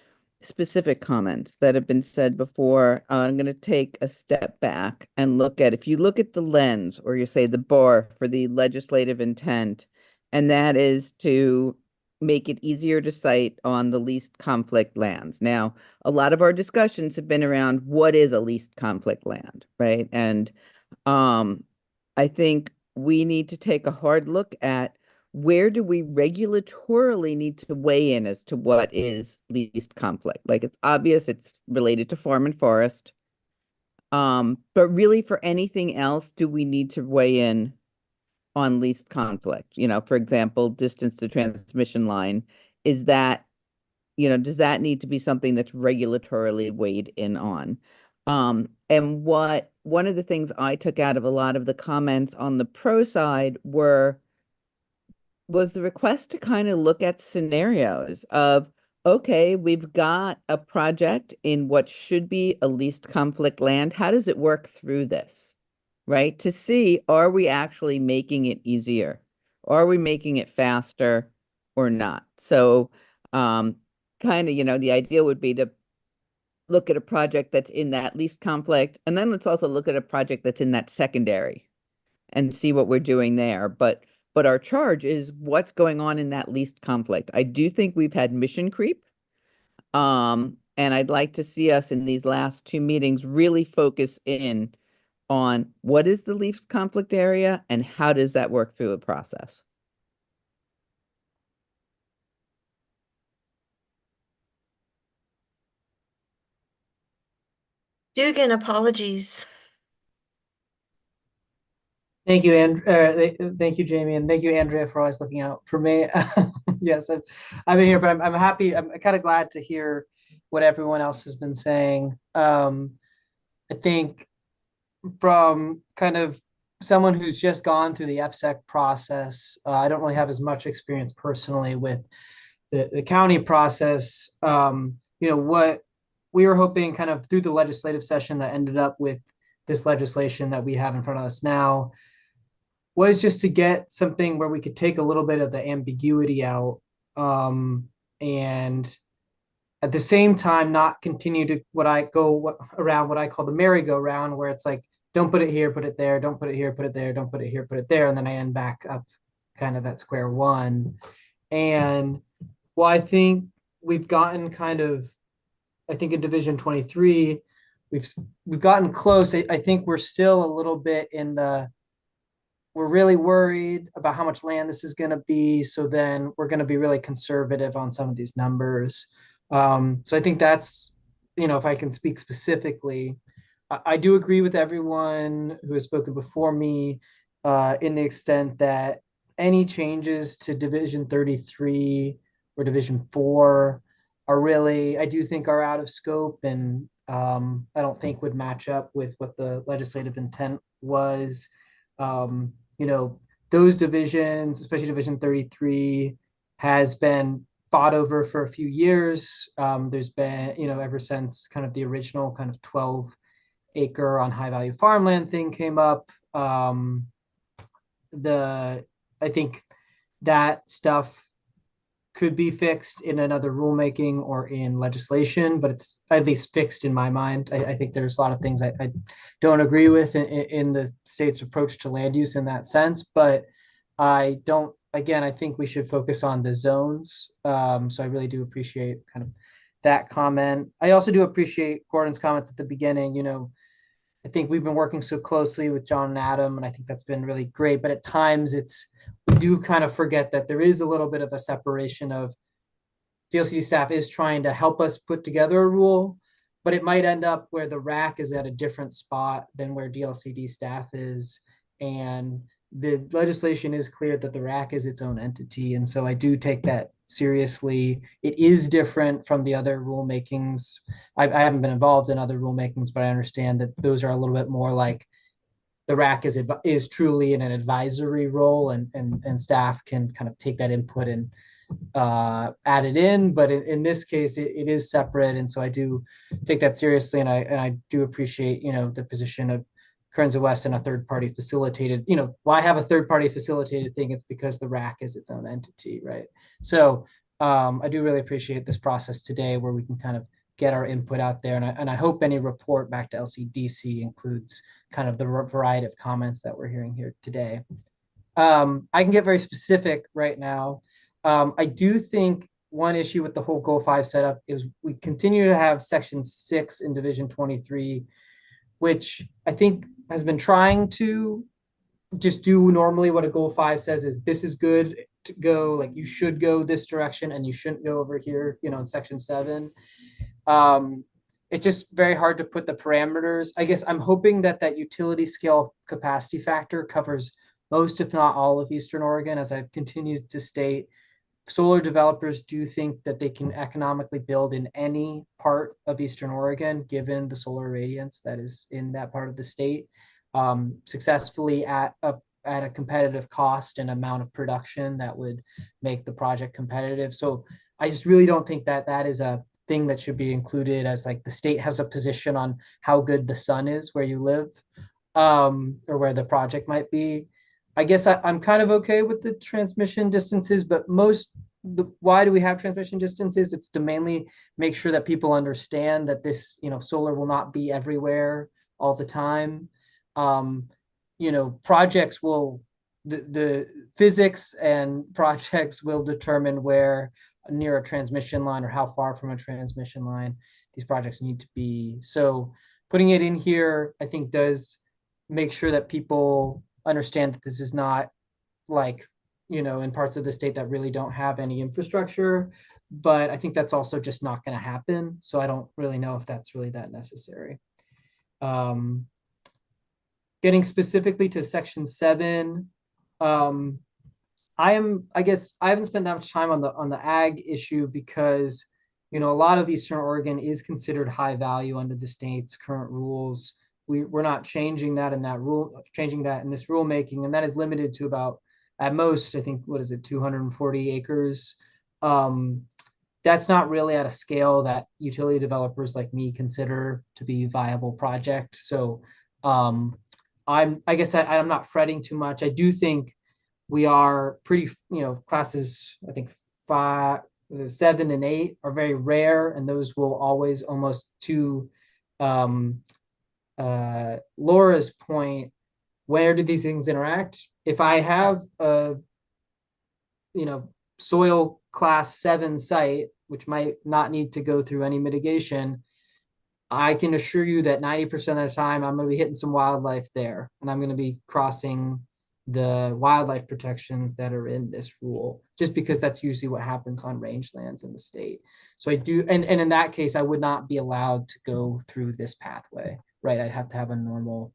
specific comments that have been said before. I'm going to take a step back and if you look at the lens, or you say the bar for the legislative intent, and that is to make it easier to site on the least conflict lands. Now, a lot of our discussions have been around what is a least conflict land, right? And I think we need to take a hard look at where do we regulatorily need to weigh in as to what is least conflict. Like it's obvious it's related to farm and forest. But really for anything else, do we need to weigh in on least conflict? For example, distance to transmission line, does that need to be something that's regulatorily weighed in on? And one of the things I took out of a lot of the comments on the pro side was the request to kind of look at scenarios of, okay, we've got a project in what should be a least conflict land. How does it work through this? right? To see, are we actually making it easier? Are we making it faster or not? So kind of, the idea would be to look at a project that's in that least conflict, and then let's also look at a project that's in that secondary and see what we're doing there. But our charge is what's going on in that least conflict. I do think we've had mission creep. And I'd like to see us in these last two meetings really focus in on what is the least conflict area and how does that work through the process. Dugan, apologies. Thank you, thank you, Jamie, and thank you, Andrea, for always looking out for me. Yes, I've been here, but I'm happy. I'm kind of glad to hear what everyone else has been saying. I think from kind of someone who's just gone through the FSEC process, I don't really have as much experience personally with the county process. What we were hoping kind of through the legislative session that ended up with this legislation that we have in front of us now was just to get something where we could take a little bit of the ambiguity out, and at the same time not continue to what I call the merry-go-round, where it's like, don't put it here, put it there, don't put it here, put it there, don't put it here, put it there, and then I end back up kind of at square one. And well, I think we've gotten I think in Division 23, we've gotten close. I think we're still a little bit we're really worried about how much land this is going to be. So then we're going to be really conservative on some of these numbers. So I think that's, if I can speak specifically, I do agree with everyone who has spoken before me in the extent that any changes to Division 33 or Division 4 are really, I do think, are out of scope, and I don't think would match up with what the legislative intent was. Those divisions, especially Division 33, has been fought over for a few years. There's been, ever since kind of the original kind of 12-acre on high value farmland thing came up. I think that stuff could be fixed in another rulemaking or in legislation, but it's at least fixed in my mind. I think there's a lot of things I don't agree with in the state's approach to land use in that sense, but I think we should focus on the zones. So I really do appreciate kind of that comment. I also do appreciate Gordon's comments at the beginning. I think we've been working so closely with John and Adam, and I think that's been really great, but at times we do kind of forget that there is a little bit of a separation of DLCD staff is trying to help us put together a rule, but it might end up where the RAC is at a different spot than where DLCD staff is. And the legislation is clear that the RAC is its own entity. And so I do take that seriously. It is different from the other rulemakings. I haven't been involved in other rulemakings, but I understand that those are a little bit more like the RAC is truly in an advisory role, and staff can kind of take that input and add it in. But in this case, it is separate, and so I do take that seriously, and I do appreciate the position of Kearns West and a third party facilitated. Why have a third party facilitated thing? It's because the RAC is its own entity, right? So I do really appreciate this process today, where we can kind of get our input out there. And I hope any report back to LCDC includes kind of the variety of comments that we're hearing here today. I can get very specific right now. I do think one issue with the whole Goal 5 setup is we continue to have Section 6 in Division 23, which I think has been trying to just do normally what a Goal 5 says is this is good to go, like you should go this direction and you shouldn't go over here, in Section 7. It's just very hard to put the parameters. I guess I'm hoping that utility scale capacity factor covers most, if not all, of Eastern Oregon. As I've continued to state, solar developers do think that they can economically build in any part of Eastern Oregon, given the solar radiance that is in that part of the state, successfully at a competitive cost and amount of production that would make the project competitive. So I just really don't think that is a thing that should be included as like the state has a position on how good the sun is where you live. or where the project might be. I guess I'm kind of okay with the transmission distances, but why do we have transmission distances? It's to mainly make sure that people understand that this, solar will not be everywhere all the time. Projects will, the physics and projects will determine where near a transmission line or how far from a transmission line these projects need to be. So putting it in here, I think, does make sure that people understand that this is not like, in parts of the state that really don't have any infrastructure. But I think that's also just not going to happen. So I don't really know if that's really that necessary. Getting specifically to section 7, I guess I haven't spent that much time on the ag issue because, a lot of Eastern Oregon is considered high value under the state's current rules. We're not changing that in this rulemaking, and that is limited to about, at most, I think, what is it, 240 acres. That's not really at a scale that utility developers like me consider to be a viable project. So I guess I'm not fretting too much. I do think we are pretty, classes, I think 5, 7 and 8 are very rare, and those will always, almost to Laura's point, where do these things interact? If I have a, soil class 7 site, which might not need to go through any mitigation, I can assure you that 90% of the time I'm going to be hitting some wildlife there, and I'm going to be crossing the wildlife protections that are in this rule, just because that's usually what happens on rangelands in the state. So I do, and in that case, I would not be allowed to go through this pathway, right? I'd have to have a normal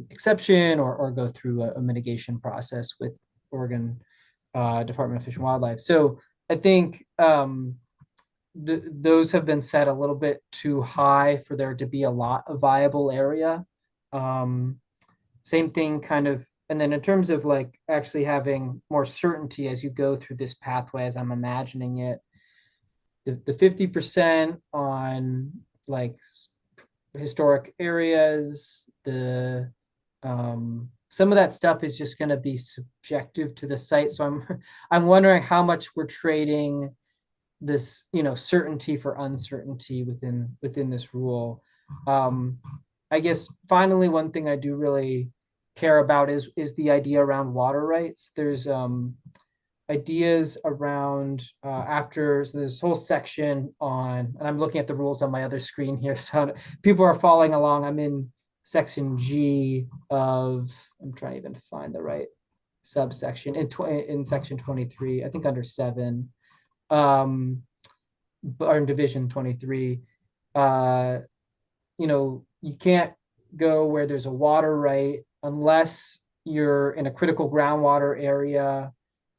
exception or go through a mitigation process with Oregon Department of Fish and Wildlife. So I think those have been set a little bit too high for there to be a lot of viable area. Same thing kind of, and then in terms of like actually having more certainty as you go through this pathway, as I'm imagining it, the 50% on like historic areas, some of that stuff is just going to be subjective to the site. So I'm wondering how much we're trading this, certainty for uncertainty within this rule. I guess finally, one thing I do really care about is the idea around water rights. There's ideas around so there's this whole section on, and I'm looking at the rules on my other screen here, so people are following along. I'm in section G of, I'm trying to even find the right subsection in section 23, I think under 7, or in division 23. You can't go where there's a water right unless you're in a critical groundwater area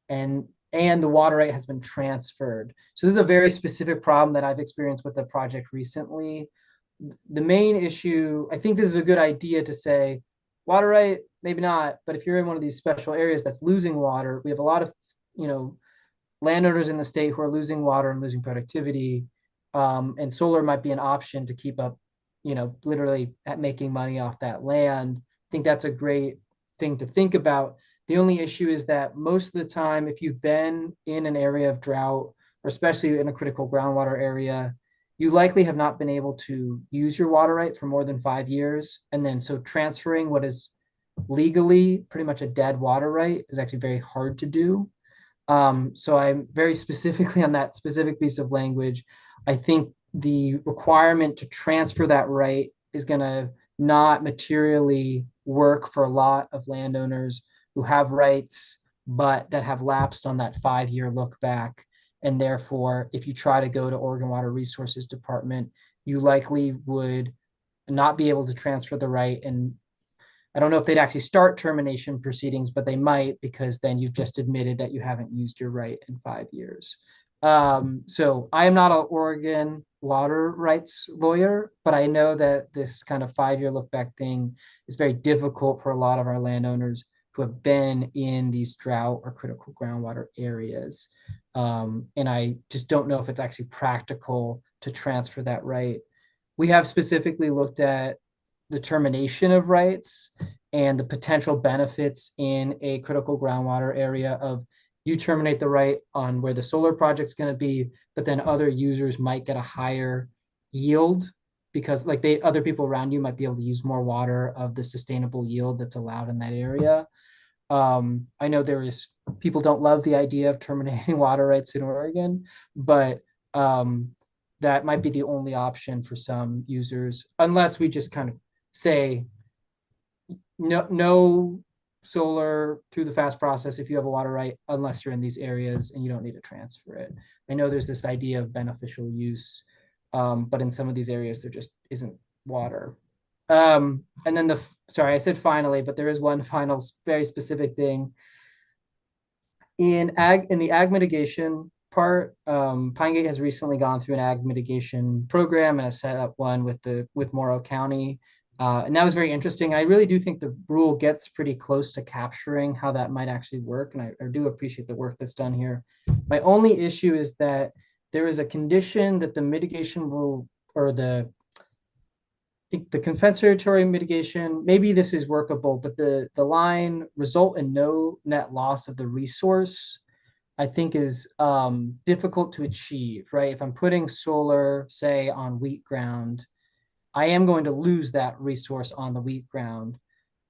and the water right has been transferred. So this is a very specific problem that I've experienced with the project recently. The main issue, I think this is a good idea to say, water right, maybe not, but if you're in one of these special areas that's losing water, we have a lot of, landowners in the state who are losing water and losing productivity. And solar might be an option to keep up, literally at making money off that land. I think that's a great thing to think about. The only issue is that most of the time, if you've been in an area of drought, or especially in a critical groundwater area, you likely have not been able to use your water right for more than 5 years. And then so transferring what is legally pretty much a dead water right is actually very hard to do. So I'm very specifically on that specific piece of language. I think the requirement to transfer that right is going to not materially work for a lot of landowners who have rights, but that have lapsed on that 5-year look back. And therefore, if you try to go to Oregon Water Resources Department, you likely would not be able to transfer the right. And I don't know if they'd actually start termination proceedings, but they might, because then you've just admitted that you haven't used your right in 5 years. So I am not an Oregon water rights lawyer, but I know that this kind of 5-year look back thing is very difficult for a lot of our landowners who have been in these drought or critical groundwater areas. And I just don't know if it's actually practical to transfer that right. We have specifically looked at the termination of rights and the potential benefits in a critical groundwater area of you terminate the right on where the solar project's going to be, but then other users might get a higher yield because like other people around you might be able to use more water of the sustainable yield that's allowed in that area. I know people don't love the idea of terminating water rights in Oregon, but that might be the only option for some users, unless we just kind of say no solar through the fast process if you have a water right, unless you're in these areas and you don't need to transfer it. I know there's this idea of beneficial use, but in some of these areas there just isn't water. And then sorry, I said finally, but there is one final very specific thing. In the ag mitigation part, Pinegate has recently gone through an ag mitigation program and has set up one with Morrow County. And that was very interesting. I really do think the rule gets pretty close to capturing how that might actually work. And I do appreciate the work that's done here. My only issue is that there is a condition that the mitigation rule or the compensatory mitigation, maybe this is workable, but the line result in no net loss of the resource, I think is difficult to achieve, right? If I'm putting solar, say, on wheat ground, I am going to lose that resource on the wheat ground.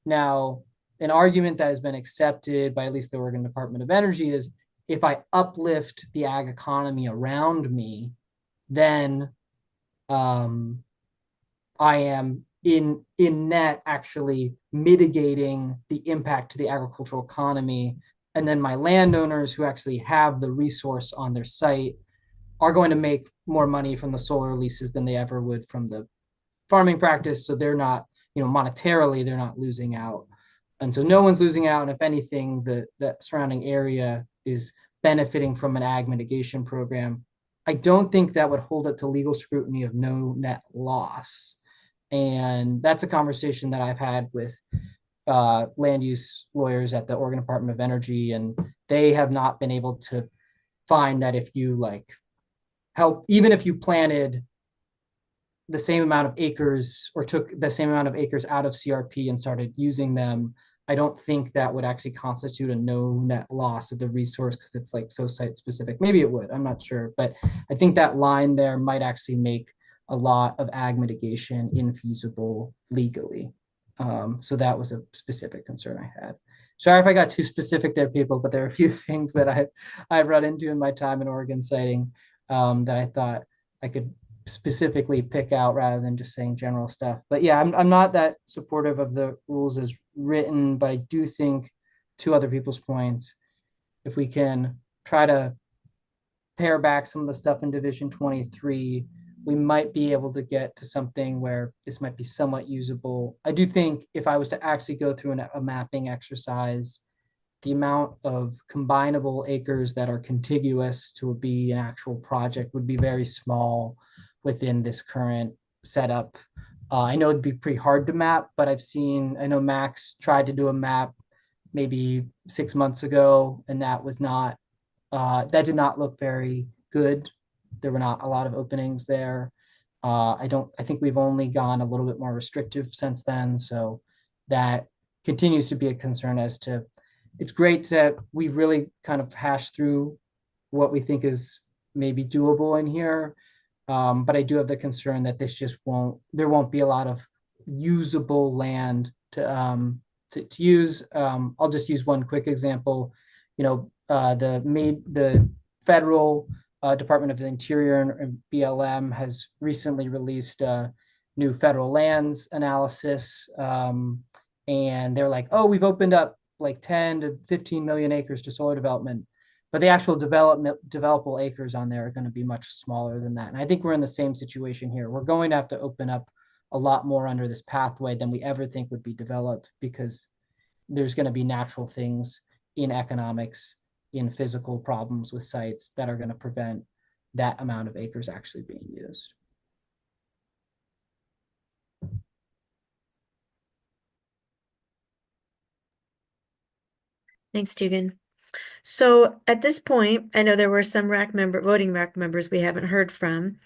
Now, an argument that has been accepted by at least the Oregon Department of Energy is if I uplift the ag economy around me, then I am in net actually mitigating the impact to the agricultural economy. And then my landowners who actually have the resource on their site are going to make more money from the solar leases than they ever would from the farming practice. So they're not, monetarily, they're not losing out. And so no one's losing out. And if anything, the surrounding area is benefiting from an ag mitigation program. I don't think that would hold up to legal scrutiny of no net loss. And that's a conversation that I've had with land use lawyers at the Oregon Department of Energy, and they have not been able to find that if you even if you planted the same amount of acres or took the same amount of acres out of CRP and started using them, I don't think that would actually constitute a no net loss of the resource because it's so site specific. Maybe it would, I'm not sure, but I think that line there might actually make a lot of ag mitigation infeasible legally. So that was a specific concern I had. Sorry if I got too specific there, people, but there are a few things that I've run into in my time in Oregon siting that I thought I could specifically pick out rather than just saying general stuff. But yeah, I'm not that supportive of the rules as written, but I do think, to other people's points, if we can try to pare back some of the stuff in Division 23, we might be able to get to something where this might be somewhat usable. I do think if I was to actually go through a mapping exercise, the amount of combinable acres that are contiguous to be an actual project would be very small within this current setup. I know it'd be pretty hard to map, but I know Max tried to do a map maybe 6 months ago, and that did not look very good. There were not a lot of openings there. I think we've only gone a little bit more restrictive since then. So that continues to be a concern as to, it's great that we've really kind of hashed through what we think is maybe doable in here. But I do have the concern that there won't be a lot of usable land to use. I'll just use one quick example. The federal Department of the Interior and BLM has recently released a new federal lands analysis. And they're like, oh, we've opened up 10 to 15 million acres to solar development. But the actual developable acres on there are going to be much smaller than that. And I think we're in the same situation here. We're going to have to open up a lot more under this pathway than we ever think would be developed, because there's going to be natural things in economics, in physical problems with sites that are going to prevent that amount of acres actually being used. Thanks, Dugan. So at this point, I know there were some voting RAC members we haven't heard from.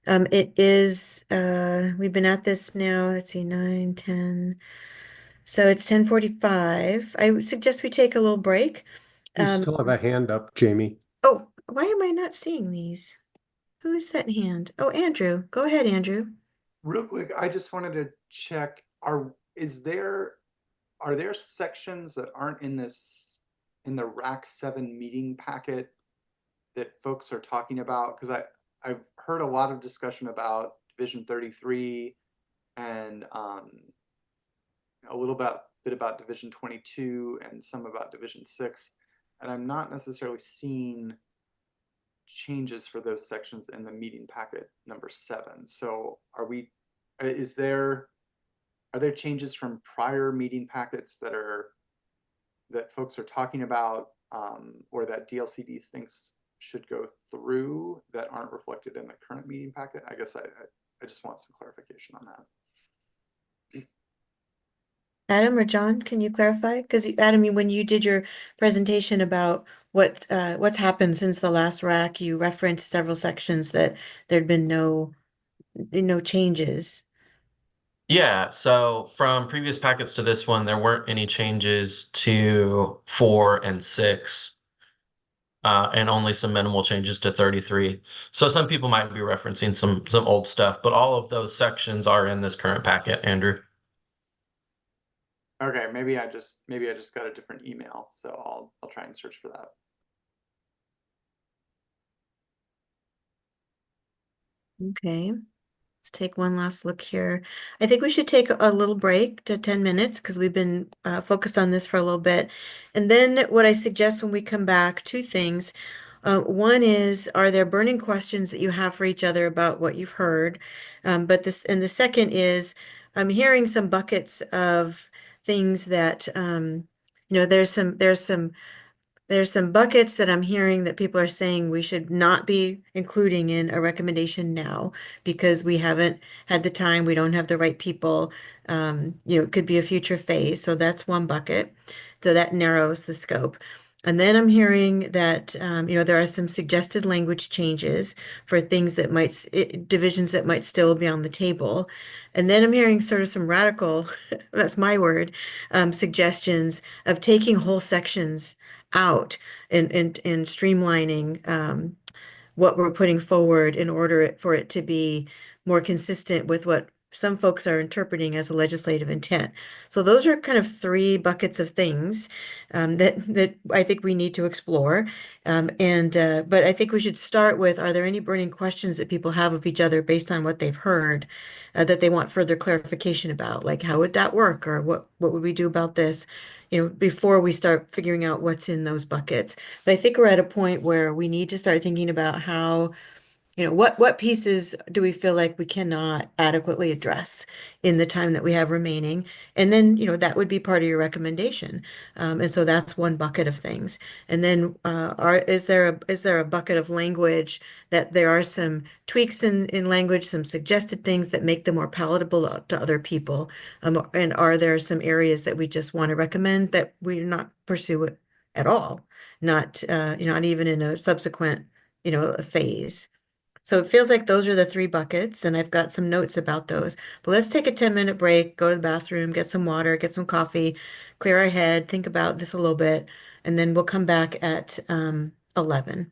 It is, we've been at this now, let's see, 9, 10. So it's 10:45. I would suggest we take a little break. You still have a hand up, Jamie. Oh, why am I not seeing these? Who is that hand? Oh, Andrew. Go ahead, Andrew. Real quick, I just wanted to check, are there sections that aren't in the RAC 7 meeting packet that folks are talking about? Because I've heard a lot of discussion about Division 33 and a little bit about Division 22 and some about Division 6, and I'm not necessarily seeing changes for those sections in the meeting packet number 7. So are there changes from prior meeting packets that folks are talking about, or that DLCD thinks should go through that aren't reflected in the current meeting packet? I guess I just want some clarification on that. Adam or John, can you clarify? Because Adam, when you did your presentation about what's happened since the last rack, you referenced several sections that there'd been no changes. Yeah, so from previous packets to this one, there weren't any changes to 4 and 6, and only some minimal changes to 33. So some people might be referencing some old stuff, but all of those sections are in this current packet, Andrew. Okay, maybe I just got a different email, so I'll try and search for that. Okay. Let's take one last look here. I think we should take a little break to 10 minutes because we've been focused on this for a little bit. And then what I suggest when we come back, two things. One is, are there burning questions that you have for each other about what you've heard? And the second is, I'm hearing some buckets of things that, there's some buckets that I'm hearing that people are saying we should not be including in a recommendation now because we haven't had the time, we don't have the right people. It could be a future phase. So that's one bucket. So that narrows the scope. And then I'm hearing that, there are some suggested language changes for things that divisions that might still be on the table. And then I'm hearing sort of some radical, that's my word, suggestions of taking whole sections out and streamlining what we're putting forward in order for it to be more consistent with what some folks are interpreting as a legislative intent. So those are kind of three buckets of things that I think we need to explore. But I think we should start with, are there any burning questions that people have of each other based on what they've heard that they want further clarification about? Like, how would that work? Or what would we do about this? Before we start figuring out what's in those buckets. But I think we're at a point where we need to start thinking about how, what pieces do we feel like we cannot adequately address in the time that we have remaining? And then, that would be part of your recommendation. And so that's one bucket of things. And then is there a bucket of language that there are some tweaks in language, some suggested things that make them more palatable to other people? And are there some areas that we just want to recommend that we not pursue it at all? Not even in a subsequent, phase. So it feels like those are the three buckets, and I've got some notes about those. But let's take a 10-minute break, go to the bathroom, get some water, get some coffee, clear our head, think about this a little bit, and then we'll come back at 11.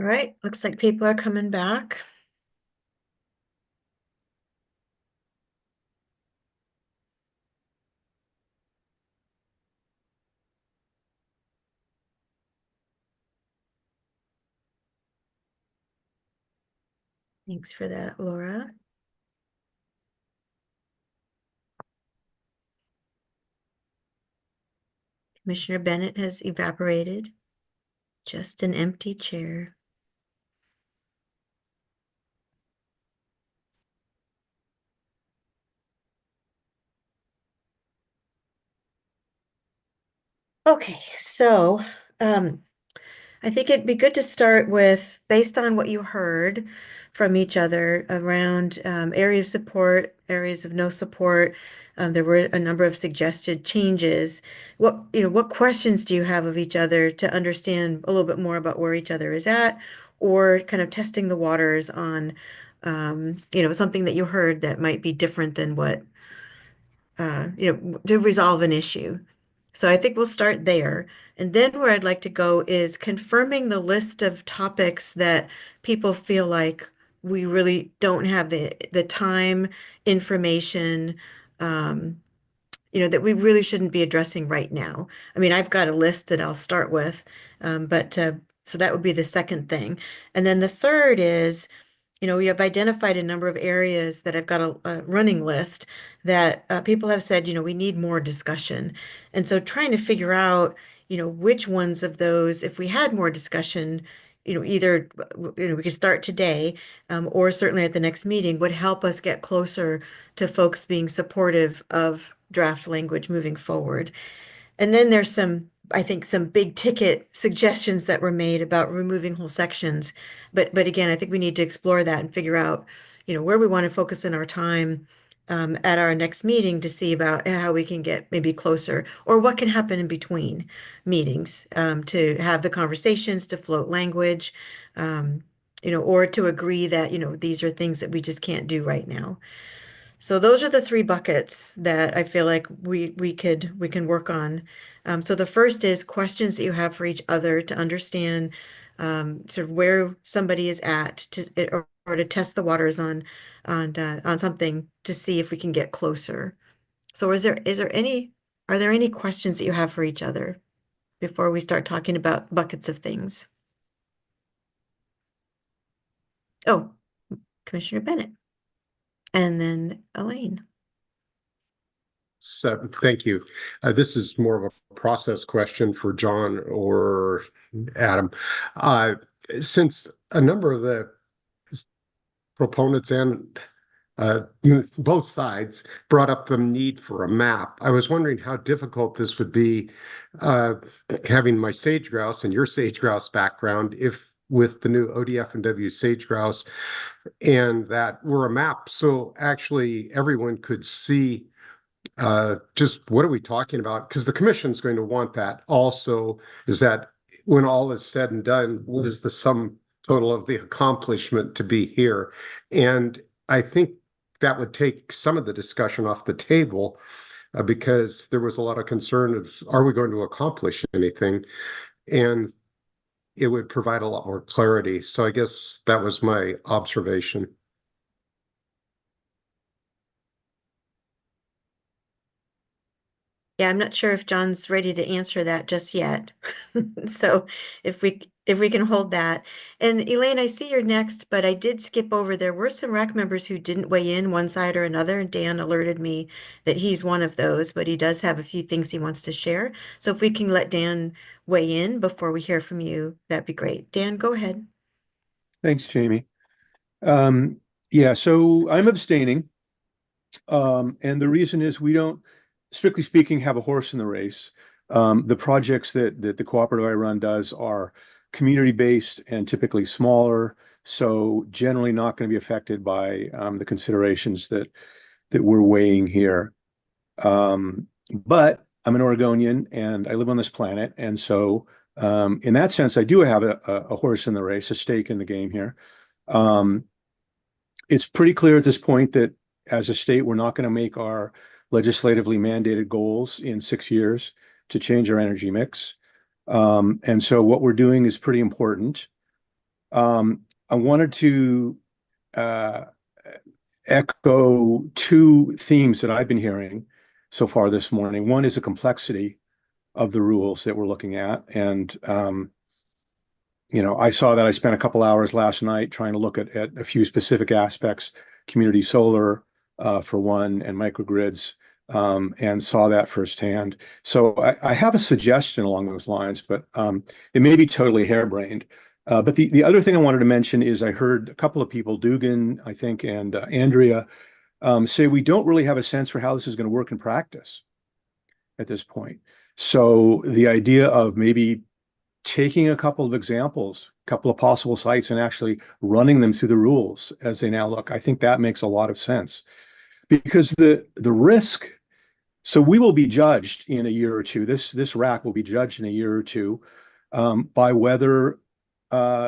All right, looks like people are coming back. Thanks for that, Laura. Commissioner Bennett has evaporated. Just an empty chair. Okay, so I think it'd be good to start with, based on what you heard from each other around area of support, areas of no support. There were a number of suggested changes. What questions do you have of each other to understand a little bit more about where each other is at, or kind of testing the waters on, something that you heard that might be different than what, to resolve an issue. So I think we'll start there. And then where I'd like to go is confirming the list of topics that people feel like we really don't have the time, information, that we really shouldn't be addressing right now. I mean, I've got a list that I'll start with, but so that would be the second thing. And then the third is, we have identified a number of areas that I've got a running list that people have said, we need more discussion. And so trying to figure out, which ones of those, if we had more discussion, either, we could start today, or certainly at the next meeting, would help us get closer to folks being supportive of draft language moving forward. And then there's I think some big ticket suggestions that were made about removing whole sections. But again, I think we need to explore that and figure out, where we want to focus in our time at our next meeting to see about how we can get maybe closer, or what can happen in between meetings to have the conversations, to float language, or to agree that, these are things that we just can't do right now. So those are the three buckets that I feel like we can work on. So the first is questions that you have for each other to understand sort of where somebody is at, or to test the waters on something to see if we can get closer. So are there any questions that you have for each other before we start talking about buckets of things? Oh, Commissioner Bennett, and then Elaine. So, thank you. This is more of a process question for John or Adam. Since a number of the proponents and both sides brought up the need for a map, I was wondering how difficult this would be, having my sage grouse and your sage grouse background, if with the new ODF and W sage grouse, and that were a map, so actually everyone could see just what are we talking about? Because the commission's going to want that also, is that when all is said and done, what is the sum total of the accomplishment to be here? And I think that would take some of the discussion off the table, because there was a lot of concern of, are we going to accomplish anything? And it would provide a lot more clarity. So I guess that was my observation. Yeah, I'm not sure if John's ready to answer that just yet. So if we can hold that. And Elaine, I see you're next, but I did skip over. There were some RAC members who didn't weigh in one side or another, and Dan alerted me that he's one of those, but he does have a few things he wants to share. So if we can let Dan weigh in before we hear from you, that'd be great. Dan, go ahead. Thanks, Jamie. Yeah, so I'm abstaining. And the reason is we don't, strictly speaking, have a horse in the race. The projects that the cooperative I run does are community-based and typically smaller, so generally not going to be affected by the considerations that we're weighing here. But I'm an Oregonian and I live on this planet, and so in that sense, I do have a horse in the race, a stake in the game here. It's pretty clear at this point that as a state, we're not going to make our legislatively mandated goals in 6 years to change our energy mix. And so what we're doing is pretty important. I wanted to echo two themes that I've been hearing so far this morning. One is the complexity of the rules that we're looking at. And, I saw that. I spent a couple hours last night trying to look at a few specific aspects, community solar, for one, and microgrids, and saw that firsthand. So I have a suggestion along those lines, but it may be totally harebrained. But the other thing I wanted to mention is I heard a couple of people, Dugan, I think, and Andrea, say we don't really have a sense for how this is going to work in practice at this point. So the idea of maybe taking a couple of examples, a couple of possible sites, and actually running them through the rules as they now look, I think that makes a lot of sense. Because the risk, so we will be judged in a year or two. This RAC will be judged in a year or two by whether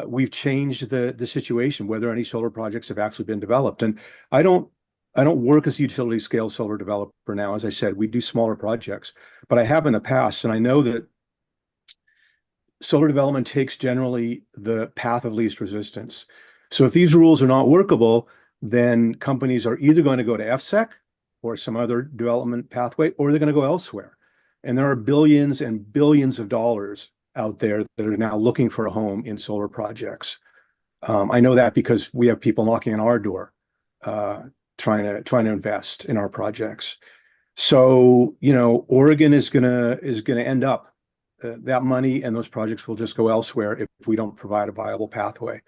we've changed the situation, whether any solar projects have actually been developed. And I don't work as a utility scale solar developer now. As I said, we do smaller projects, but I have in the past, and I know that solar development takes generally the path of least resistance. So if these rules are not workable, then companies are either going to go to FSEC or some other development pathway, or they're going to go elsewhere. And there are billions and billions of dollars out there that are now looking for a home in solar projects. I know that because we have people knocking on our door, trying to invest in our projects. So, Oregon is gonna end up that money, and those projects will just go elsewhere if we don't provide a viable pathway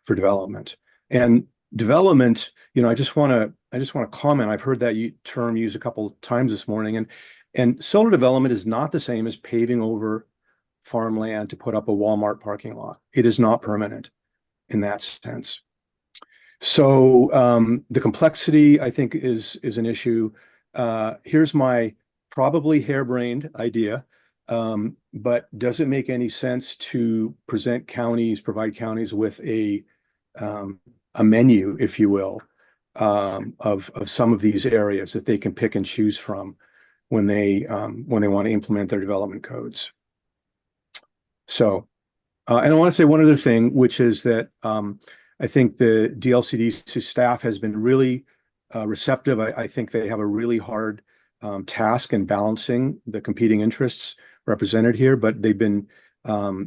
for development. And development, I just want to comment. I've heard that term used a couple of times this morning, and solar development is not the same as paving over farmland to put up a Walmart parking lot. It is not permanent in that sense. So the complexity, I think, is an issue. Here's my probably harebrained idea, but does it make any sense to provide counties with a menu, if you will, of some of these areas that they can pick and choose from when they want to implement their development codes? So, and I want to say one other thing, which is that I think the DLCD staff has been really receptive. I think they have a really hard task in balancing the competing interests represented here, but they've been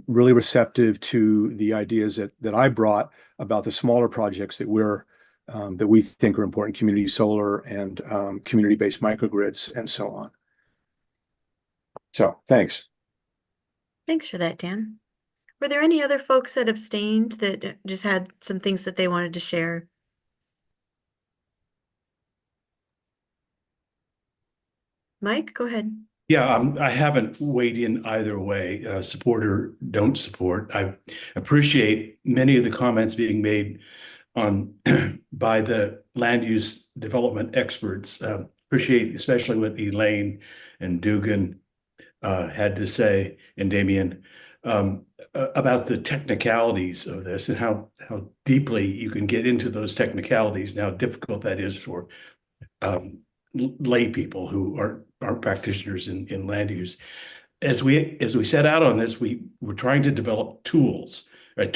really receptive to the ideas that I brought about the smaller projects that we think are important, community solar and community-based microgrids and so on. So thanks. Thanks for that, Dan. Were there any other folks that abstained that just had some things that they wanted to share? Mike, go ahead. Yeah, I haven't weighed in either way, support or don't support. I appreciate many of the comments being made on by the land use development experts. Appreciate especially what Elaine and Dugan had to say, and Damien, about the technicalities of this and how deeply you can get into those technicalities and how difficult that is for lay people who aren't practitioners in land use. As we set out on this, we were trying to develop tools that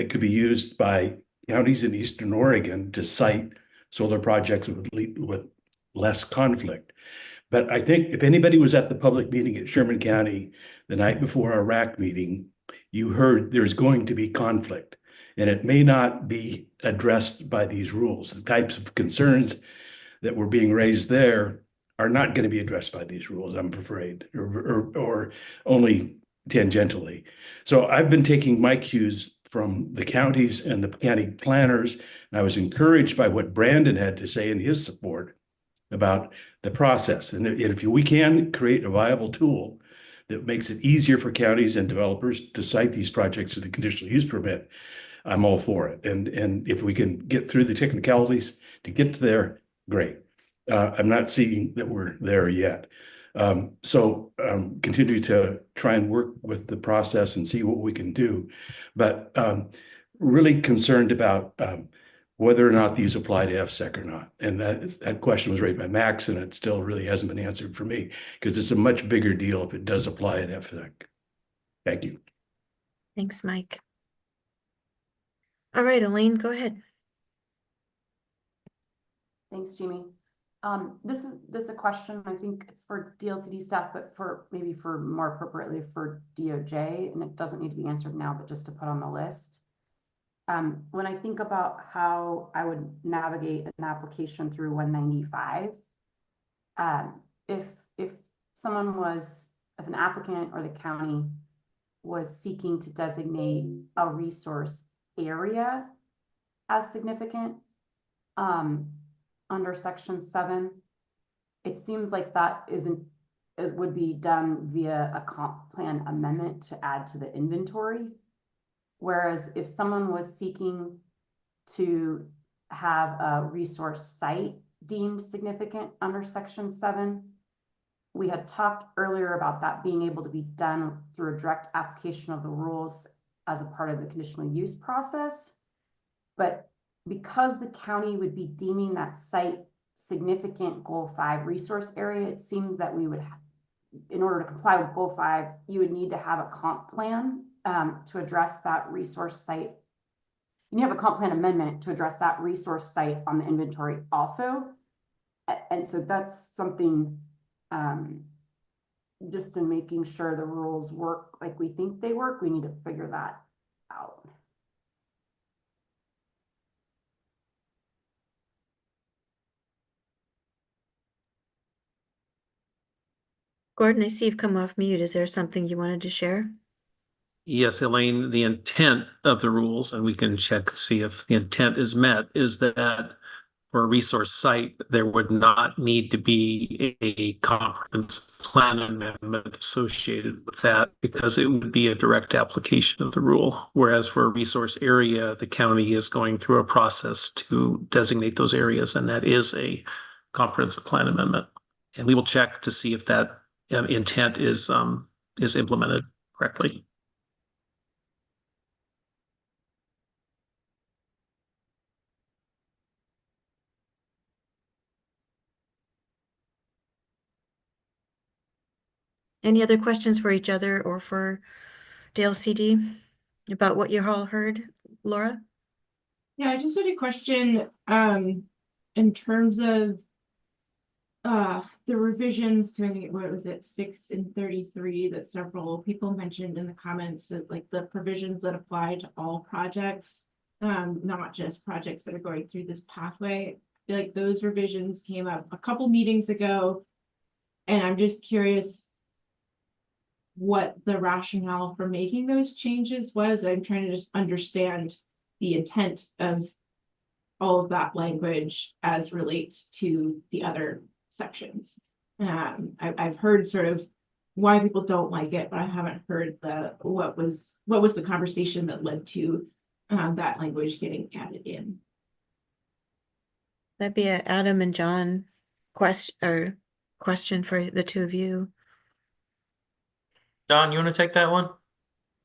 could be used by counties in Eastern Oregon to site solar projects with less conflict. But I think if anybody was at the public meeting at Sherman County the night before our RAC meeting, you heard there's going to be conflict, and it may not be addressed by these rules. The types of concerns that were being raised there are not going to be addressed by these rules, I'm afraid, or only tangentially. So I've been taking my cues from the counties and the county planners, and I was encouraged by what Brandon had to say in his support about the process. And if we can create a viable tool that makes it easier for counties and developers to site these projects with a conditional use permit, I'm all for it. And if we can get through the technicalities to get to there, great. I'm not seeing that we're there yet. So continue to try and work with the process and see what we can do. But really concerned about whether or not these apply to FSEC or not. And that question was raised by Max, and it still really hasn't been answered for me, because it's a much bigger deal if it does apply at FSEC. Thank you. Thanks, Mike. All right, Elaine, go ahead. Thanks, Jamie. This is a question, I think it's for DLCD staff, but for maybe for more appropriately for DOJ, and it doesn't need to be answered now, but just to put on the list. When I think about how I would navigate an application through 195, if someone was, if an applicant or the county was seeking to designate a resource area as significant, under section 7, it seems like that would be done via a comp plan amendment to add to the inventory. Whereas if someone was seeking to have a resource site deemed significant under section 7, we had talked earlier about that being able to be done through a direct application of the rules as a part of the conditional use process. But because the county would be deeming that site significant goal 5 resource area, it seems that we would have, in order to comply with goal 5, you would need to have a comp plan to address that resource site. You have a comp plan amendment to address that resource site on the inventory also. And so that's something just in making sure the rules work like we think they work, we need to figure that out. Gordon, I see you've come off mute. Is there something you wanted to share? Yes, Elaine, the intent of the rules, and we can check to see if the intent is met, is that for a resource site, there would not need to be a comprehensive plan amendment associated with that because it would be a direct application of the rule. Whereas for a resource area, the county is going through a process to designate those areas, and that is a comprehensive plan amendment. And we will check to see if that intent is implemented correctly. Any other questions for each other or for DLCD about what you all heard, Laura? Yeah, I just had a question in terms of the revisions to, I think, what was it, 6 and 33 that several people mentioned in the comments, of like the provisions that apply to all projects, not just projects that are going through this pathway. I feel like those revisions came up a couple meetings ago, and I'm just curious what the rationale for making those changes was. I'm trying to just understand the intent of all of that language as relates to the other sections. I've heard sort of why people don't like it, but I haven't heard what was the conversation that led to that language getting added in. That'd be a Adam and John question for the two of you. John, you want to take that one?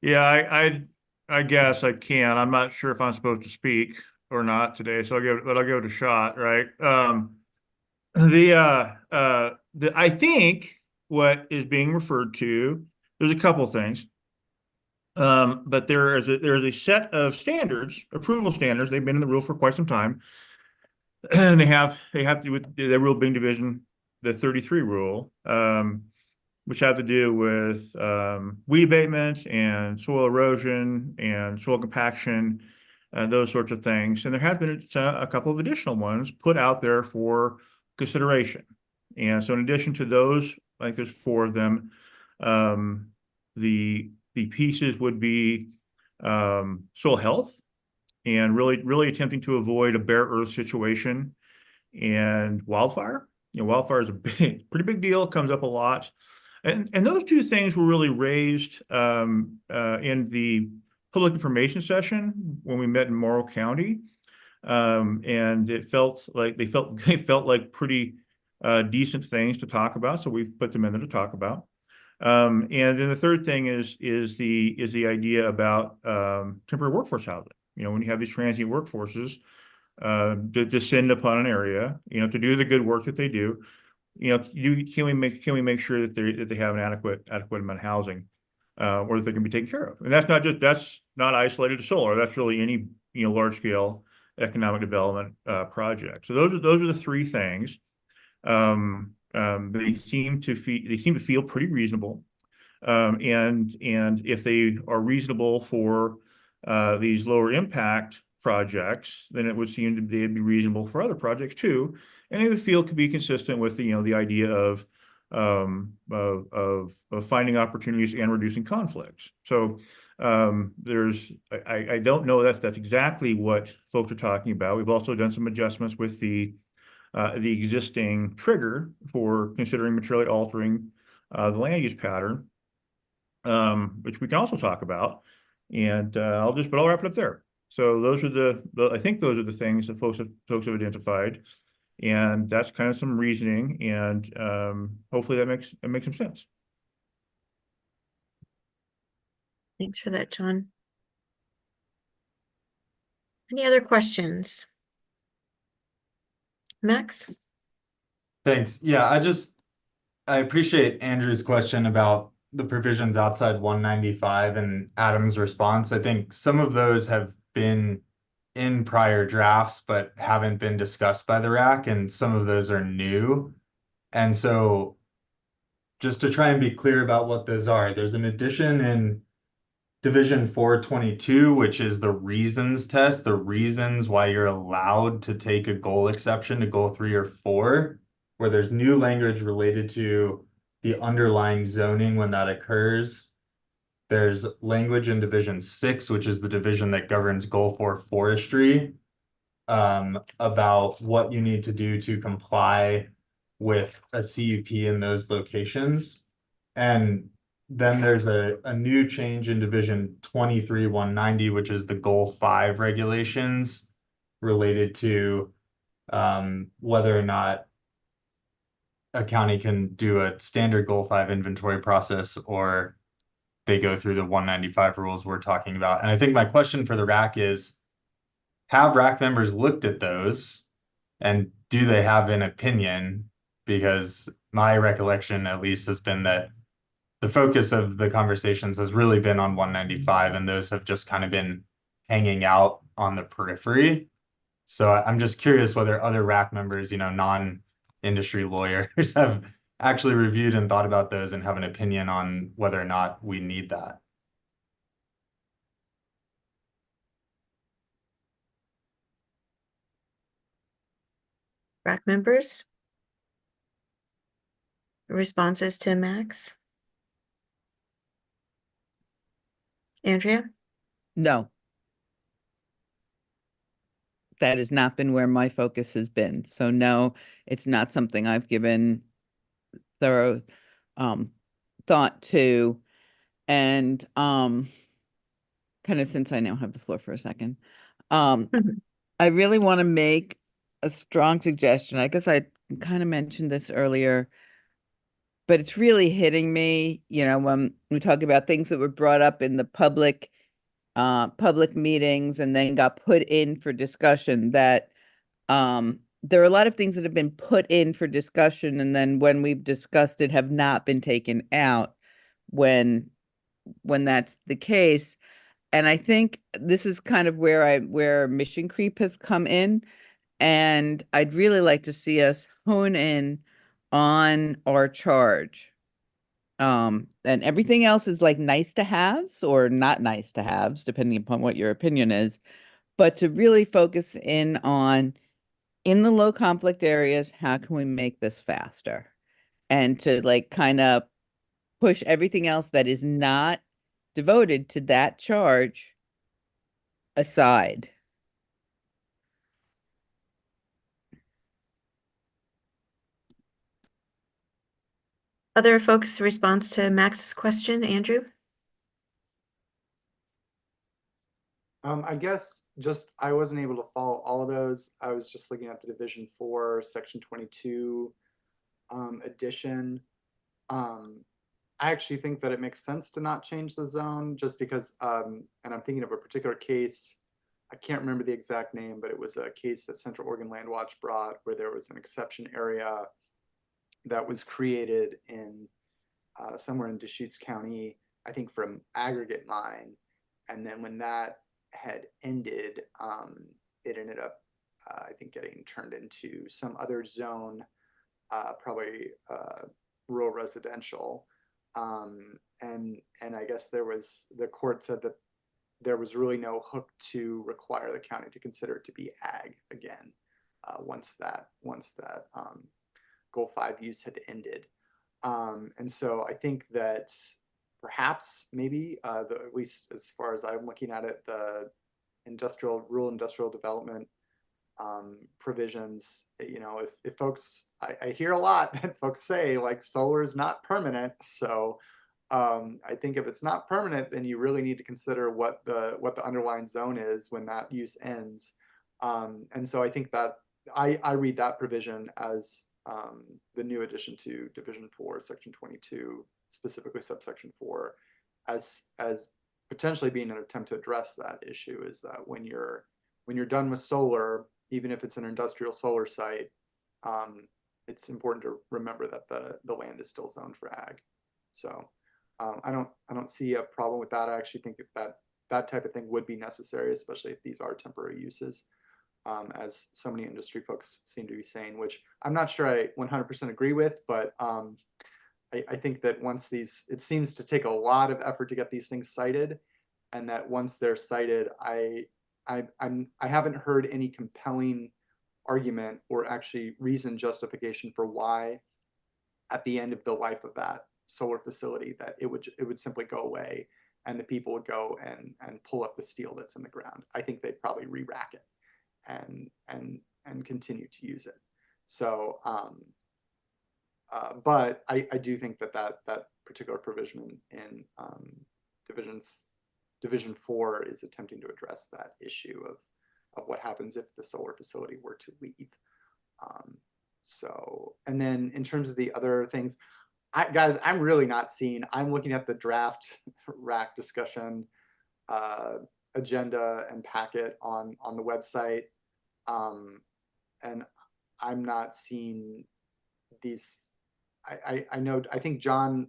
Yeah, I guess I can. I'm not sure if I'm supposed to speak or not today, so I'll give it a shot, right? I think what is being referred to, there's a couple things. But there is a set of standards, approval standards. They've been in the rule for quite some time. And they have to do with the rule being division, the 33 rule, which have to do with weed abatement and soil erosion and soil compaction, those sorts of things. And there have been a couple of additional ones put out there for consideration. And so in addition to those, I think there's 4 of them, the pieces would be soil health and really attempting to avoid a bare earth situation and wildfire. Wildfire is a pretty big deal. It comes up a lot. And those 2 things were really raised in the public information session when we met in Morrow County. And it felt like they felt like pretty decent things to talk about. So we've put them in there to talk about. And then the third thing is the idea about temporary workforce housing. When you have these transient workforces to descend upon an area, to do the good work that they do, can we make sure that they have an adequate amount of housing, or that they can be taken care of? And that's not isolated to solar. That's really large scale economic development projects. So those are the three things. They seem to feel pretty reasonable. And if they are reasonable for these lower impact projects, then it would seem they'd be reasonable for other projects too. And it would feel could be consistent with the idea of finding opportunities and reducing conflicts. So I don't know that's exactly what folks are talking about. We've also done some adjustments with the existing trigger for considering materially altering the land use pattern, which we can also talk about. And I'll wrap it up there. So those are I think those are the things that folks have identified, and that's kind of some reasoning, and hopefully that makes some sense. Thanks for that, John. Any other questions? Max? Thanks. Yeah, I appreciate Andrew's question about the provisions outside 195 and Adam's response. I think some of those have been in prior drafts, but haven't been discussed by the RAC, and some of those are new. And so just to try and be clear about what those are, there's an addition in Division 422, which is the reasons test, the reasons why you're allowed to take a goal exception to goal 3 or 4, where there's new language related to the underlying zoning when that occurs. There's language in Division 6, which is the division that governs goal 4 forestry, about what you need to do to comply with a CUP in those locations. And then there's a new change in Division 23-190, which is the Goal 5 regulations related to whether or not a county can do a standard Goal 5 inventory process, or they go through the 195 rules we're talking about. And I think my question for the RAC is, have RAC members looked at those, and do they have an opinion? Because my recollection, at least, has been that the focus of the conversations has really been on 195, and those have just kind of been hanging out on the periphery. So I'm just curious whether other RAC members, non-industry lawyers, have actually reviewed and thought about those and have an opinion on whether or not we need that. RAC members? Responses to Max? Andrea? No. That has not been where my focus has been. So no, it's not something I've given thorough thought to. And kind of, since I now have the floor for a second, I really want to make a strong suggestion. I guess I kind of mentioned this earlier, but it's really hitting me, when we talk about things that were brought up in the public meetings and then got put in for discussion, that there are a lot of things that have been put in for discussion, and then when we've discussed it have not been taken out when that's the case. And I think this is kind of where mission creep has come in. And I'd really like to see us hone in on our charge. And everything else is like nice to haves or not nice to haves, depending upon what your opinion is. But to really focus in on, in the low conflict areas, how can we make this faster? And to kind of push everything else that is not devoted to that charge aside. Other folks' response to Max's question, Andrew? I guess I wasn't able to follow all of those. I was just looking at the Division 4, Section 22 addition. I actually think that it makes sense to not change the zone, just because, and I'm thinking of a particular case, I can't remember the exact name, but it was a case that Central Oregon Land Watch brought where there was an exception area that was created in somewhere in Deschutes County, I think, from aggregate mine. And then when that had ended, it ended up, I think, getting turned into some other zone, probably rural residential. And I guess the court said that there was really no hook to require the county to consider it to be ag again, once that goal 5 use had ended. And so I think that perhaps maybe at least as far as I'm looking at it, the rural industrial development provisions, if folks, I hear a lot that folks say like solar is not permanent. So I think if it's not permanent, then you really need to consider what the underlying zone is when that use ends. And so I think that I read that provision as the new addition to Division 4, Section 22, specifically subsection 4, as potentially being an attempt to address that issue, is that when you're done with solar, even if it's an industrial solar site, it's important to remember that the land is still zoned for ag. So I don't see a problem with that. I actually think that type of thing would be necessary, especially if these are temporary uses, as so many industry folks seem to be saying, which I'm not sure I 100% agree with, but I think that once it seems to take a lot of effort to get these things cited, and that once they're cited, I haven't heard any compelling argument or actually reason justification for why at the end of the life of that solar facility that it would simply go away and the people would go and pull up the steel that's in the ground. I think they'd probably re-rack it and continue to use it. So but I do think that particular provision in Division 4 is attempting to address that issue of what happens if the solar facility were to leave. So, and then in terms of the other things, guys, I'm really not seeing, I'm looking at the draft rack discussion agenda and packet on the website. And I'm not seeing these. I know, I think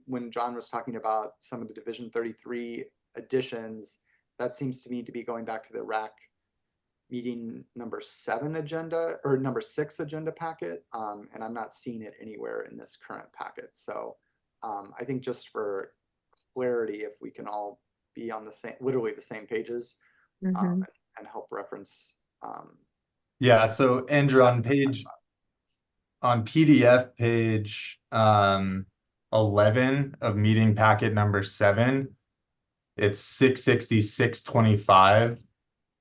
when John was talking about some of the Division 33 additions, that seems to me to be going back to the RAC meeting number 7 agenda or number 6 agenda packet. And I'm not seeing it anywhere in this current packet. So I think just for clarity, if we can all be on literally the same pages, and help reference. Yeah, so Andrew, on PDF page 11 of meeting packet number 7, it's 66625.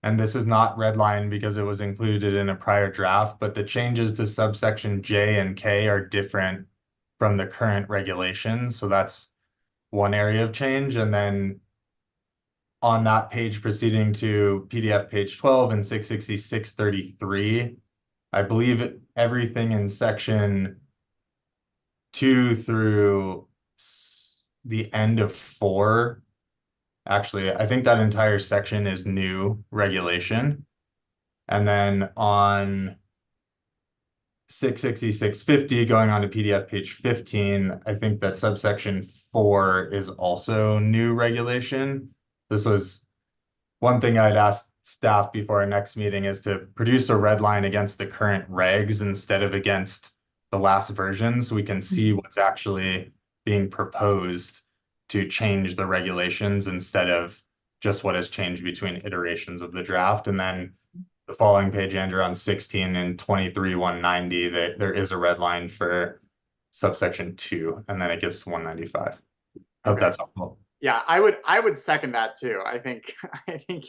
And this is not redlined because it was included in a prior draft, but the changes to subsection J and K are different from the current regulations. So that's one area of change. And then on that page proceeding to PDF page 12 and 66633, I believe everything in section 2 through the end of 4, actually, I think that entire section is new regulation. And then on 66650 going on to PDF page 15, I think that subsection 4 is also new regulation. This was one thing I'd asked staff before our next meeting, is to produce a red line against the current regs instead of against the last version, so we can see what's actually being proposed to change the regulations instead of just what has changed between iterations of the draft. And then the following page, Andrew, on 16 and 23-190, there is a red line for subsection 2, and then it gets to 195. Hope that's helpful. Yeah, I would second that too. I think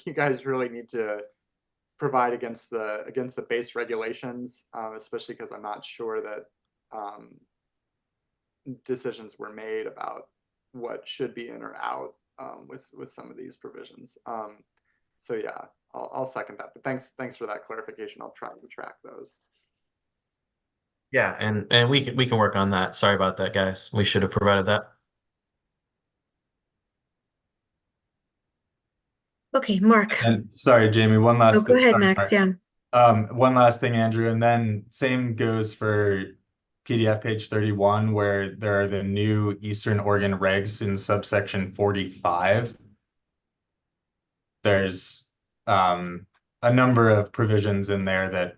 you guys really need to provide against the base regulations, especially because I'm not sure that decisions were made about what should be in or out with some of these provisions. So yeah, I'll second that. But thanks for that clarification. I'll try to track those. Yeah, and we can work on that. Sorry about that, guys. We should have provided that. Okay, Mark. And sorry, Jamie, one last go thing. ahead, Sorry, Max. Mark. Yeah. One last thing, Andrew, and then same goes for PDF page 31, where there are the new Eastern Oregon regs in subsection 45. There's a number of provisions in there that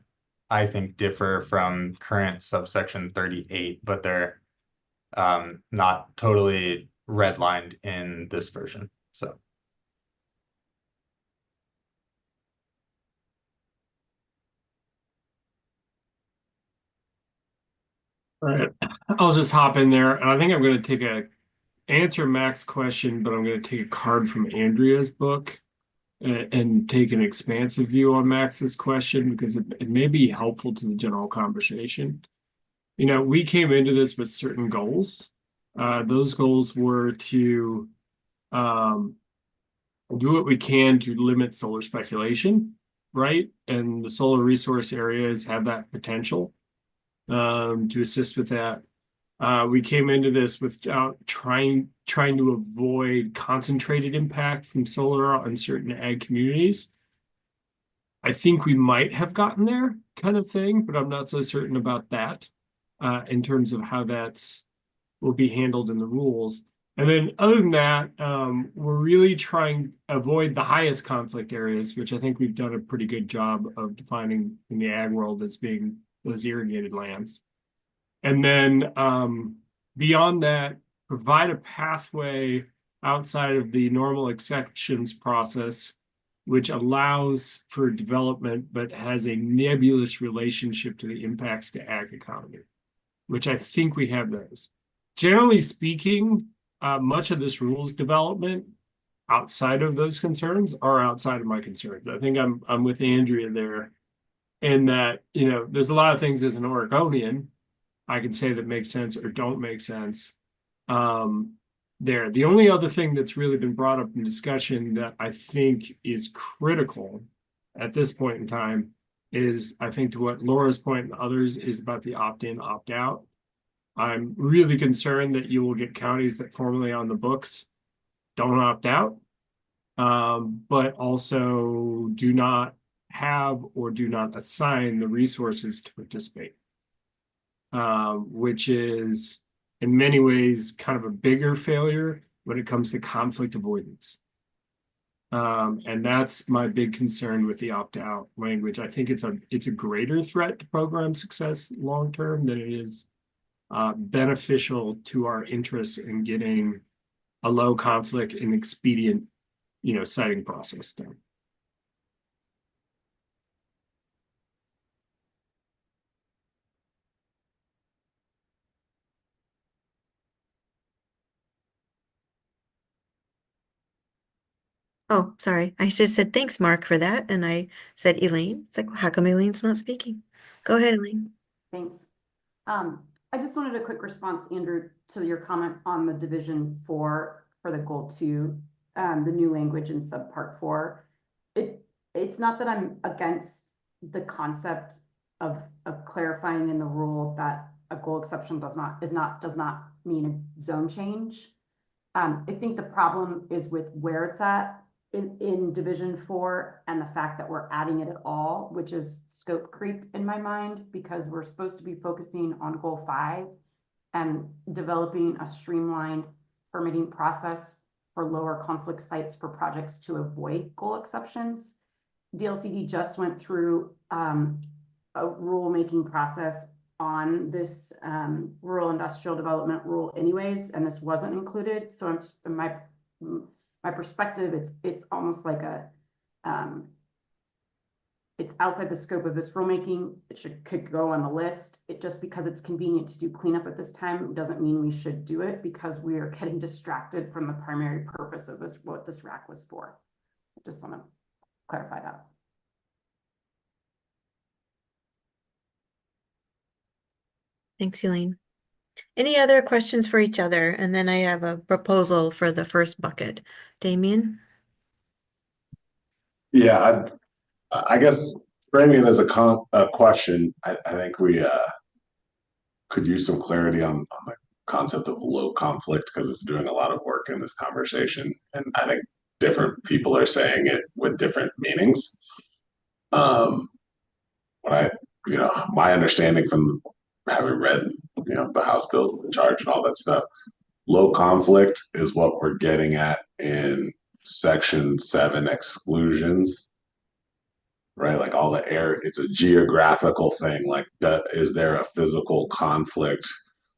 I think differ from current subsection 38, but they're not totally redlined in this version. So. All right, I'll just hop in there, and I think I'm going to answer Mac's question, but I'm going to take a card from Andrea's book and take an expansive view on Max's question because it may be helpful to the general conversation. You know, we came into this with certain goals. Those goals were to do what we can to limit solar speculation, right? And the solar resource areas have that potential to assist with that. We came into this with trying to avoid concentrated impact from solar on certain ag communities. I think we might have gotten there, kind of thing, but I'm not so certain about that in terms of how will be handled in the rules. And then other than that, we're really trying to avoid the highest conflict areas, which I think we've done a pretty good job of defining in the ag world as being those irrigated lands. And then beyond that, provide a pathway outside of the normal exceptions process, which allows for development, but has a nebulous relationship to the impacts to ag economy, which I think we have those. Generally speaking, much of this rules development outside of those concerns are outside of my concerns. I think I'm with Andrea there in that, you know, there's a lot of things as an Oregonian I can say that make sense or don't make sense there. The only other thing that's really been brought up in discussion that I think is critical at this point in time is, I think, to what Laura's point and others, is about the opt-in, opt-out. I'm really concerned that you will get counties that formally on the books don't opt out, but also do not have or do not assign the resources to participate. Which is in many ways kind of a bigger failure when it comes to conflict avoidance. And that's my big concern with the opt-out language. I think it's a greater threat to program success long-term than it is beneficial to our interests in getting a low conflict and expedient, you know, siting process done. Oh, sorry. I just said thanks, Mark, for that. And I said Elaine. It's like, how come Elaine's not speaking? Go ahead, Elaine. Thanks. I just wanted a quick response, Andrew, to your comment on the division for the goal 2, the new language in subpart 4. It's not that I'm against the concept of clarifying in the rule that a goal exception does not mean a zone change. I think the problem is with where it's at in division 4 and the fact that we're adding it at all, which is scope creep in my mind, because we're supposed to be focusing on goal 5 and developing a streamlined permitting process for lower conflict sites for projects to avoid goal exceptions. DLCD just went through a rulemaking process on this rural industrial development rule anyways, and this wasn't included. So my perspective, it's almost like it's outside the scope of this rulemaking. It could go on the list. It just, because it's convenient to do cleanup at this time, doesn't mean we should do it, because we are getting distracted from the primary purpose of what this RAC was for. I just want to clarify that. Thanks, Elaine. Any other questions for each other? And then I have a proposal for the first bucket. Damien? Yeah, I guess framing it as a question, I think we could use some clarity on the concept of low conflict, because it's doing a lot of work in this conversation. And I think different people are saying it with different meanings. My understanding from having read, the House bill in charge and all that stuff, low conflict is what we're getting at in Section 7 exclusions right? Like all the air, it's a geographical thing. Like, is there a physical conflict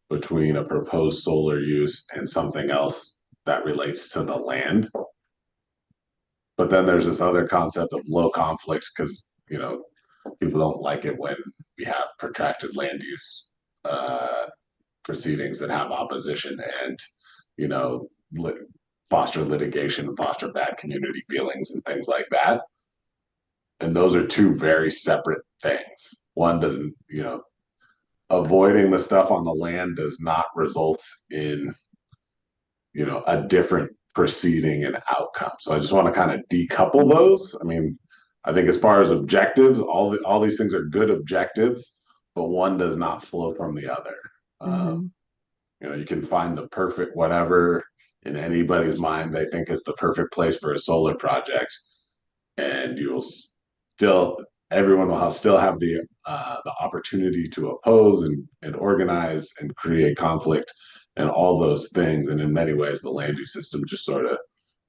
between a proposed solar use and something else that relates to the land? But then there's this other concept of low conflict because, people don't like it when we have protracted land use proceedings that have opposition and, you know, lit foster litigation, foster bad community feelings and things like that. And those are two very separate things. One doesn't, avoiding the stuff on the land does not result in, a different proceeding and outcome. So I just want to kind of decouple those. I mean, I think as far as objectives, all these things are good objectives, but one does not flow from the other. You can find the perfect whatever in anybody's mind they think is the perfect place for a solar project, and you will still everyone will still have the opportunity to oppose and organize and create conflict and all those things. And in many ways, the land use system just sort of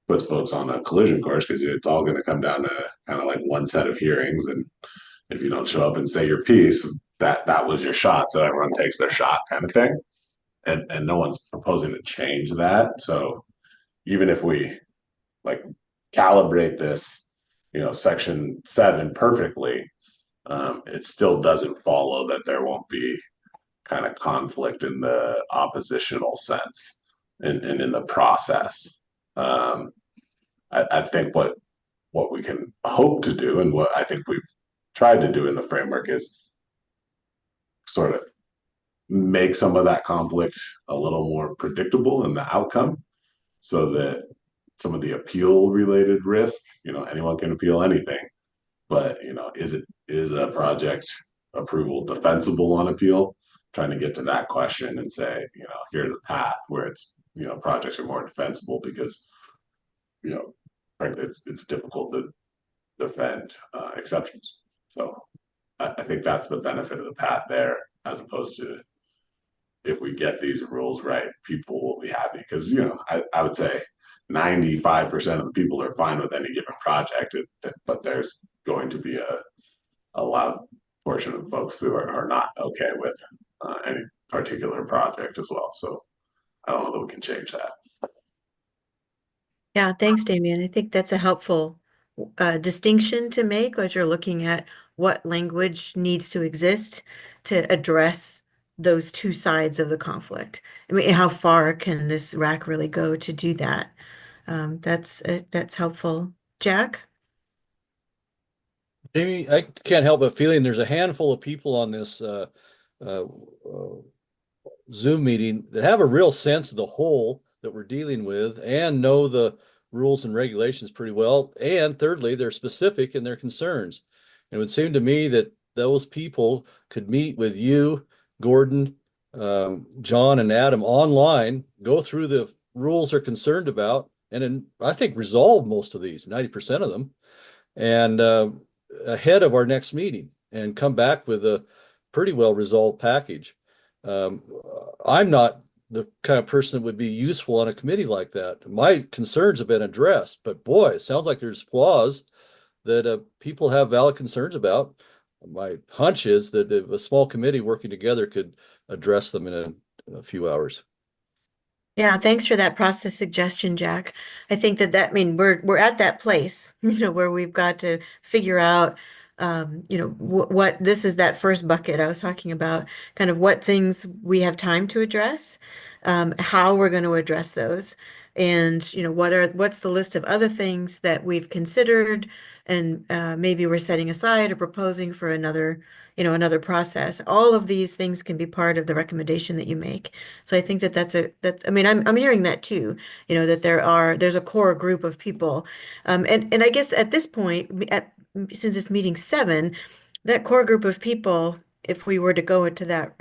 puts folks on a collision course because it's all going to come down to kind of like one set of hearings. And if you don't show up and say your piece, that was your shot. So everyone takes their shot kind of thing. And no one's proposing to change that. So even if we like calibrate this, section 7 perfectly, it still doesn't follow that there won't be kind of conflict in the oppositional sense and in the process. I think what we can hope to do and what I think we've tried to do in the framework is sort of make some of that conflict a little more predictable in the outcome so that some of the appeal related risk, anyone can appeal anything, but is a project approval defensible on appeal? Trying to get to that question and say, here's a path where it's, projects are more defensible because, frankly, it's difficult to defend exceptions. So I think that's the benefit of the path there, as opposed to if we get these rules right, people will be happy because I would say 95% of the people are fine with any given project, but there's going to be a loud portion of folks who are not okay with any particular project as well. So I don't know that we can change that. Yeah, thanks, Damien. I think that's a helpful distinction to make as you're looking at what language needs to exist to address those two sides of the conflict. I mean, how far can this rack really go to do that? That's helpful. Jack? Amy, I can't help but feeling there's a handful of people on this uh, uh, Zoom meeting that have a real sense of the whole that we're dealing with and know the rules and regulations pretty well. And thirdly, they're specific in their concerns. It would seem to me that those people could meet with you, Gordon, John, and Adam online, go through the rules they're concerned about, and then I think resolve most of these, 90% of them, and ahead of our next meeting and come back with a pretty well resolved package. Um, I'm not the kind of person that would be useful on a committee like that. My concerns have been addressed, but boy, it sounds like there's flaws that people have valid concerns about. My hunch is that if a small committee working together could address them in a few hours. Yeah, thanks for that process suggestion, Jack. I think I mean we're at that place, where we've got to figure out, what this is that first bucket I was talking about, kind of what things we have time to address, how we're going to address those, and what's the list of other things that we've considered, and maybe we're setting aside or proposing for another process. All of these things can be part of the recommendation that you make. So I think I mean, I'm hearing that too, that there's a core group of people. And I guess at this point, since it's meeting 7, that core group of people, if we were to go to that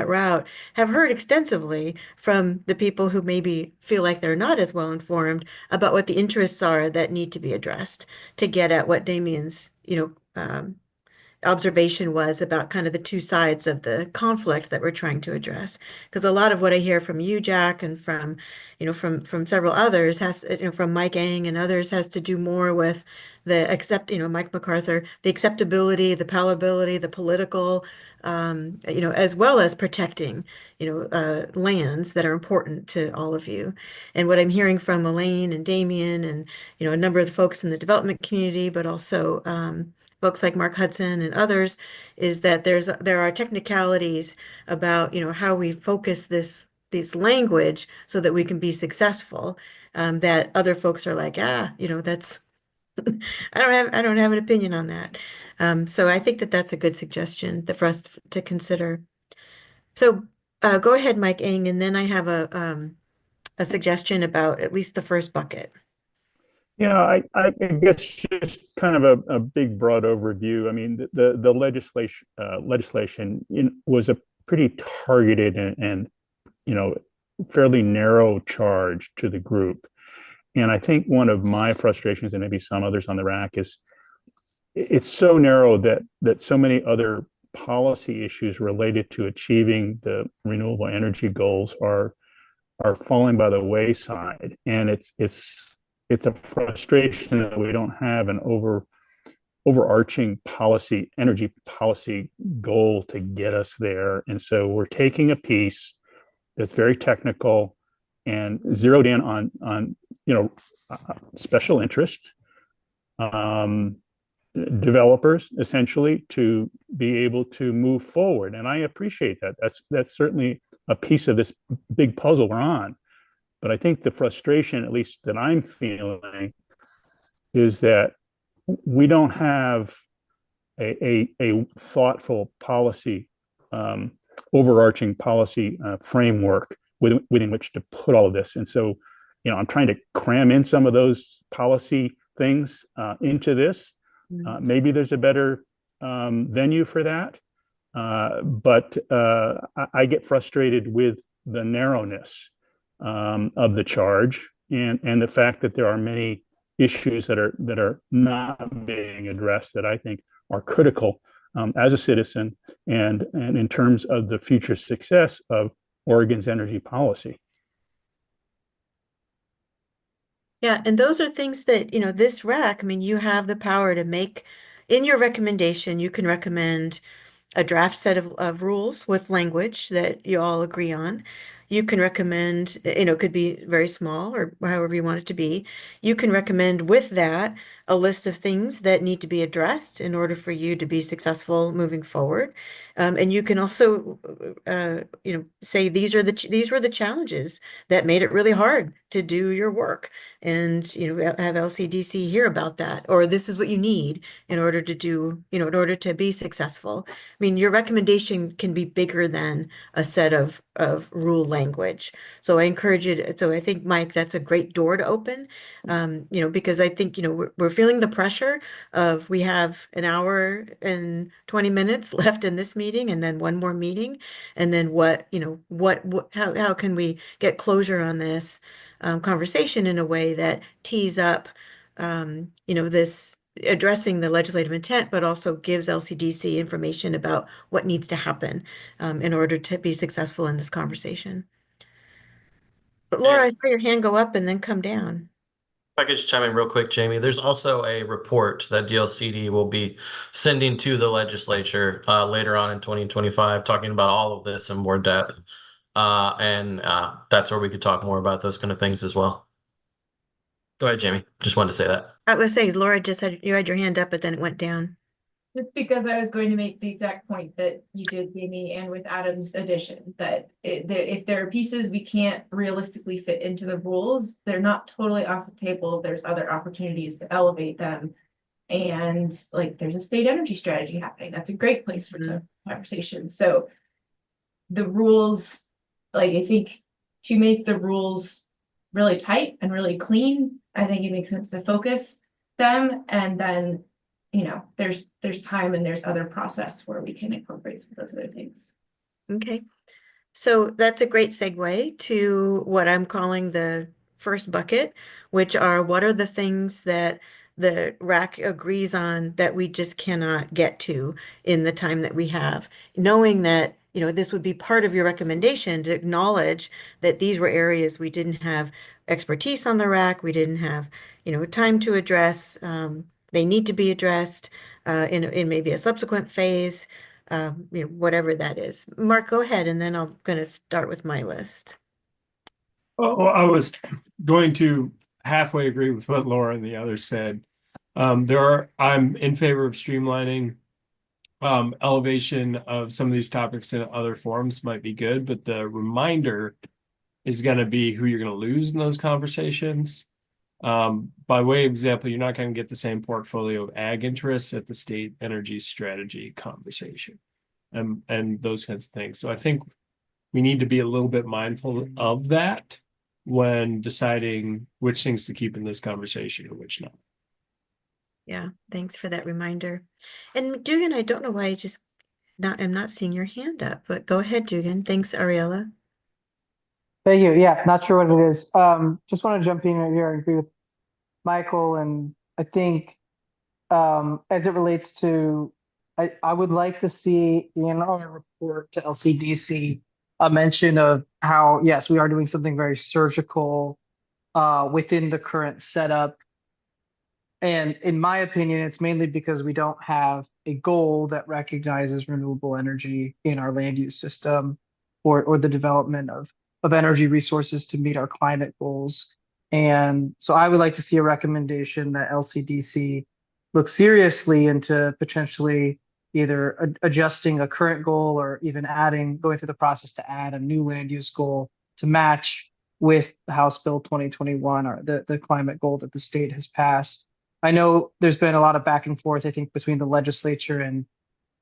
route, have heard extensively from the people who maybe feel like they're not as well informed about what the interests are that need to be addressed to get at what Damien's, observation was about kind of the two sides of the conflict that we're trying to address. Because a lot of what I hear from you, Jack, and from, from several others from Mike Ang and others has to do more with Mike MacArthur, the acceptability, the palatability, the political, as well as protecting, lands that are important to all of you. And what I'm hearing from Elaine and Damien and, a number of the folks in the development community, but also, folks like Mark Hudson and others, is that there are technicalities about, how we focus this language so that we can be successful, that other folks are like, that's I don't have an opinion on that. So I think that that's a good suggestion for us to consider. So go ahead, Mike Eng, and then I have a suggestion about at least the first bucket. Yeah, I guess just kind of a big broad overview. I mean, the legislation was a pretty targeted and fairly narrow charge to the group. And I think one of my frustrations, and maybe some others on the rack, is it's so narrow that so many other policy issues related to achieving the renewable energy goals are falling by the wayside. And it's a frustration that we don't have an overarching energy policy goal to get us there. And so we're taking a piece that's very technical and zeroed in on special interest developers, essentially, to be able to move forward. And I appreciate that. That's certainly a piece of this big puzzle we're on. But I think the frustration, at least that I'm feeling, is that we don't have a thoughtful policy, overarching policy framework within which to put all of this. And so, I'm trying to cram in some of those policy things into this. Maybe there's a better venue for that. But I get frustrated with the narrowness of the charge and the fact that there are many issues that are not being addressed that I think are critical as a citizen and in terms of the future success of Oregon's energy policy. Yeah, and those are things that, this RAC, I mean, you have the power to make, in your recommendation, you can recommend a draft set of rules with language that you all agree on. You can recommend, could be very small or however you want it to be. You can recommend with that a list of things that need to be addressed in order for you to be successful moving forward. And you can also, say these were the challenges that made it really hard to do your work, and have LCDC hear about that, or this is what you need in order to do, in order to be successful. I mean, your recommendation can be bigger than a set of rule language. So I encourage you so I think, Mike, that's a great door to open, because I think, we're feeling the pressure of, we have an hour and 20 minutes left in this meeting and then one more meeting. And then how can we get closure on this conversation in a way that tees up, this addressing the legislative intent, but also gives LCDC information about what needs to happen in order to be successful in this conversation. But Laura, I saw your hand go up and then come down. If I could just chime in real quick, Jamie, there's also a report that DLCD will be sending to the legislature later on in 2025, talking about all of this in more depth. And that's where we could talk more about those kind of things as well. Go ahead, Jamie. Just wanted to say that. I was saying, Laura you had your hand up, but then it went down. Just because I was going to make the exact point that you did, Jamie, and with Adam's addition, that if there are pieces we can't realistically fit into the rules, they're not totally off the table. There's other opportunities to elevate them. And like, there's a state energy strategy happening. That's a great place for some conversation. So the rules, like, I think to make the rules really tight and really clean, I think it makes sense to focus them, and then there's time and there's other process where we can incorporate some of those other things. Okay, so that's a great segue to what I'm calling the first bucket, which are, what are the things that the RAC agrees on that we just cannot get to in the time that we have, knowing that, this would be part of your recommendation to acknowledge that these were areas we didn't have expertise on the RAC, we didn't have, time to address. They need to be addressed in maybe a subsequent phase, whatever that is. Mark, go ahead, and then I'm going to start with my list. Oh, I was going to halfway agree with what Laura and the others said. I'm in favor of streamlining. Elevation of some of these topics in other forums might be good, but the reminder is going to be who you're going to lose in those conversations. By way of example, you're not going to get the same portfolio of ag interests at the state energy strategy conversation and those kinds of things. So I think we need to be a little bit mindful of that when deciding which things to keep in this conversation and which not. Yeah, thanks for that reminder. And Dugan, I don't know why I'm not seeing your hand up, but go ahead, Dugan. Thanks, Ariella. Thank you. Yeah, not sure what it is. Just want to jump in right here and agree with Michael. And I think as it relates to, I would like to see in our report to LCDC a mention of how, yes, we are doing something very surgical within the current setup. And in my opinion, it's mainly because we don't have a goal that recognizes renewable energy in our land use system or the development of energy resources to meet our climate goals. And so I would like to see a recommendation that LCDC look seriously into potentially either adjusting a current goal or even going through the process to add a new land use goal to match with the House Bill 2021 or the climate goal that the state has passed. I know there's been a lot of back and forth, I think, between the legislature and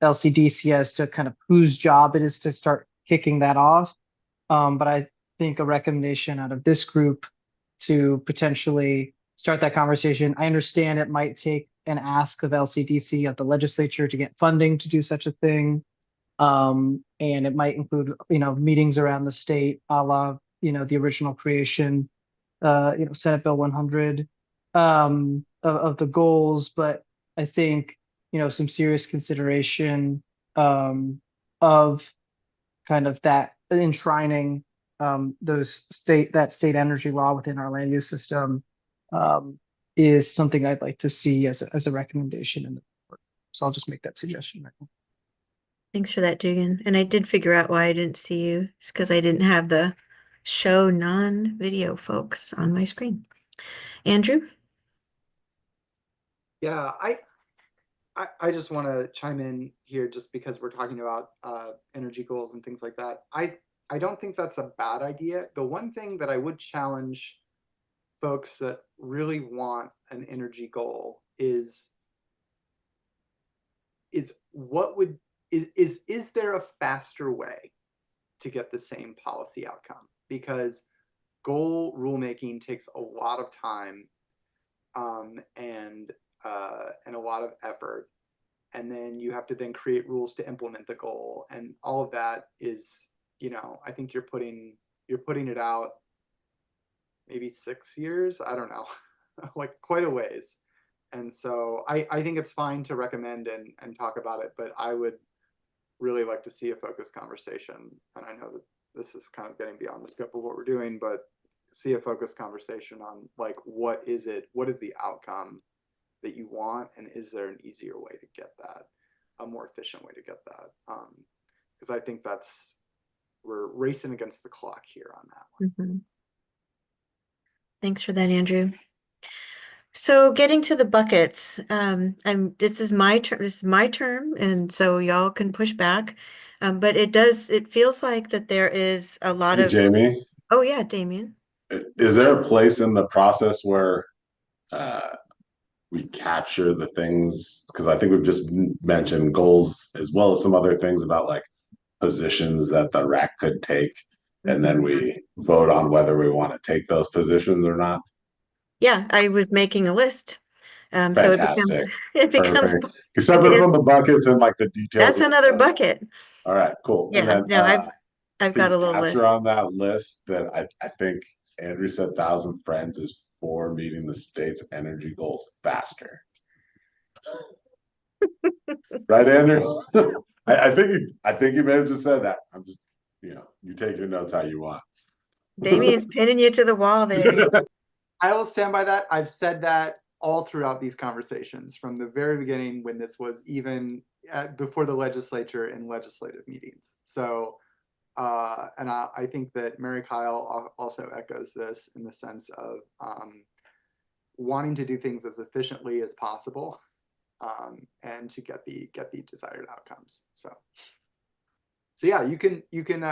LCDC as to kind of whose job it is to start kicking that off. But I think a recommendation out of this group to potentially start that conversation. I understand it might take an ask of LCDC at the legislature to get funding to do such a thing. And it might include, meetings around the state, a la, the original creation, Senate Bill 100 of the goals. But I think, some serious consideration of kind of that enshrining that state energy law within our land use system is something I'd like to see as a recommendation in the report. So I'll just make that suggestion right now. Thanks for that, Dugan. And I did figure out why I didn't see you. It's because I didn't have the show non-video folks on my screen. Andrew? Yeah, I just want to chime in here just because we're talking about energy goals and things like that. I don't think that's a bad idea. The one thing that I would challenge folks that really want an energy goal is there a faster way to get the same policy outcome? Because goal rulemaking takes a lot of time and a lot of effort, and then you have to then create rules to implement the goal, and all of that is, I think you're putting it out maybe 6 years. I don't know, like quite a ways. And so I think it's fine to recommend and talk about it, but I would really like to see a focused conversation. And I know that this is kind of getting beyond the scope of what we're doing, but see a focused conversation on like, what is the outcome that you want? And is there an easier way to get that, a more efficient way to get that? Because I think we're racing against the clock here on that one. Mm-hmm. Thanks for that, Andrew. So getting to the buckets, this is my term, and so y'all can push back. But it feels like that there is a lot of Jamie. Oh yeah, Damien. Is there a place in the process where we capture the things? Because I think we've just mentioned goals as well as some other things about like positions that the RAC could take, and then we vote on whether we want to take those positions or not. Yeah, I was making a list. So it becomes Perfect. Separate from the buckets and like the details. That's another bucket. All right, cool. Yeah, and then, no, I've got a little list on that list that I think Andrew said 1,000 friends is for meeting the state's energy goals faster. Right, Andrew? I think you may have just said that. I'm just, you take your notes how you want. Damien's pinning you to the wall there. I will stand by that. I've said that all throughout these conversations from the very beginning when this was even before the legislature and legislative meetings. So, and I think that Mary Kyle also echoes this in the sense of wanting to do things as efficiently as possible and to get the desired outcomes. So yeah, you can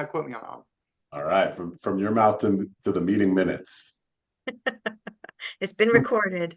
quote me on that one. All right, from your mouth to the meeting minutes. It's been recorded.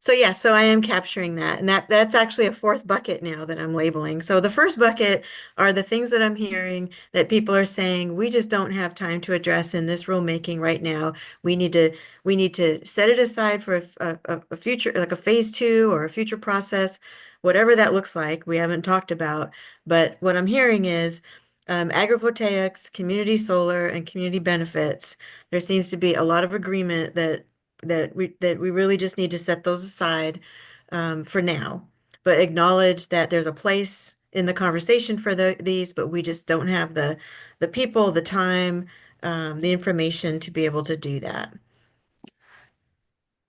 So yeah, so I am capturing that. And that's actually a fourth bucket now that I'm labeling. So the first bucket are the things that I'm hearing that people are saying, we just don't have time to address in this rulemaking right now. We need to set it aside for a future, like a phase 2 or a future process, whatever that looks like, we haven't talked about. But what I'm hearing is agrivoltaics, community solar, and community benefits. There seems to be a lot of agreement that we really just need to set those aside for now, but acknowledge that there's a place in the conversation for these, but we just don't have the people, the time, the information to be able to do that.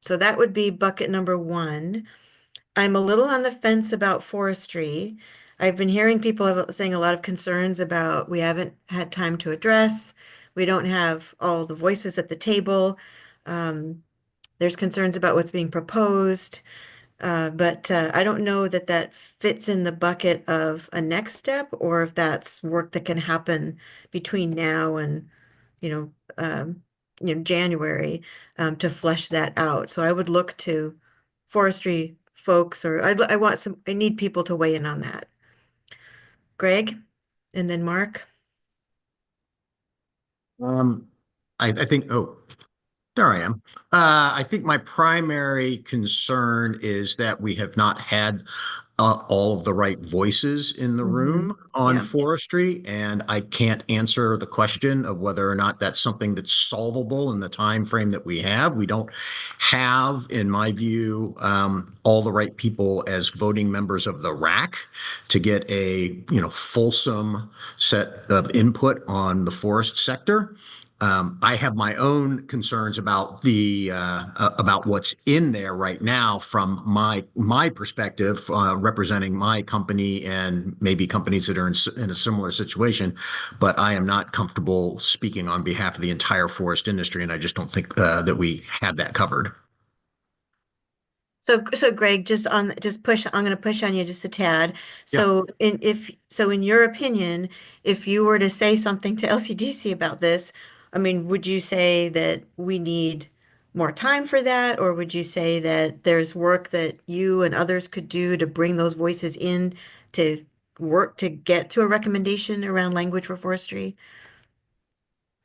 So that would be bucket number 1. I'm a little on the fence about forestry. I've been hearing people saying a lot of concerns about we haven't had time to address. We don't have all the voices at the table. There's concerns about what's being proposed, but I don't know that that fits in the bucket of a next step or if that's work that can happen between now and, January to flesh that out. So I would look to forestry folks, or I need people to weigh in on that. Greg, and then Mark. I think, there I am. I think my primary concern is that we have not had all of the right voices in the room on forestry, and I can't answer the question of whether or not that's something that's solvable in the time frame that we have. We don't have, in my view, all the right people as voting members of the RAC to get a fulsome set of input on the forest sector. I have my own concerns about about what's in there right now from my perspective, representing my company and maybe companies that are in a similar situation. But I am not comfortable speaking on behalf of the entire forest industry, and I just don't think that we have that covered. So Greg, I'm going to push on you just a tad. So in your opinion, if you were to say something to LCDC about this, I mean, would you say that we need more time for that, or would you say that there's work that you and others could do to bring those voices in to work to get to a recommendation around language for forestry?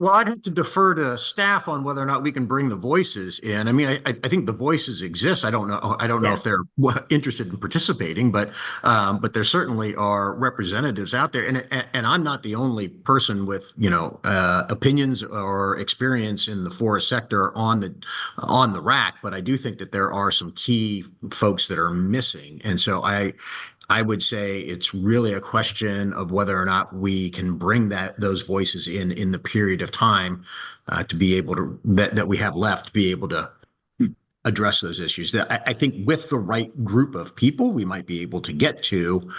Well, I'd have to defer to staff on whether or not we can bring the voices in. I mean, I think the voices exist. I don't know if they're interested in participating, but there certainly are representatives out there, and I'm not the only person with opinions or experience in the forest sector on the RAC, but I do think that there are some key folks that are missing, and so I would say it's really a question of whether or not we can bring those voices in the period of time to be able to that we have left to be able to address those issues. I think with the right group of people, we might be able to get to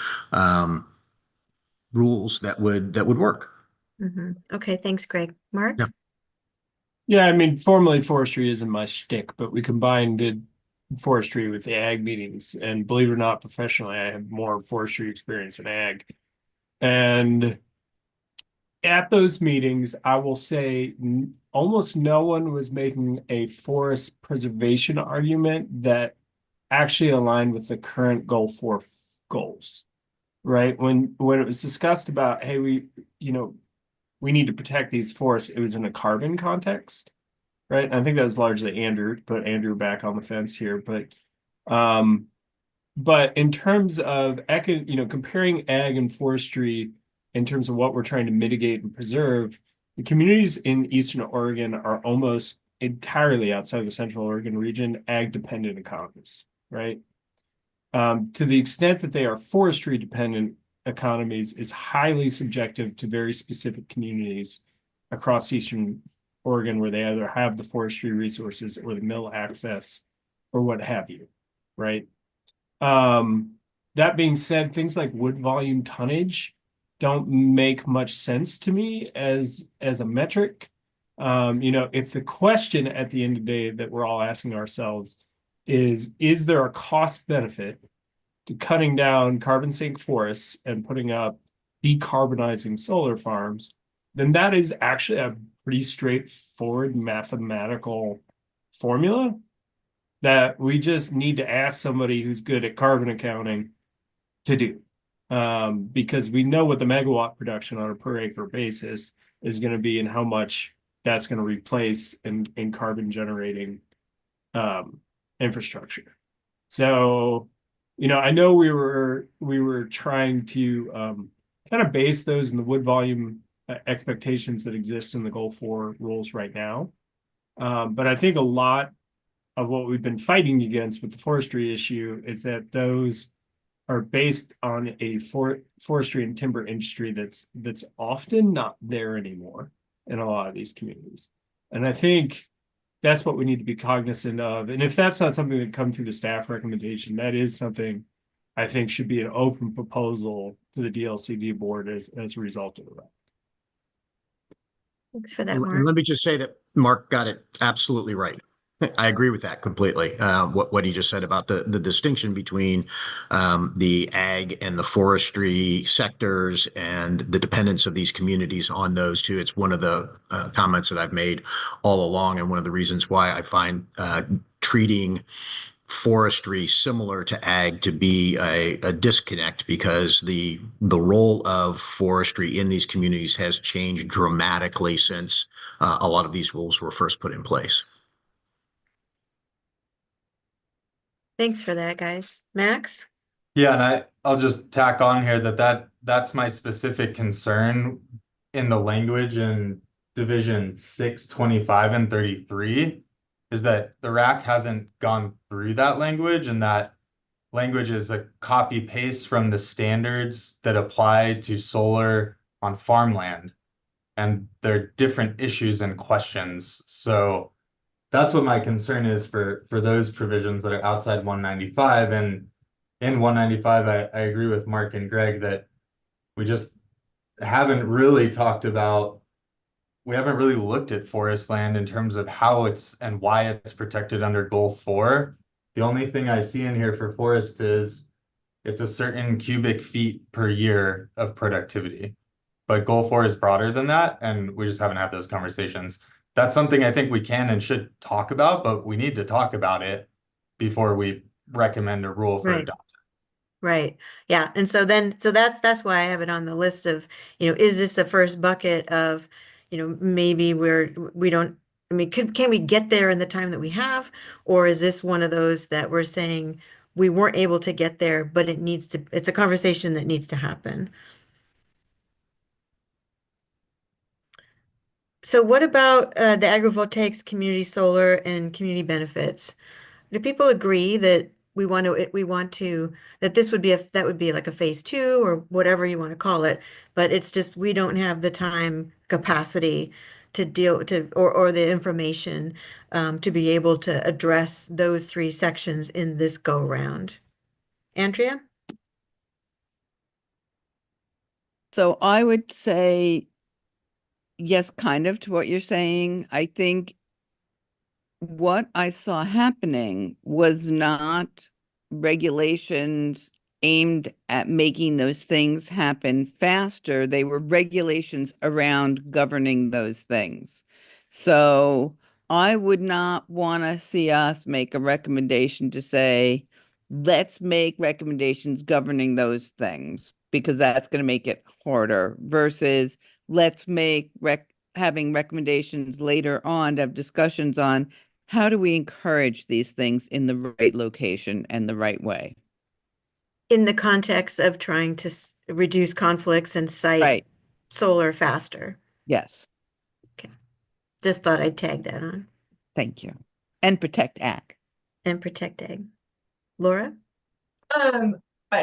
rules that would work. Okay, thanks, Greg. Mark? Yeah, I mean, formally forestry isn't my shtick, but we combined forestry with the ag meetings, and believe it or not, professionally, I have more forestry experience than ag. And at those meetings, I will say almost no one was making a forest preservation argument that actually aligned with the current goal 4 goals, right? When it was discussed about, hey, we need to protect these forests, it was in a carbon context. Right. And I think that was largely Andrew, to put Andrew back on the fence here. But in terms of comparing ag and forestry in terms of what we're trying to mitigate and preserve, the communities in Eastern Oregon are almost entirely outside of the Central Oregon region, ag-dependent economies, right? To the extent that they are forestry-dependent economies is highly subjective to very specific communities across Eastern Oregon where they either have the forestry resources or the mill access or what have you, right? That being said, things like wood volume tonnage don't make much sense to me as a metric. If the question at the end of the day that we're all asking ourselves is there a cost benefit to cutting down carbon sink forests and putting up decarbonizing solar farms, then that is actually a pretty straightforward mathematical formula that we just need to ask somebody who's good at carbon accounting to do. Because we know what the megawatt production on a per acre basis is going to be and how much that's going to replace in carbon generating infrastructure. So, I know we were trying to kind of base those in the wood volume expectations that exist in the Goal 4 rules right now. But I think a lot of what we've been fighting against with the forestry issue is that those are based on a forestry and timber industry that's often not there anymore in a lot of these communities. And I think that's what we need to be cognizant of. And if that's not something that comes through the staff recommendation, that is something I think should be an open proposal to the DLCD board as a result of that. Thanks for that, And Mark. let me just say that Mark got it absolutely right. I agree with that completely. What he just said about the distinction between the ag and the forestry sectors and the dependence of these communities on those two. It's one of the comments that I've made all along, and one of the reasons why I find treating forestry similar to ag to be a disconnect, because the role of forestry in these communities has changed dramatically since a lot of these rules were first put in place. Thanks for that, guys. Max? Yeah, and I'll just tack on here that's my specific concern in the language in Division 6, 25, and 33 is that the RAC hasn't gone through that language, and that language is a copy paste from the standards that apply to solar on farmland. And they're different issues and questions. So that's what my concern is for those provisions that are outside 195. And in 195, I agree with Mark and Greg that we just haven't really talked about, we haven't really looked at forest land in terms of how it's and why it's protected under Goal 4. The only thing I see in here for forest is it's a certain cubic feet per year of productivity. But Goal 4 is broader than that, and we just haven't had those conversations. That's something I think we can and should talk about, but we need to talk about it before we recommend a rule for Right. adoption. Right. Yeah. And so that's why I have it on the list of, is this the first bucket of, maybe we don't, I mean, can we get there in the time that we have? Or is this one of those that we're saying we weren't able to get there, but it's a conversation that needs to happen. So what about the agrivoltaics, community solar, and community benefits? Do people agree that we want to that that would be like a phase 2 or whatever you want to call it, but it's just we don't have the time capacity to deal to or the information to be able to address those 3 sections in this go round. Andrea? So I would say yes, kind of to what you're saying. I think what I saw happening was not regulations aimed at making those things happen faster. They were regulations around governing those things. So I would not want to see us make a recommendation to say, let's make recommendations governing those things, because that's going to make it harder, versus let's make having recommendations later on to have discussions on how do we encourage these things in the right location and the right way. In the context of trying to reduce conflicts and site solar faster. Yes. Okay. Just thought I'd tag that on. Thank you. And protect ag. And protect ag. Laura?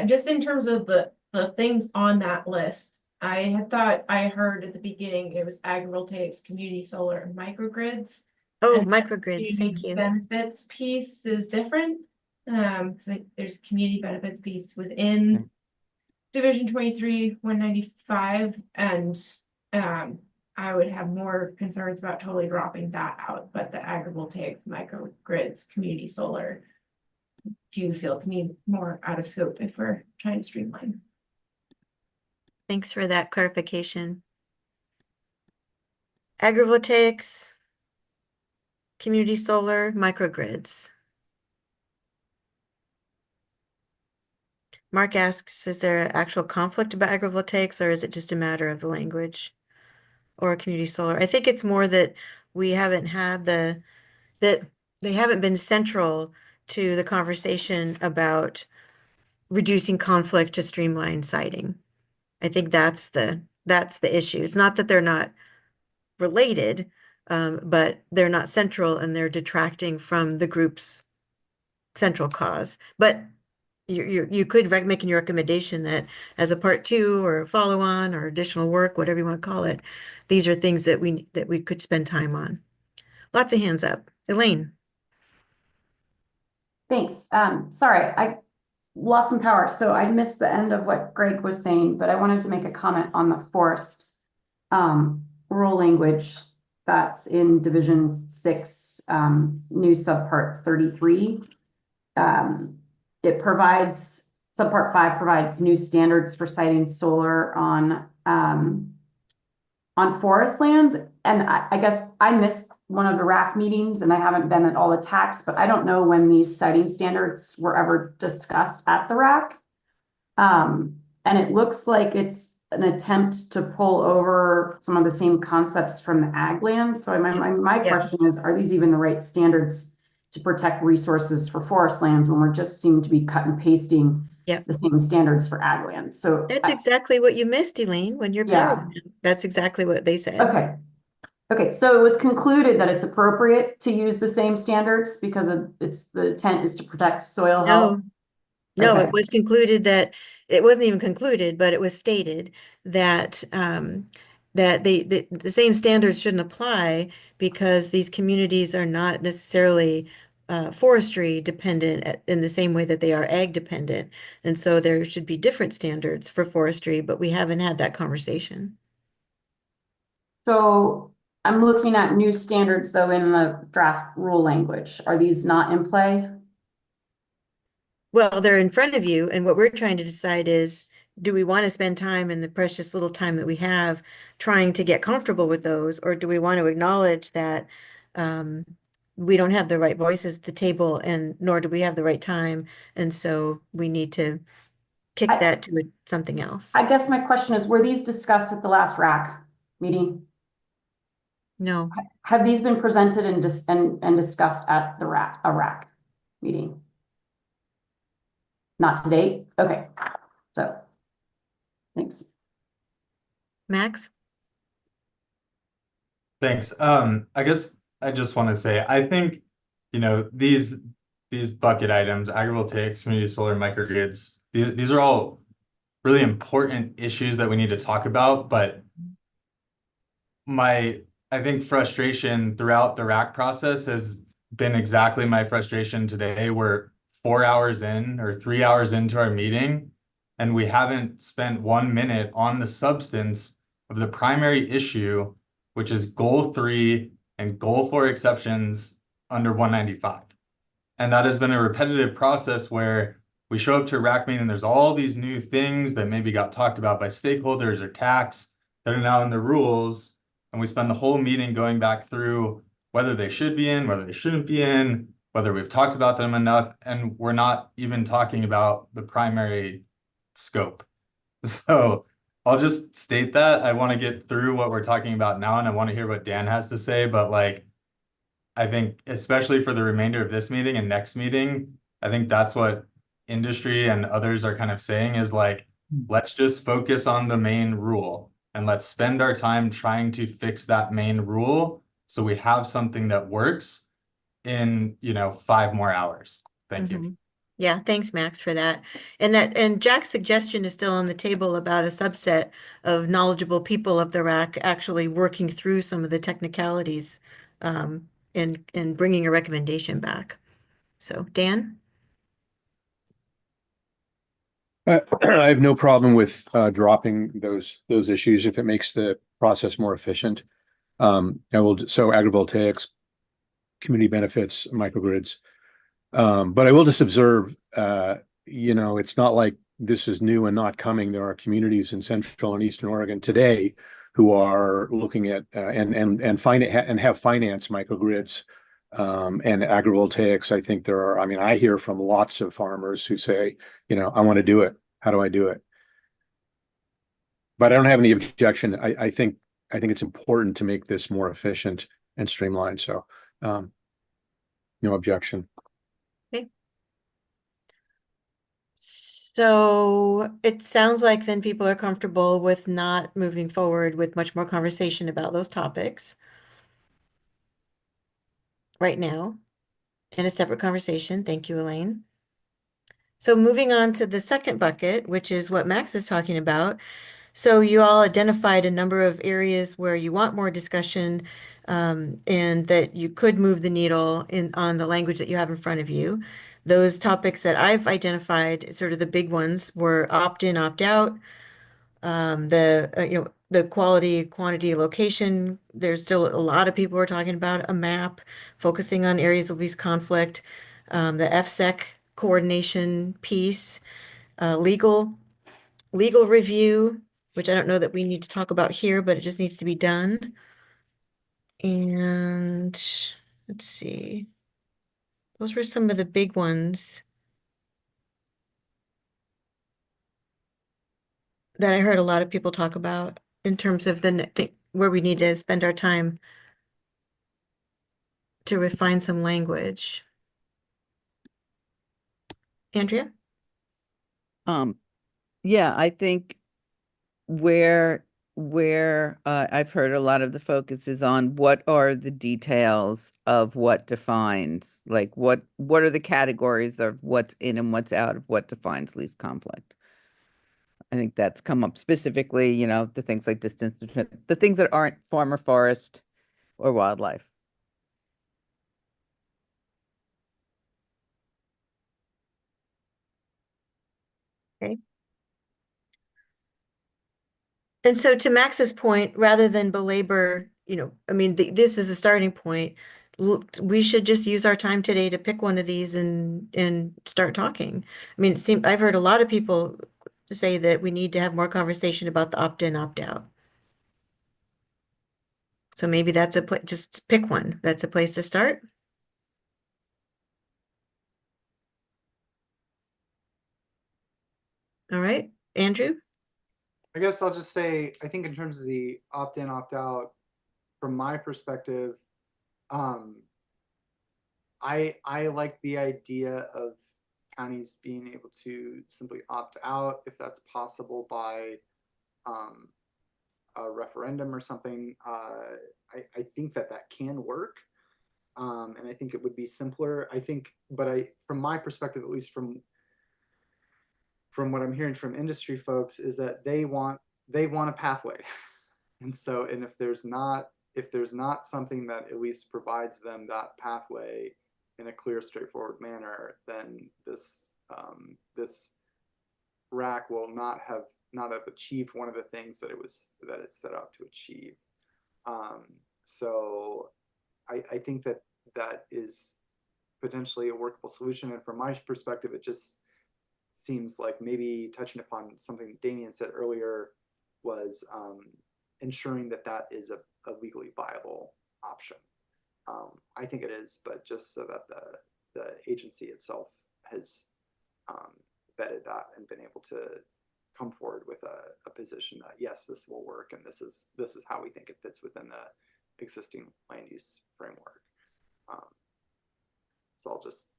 Just in terms of the things on that list, I had thought I heard at the beginning it was agrivoltaics, community solar, and microgrids. Oh, And microgrids, thank you. Benefits piece is different. So there's community benefits piece within Division 23, 195, and I would have more concerns about totally dropping that out, but the agrivoltaics, microgrids, community solar do feel to me more out of scope if we're trying to streamline. Thanks for that clarification. Agrivoltaics, community solar, microgrids. Mark asks, is there actual conflict about agrivoltaics, or is it just a matter of the language or community solar? I think it's more that we haven't had that they haven't been central to the conversation about reducing conflict to streamline siting. I think that's the issue. It's not that they're not related, but they're not central and they're detracting from the group's central cause. But you could make your recommendation that as a part 2 or a follow-on or additional work, whatever you want to call it, these are things that we could spend time on. Lots of hands up. Elaine. Thanks. Sorry, I lost some power, so I missed the end of what Greg was saying, but I wanted to make a comment on the forest rural language that's in Division 6, new subpart 33. It provides, subpart 5 provides new standards for siting solar on forest lands. And I guess I missed one of the RAC meetings and I haven't been at all the TACs, but I don't know when these siting standards were ever discussed at the RAC. And it looks like it's an attempt to pull over some of the same concepts from the ag land. So my question is, are these even the right standards to protect resources for forest lands when we're just seem to be cut and pasting the same standards for ag land? So that's exactly what you missed, Elaine, when you're that's exactly what they said. Okay, so it was concluded that it's appropriate to use the same standards because the intent is to protect soil health. No, it was concluded that it wasn't even concluded, but it was stated that that the same standards shouldn't apply because these communities are not necessarily forestry dependent in the same way that they are ag dependent. And so there should be different standards for forestry, but we haven't had that conversation. So I'm looking at new standards though in the draft rule language. Are these not in play? Well, they're in front of you, and what we're trying to decide is, do we want to spend time in the precious little time that we have trying to get comfortable with those, or do we want to acknowledge that we don't have the right voices at the table, and nor do we have the right time, and so we need to kick that to something else? I guess my question is, were these discussed at the last RAC meeting? No. Have these been presented and discussed at the RAC meeting? Not to date? Okay. So, thanks. Max? Thanks. I guess I just want to say, I think, these bucket items, agrivoltaics, community solar, microgrids, these are all really important issues that we need to talk about. But I think frustration throughout the RAC process has been exactly my frustration today. We're 4 hours in or 3 hours into our meeting, and we haven't spent 1 minute on the substance of the primary issue, which is goal 3 and goal 4 exceptions under 195. And that has been a repetitive process where we show up to a RAC meeting and there's all these new things that maybe got talked about by stakeholders or TACs that are now in the rules. And we spend the whole meeting going back through whether they should be in, whether they shouldn't be in, whether we've talked about them enough, and we're not even talking about the primary scope. So I'll just state that I want to get through what we're talking about now, and I want to hear what Dan has to say. But I think especially for the remainder of this meeting and next meeting, I think that's what industry and others are kind of saying is let's just focus on the main rule and let's spend our time trying to fix that main rule so we have something that works in, 5 more hours. Thank you. Mhm. Yeah, thanks, Max, for that. And Jack's suggestion is still on the table about a subset of knowledgeable people of the RAC actually working through some of the technicalities and bringing a recommendation back. So, Dan? I have no problem with dropping those issues if it makes the process more efficient. So agrivoltaics, community benefits, microgrids. But I will just observe, it's not like this is new and not coming. There are communities in Central and Eastern Oregon today who are looking at and have financed microgrids and agrivoltaics. I think I hear from lots of farmers who say, I want to do it. How do I do it? But I don't have any objection. I think it's important to make this more efficient and streamlined. So no objection. Okay. So it sounds like then people are comfortable with not moving forward with much more conversation about those topics right now in a separate conversation. Thank you, Elaine. So moving on to the second bucket, which is what Max is talking about. So you all identified a number of areas where you want more discussion, and that you could move the needle on the language that you have in front of you. Those topics that I've identified, sort of the big ones, were opt-in, opt-out, the quality, quantity, location. There's still a lot of people who are talking about a map, focusing on areas of least conflict, the FSEC coordination piece, legal review, which I don't know that we need to talk about here, but it just needs to be done. And let's see. Those were some of the big ones that I heard a lot of people talk about in terms of where we need to spend our time to refine some language. Andrea? Yeah, I think where I've heard a lot of the focus is on what are the details of what defines, like what are the categories of what's in and what's out of what defines least conflict. I think that's come up specifically, the things like distance, the things that aren't farm or forest or wildlife. Okay. And so to Max's point, rather than belabor, this is a starting point. We should just use our time today to pick one of these and start talking. I've heard a lot of people say that we need to have more conversation about the opt-in, opt-out. So maybe that's a place, just pick one. That's a place to start. All right, Andrew? I guess I'll just say, I think in terms of the opt-in, opt-out, from my perspective, I like the idea of counties being able to simply opt out if that's possible by a referendum or something. I think that can work. And I think it would be simpler. From my perspective, at least from what I'm hearing from industry folks, is that they want a pathway. And if there's not something that at least provides them that pathway in a clear, straightforward manner, then this RAC will not have achieved one of the things that it set out to achieve. So I think that is potentially a workable solution. And from my perspective, it just seems like, maybe touching upon something Damien said earlier, was ensuring that is a legally viable option. I think it is, but just so that the agency itself has vetted that and been able to come forward with a position that, yes, this will work, and this is how we think it fits within the existing land use framework. So I'll just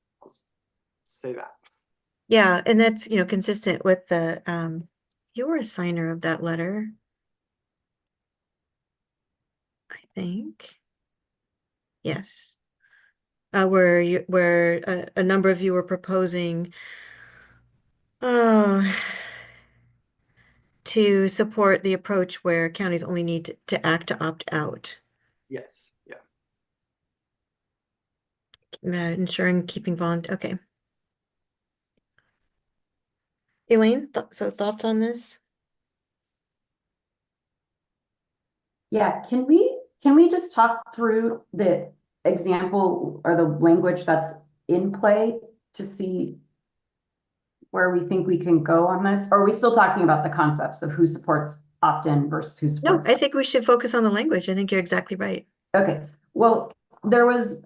say that. Yeah, and that's, consistent with you were a signer of that letter, I think. Yes. where a number of you were proposing uh, to support the approach where counties only need to act to opt out, Yes, yeah. ensuring keeping volunteer. Okay. Elaine, so thoughts on this? Yeah, can we just talk through the example or the language that's in play to see where we think we can go on this? Or are we still talking about the concepts of who supports opt-in versus who No, supports? I think we should focus on the language. I think you're exactly right. Okay, well, there was,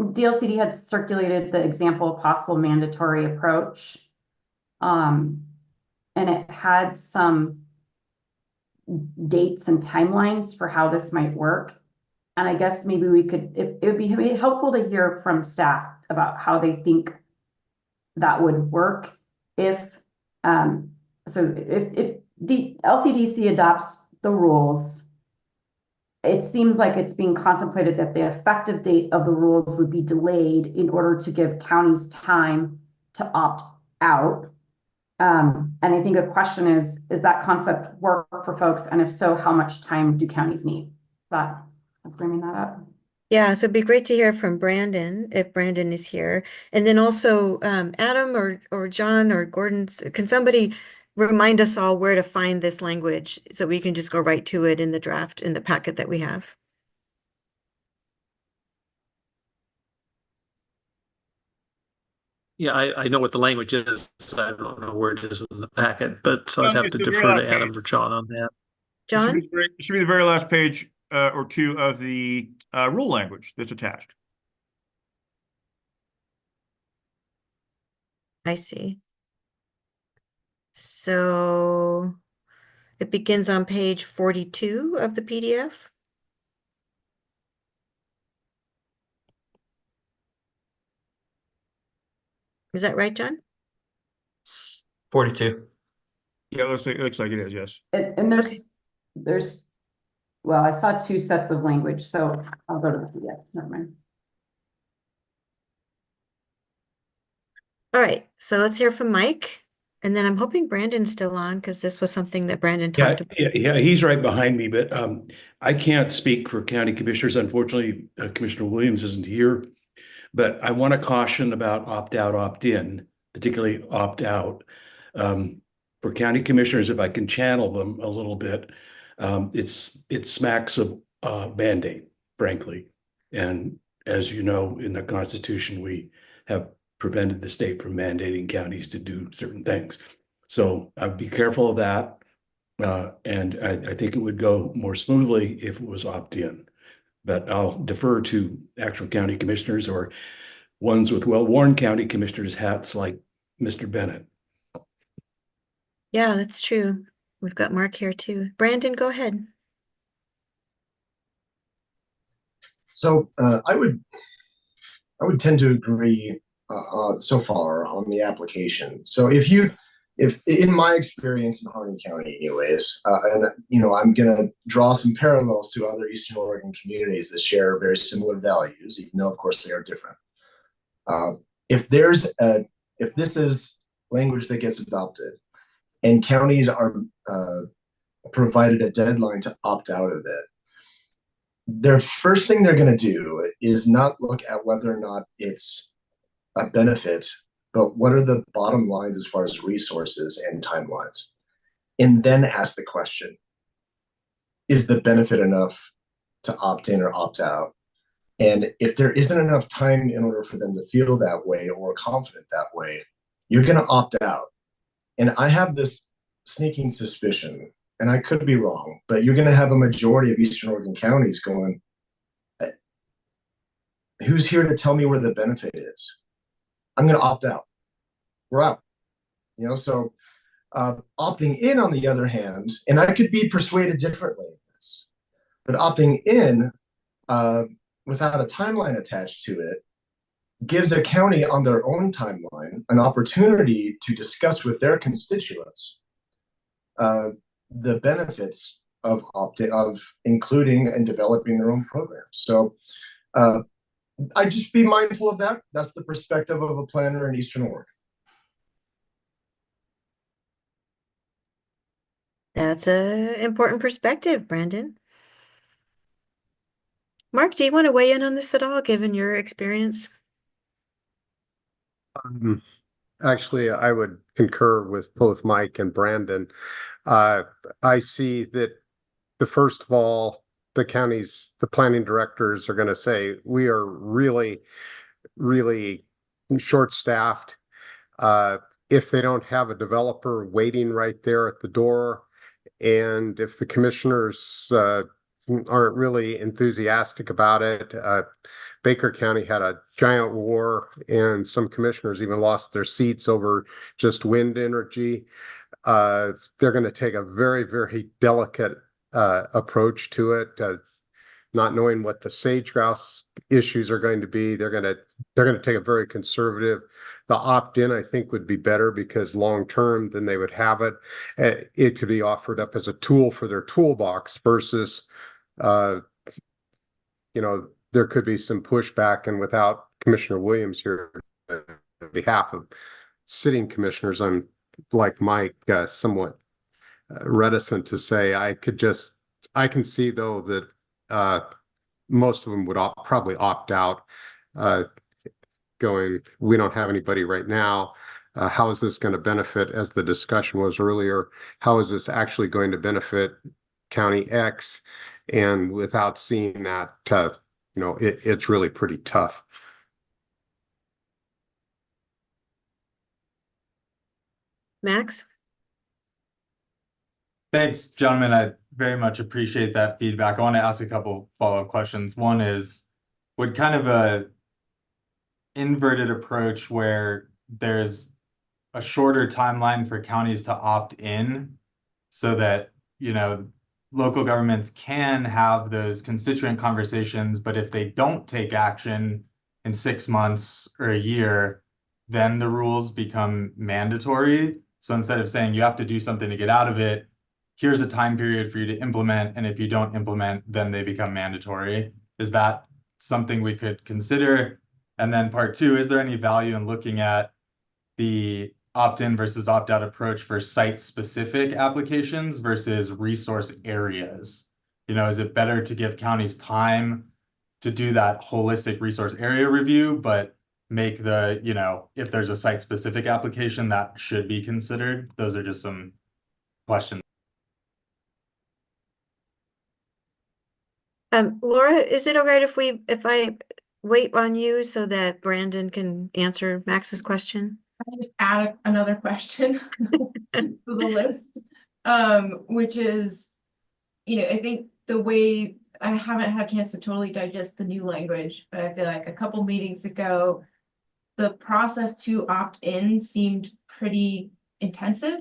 DLCD had circulated the example of possible mandatory approach. And it had some dates and timelines for how this might work. And I guess maybe we could, if it would be helpful to hear from staff about how they think that would work if, so if LCDC adopts the rules, it seems like it's being contemplated that the effective date of the rules would be delayed in order to give counties time to opt out. And I think a question is that concept work for folks? And if so, how much time do counties need? I'm bringing that up. Yeah, so it'd be great to hear from Brandon if Brandon is here. And then also Adam or John or Gordon, can somebody remind us all where to find this language so we can just go right to it in the draft, in the packet that we have? Yeah, I know what the language is. I don't know where it is in the packet, but so I'd have It's to the very defer last to Adam page. or John on that. John? It should be the very last page or two of the rule language that's attached. I see. So it begins on page 42 of the PDF. Is that right, John? 42. Yeah, it looks like it is, yes. And there's, well, I saw two sets of language, so I'll go to the PDF, never mind. All right, so let's hear from Mike. And then I'm hoping Brandon's still on because this was something that Brandon talked about. Yeah, he's right behind me, but I can't speak for county commissioners. Unfortunately, Commissioner Williams isn't here. But I want to caution about opt-out, opt-in, particularly opt-out. For county commissioners, if I can channel them a little bit, it smacks of Band-Aid, frankly. And as you know, in the Constitution, we have prevented the state from mandating counties to do certain things. So I'd be careful of that. And I think it would go more smoothly if it was opt-in. But I'll defer to actual county commissioners or ones with well-worn county commissioners hats like Mr. Bennett. Yeah, that's true. We've got Mark here too. Brandon, go ahead. So I would tend to agree so far on the application. So if in my experience in Harney County anyways, and I'm gonna draw some parallels to other Eastern Oregon communities that share very similar values, even though of course they are different. If this is language that gets adopted and counties are provided a deadline to opt out of it, their first thing they're going to do is not look at whether or not it's a benefit, but what are the bottom lines as far as resources and timelines, and then ask the question, is the benefit enough to opt in or opt out? And if there isn't enough time in order for them to feel that way or confident that way, you're going to opt out. And I have this sneaking suspicion, and I could be wrong, but you're going to have a majority of Eastern Oregon counties going, who's here to tell me where the benefit is? I'm going to opt out. We're out. So opting in, on the other hand, and I could be persuaded differently in this, but opting in without a timeline attached to it gives a county on their own timeline an opportunity to discuss with their constituents the benefits of including and developing their own programs. So I just be mindful of that. That's the perspective of a planner in Eastern Oregon. That's a important perspective, Brandon. Mark, do you want to weigh in on this at all, given your experience? Actually, I would concur with both Mike and Brandon. I see that first of all, the planning directors are going to say, we are really, really short-staffed. If they don't have a developer waiting right there at the door, and if the commissioners aren't really enthusiastic about it, Baker County had a giant war, and some commissioners even lost their seats over just wind energy. They're going to take a very, very delicate approach to it, not knowing what the sage grouse issues are going to be. They're going to take a very conservative. The opt-in, I think, would be better because long term, then they would have it. It could be offered up as a tool for their toolbox versus, there could be some pushback. And without Commissioner Williams here, on behalf of sitting commissioners, I'm like Mike, somewhat reticent to say. I can see though that most of them would probably opt out, going, we don't have anybody right now. How is this going to benefit, as the discussion was earlier, how is this actually going to benefit County X? And without seeing that, it's really pretty tough. Max? Thanks, gentlemen. I very much appreciate that feedback. I want to ask a couple follow-up questions. One is, would kind of a inverted approach where there's a shorter timeline for counties to opt in so that, local governments can have those constituent conversations, but if they don't take action in 6 months or a year, then the rules become mandatory. So instead of saying you have to do something to get out of it, here's a time period for you to implement, and if you don't implement, then they become mandatory. Is that something we could consider? And then part two, is there any value in looking at the opt-in versus opt-out approach for site-specific applications versus resource areas? Is it better to give counties time to do that holistic resource area review, but make if there's a site-specific application that should be considered? Those are just some questions. Laura, is it all right if I wait on you so that Brandon can answer Max's question? I just add another question to the list, which is, I think the way I haven't had a chance to totally digest the new language, but I feel like a couple meetings ago, the process to opt in seemed pretty intensive.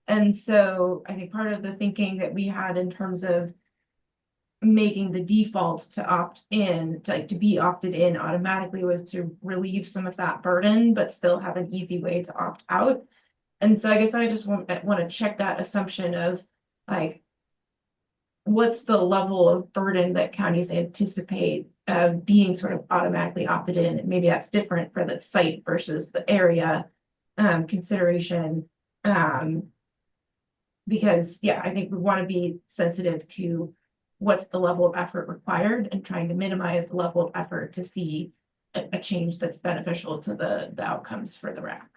And so I think part of the thinking that we had in terms of making the default to opt in, to be opted in automatically, was to relieve some of that burden, but still have an easy way to opt out. And so I guess I just want to check that assumption of what's the level of burden that counties anticipate of being sort of automatically opted in. And maybe that's different for the site versus the area consideration. Because I think we want to be sensitive to what's the level of effort required and trying to minimize the level of effort to see a change that's beneficial to the outcomes for the RAC.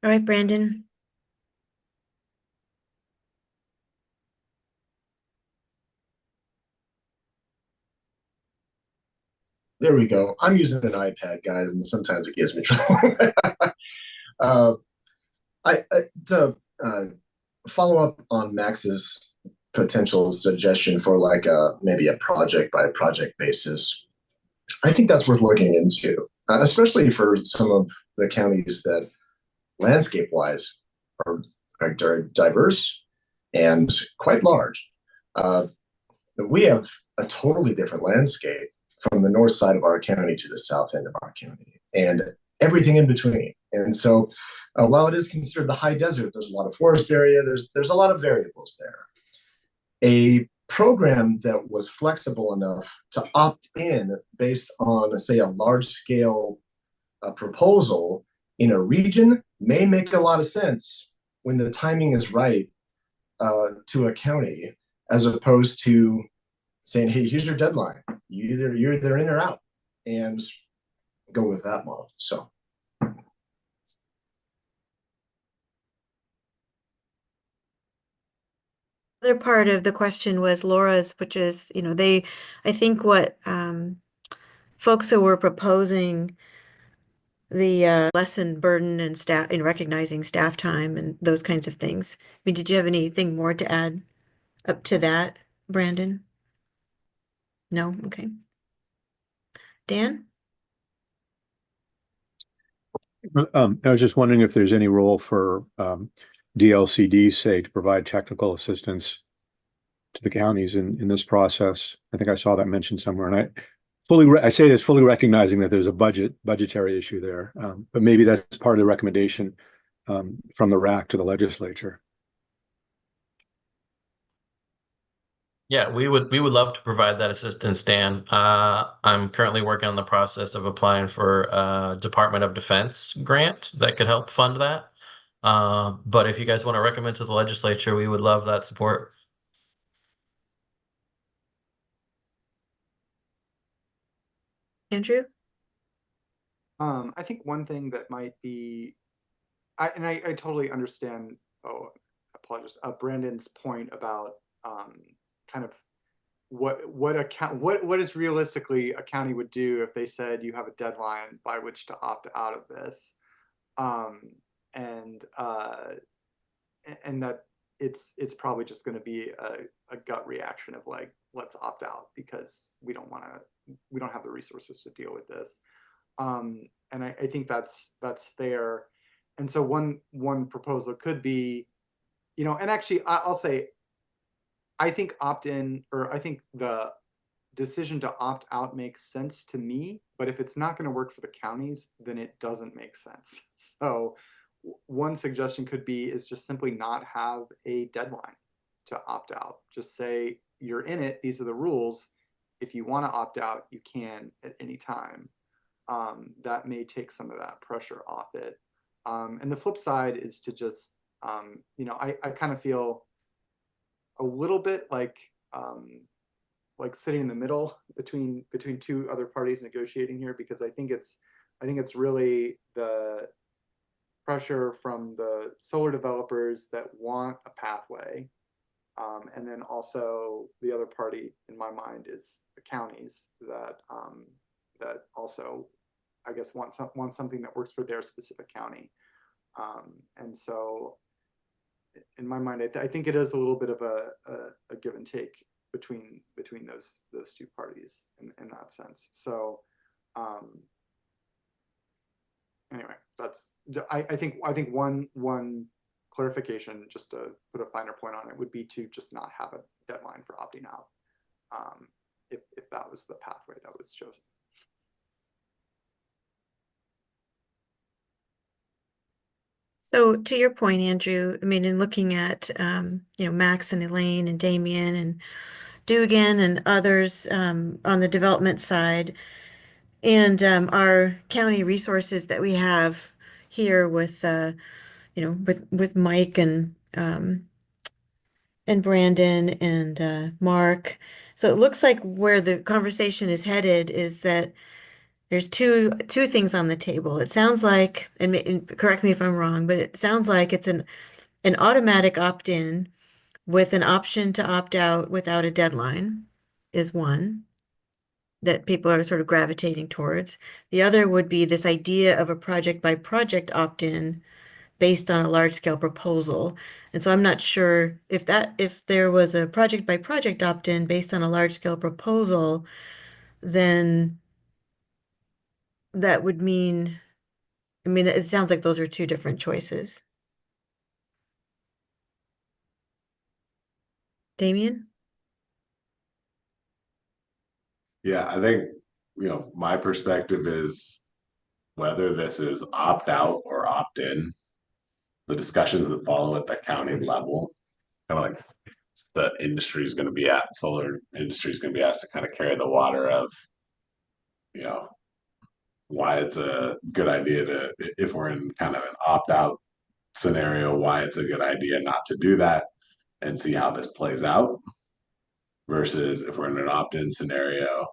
All right, Brandon. There we go. I'm using an iPad, guys, and sometimes it gives me trouble. To follow up on Max's potential suggestion for maybe a project by project basis, I think that's worth looking into, especially for some of the counties that landscape-wise are diverse and quite large. We have a totally different landscape from the north side of our county to the south end of our county, and everything in between. And so while it is considered the high desert, there's a lot of forest area, there's a lot of variables there. A program that was flexible enough to opt in based on, say, a large scale proposal in a region may make a lot of sense when the timing is right to a county, as opposed to saying, hey, here's your deadline. You're either in or out, and go with that model. So other part of the question was Laura's, which is, I think what folks who were proposing the lesson burden and staff in recognizing staff time and those kinds of things. I mean, did you have anything more to add up to that, Brandon? No? Okay. Dan? I was just wondering if there's any role for DLCD, say, to provide technical assistance to the counties in this process. I think I saw that mentioned somewhere, and I say this fully recognizing that there's a budgetary issue there, but maybe that's part of the recommendation from the RAC to the legislature. Yeah, we would love to provide that assistance, Dan. I'm currently working on the process of applying for a Department of Defense grant that could help fund that. But if you guys want to recommend to the legislature, we would love that support. Andrew? I think one thing that might be, I totally understand. Oh, apologies. Brandon's point about kind of what is realistically a county would do if they said you have a deadline by which to opt out of this, and that it's probably just going to be a gut reaction of like, let's opt out because we don't have the resources to deal with this. And I think that's fair. And so one proposal could be, and actually I'll say, I think opt-in, or I think the decision to opt out makes sense to me, but if it's not going to work for the counties, then it doesn't make sense. So one suggestion could be is just simply not have a deadline to opt out. Just say you're in it. These are the rules. If you want to opt out, you can at any time. That may take some of that pressure off it. And the flip side is to just, I kind of feel a little bit like sitting in the middle between two other parties negotiating here, because I think it's really the pressure from the solar developers that want a pathway, and then also the other party in my mind is the counties that also, I guess, want something that works for their specific county. And so in my mind, I think it is a little bit of a give and take between those two parties in that sense. So anyway, that's I think one clarification, just to put a finer point on it, would be to just not have a deadline for opting out, if that was the pathway that was chosen. So to your point, Andrew, I mean, in looking at, Max and Elaine and Damien and Dugan and others on the development side, and our county resources that we have here with, with Mike and Brandon and Mark. So it looks like where the conversation is headed is that there's two things on the table. It sounds like, and correct me if I'm wrong, but it sounds like it's an automatic opt-in with an option to opt out without a deadline is one that people are sort of gravitating towards. The other would be this idea of a project by project opt-in based on a large scale proposal. And so I'm not sure if there was a project by project opt-in based on a large scale proposal, then that would mean, it sounds like those are two different choices. Damien? Yeah, I think, my perspective is whether this is opt out or opt in, the discussions that follow at the county level, kind of like the industry is going to be at. Solar industry is going to be asked to kind of carry the water of, you know, why it's a good idea to, if we're in kind of an opt-out scenario, why it's a good idea not to do that and see how this plays out, versus if we're in an opt-in scenario,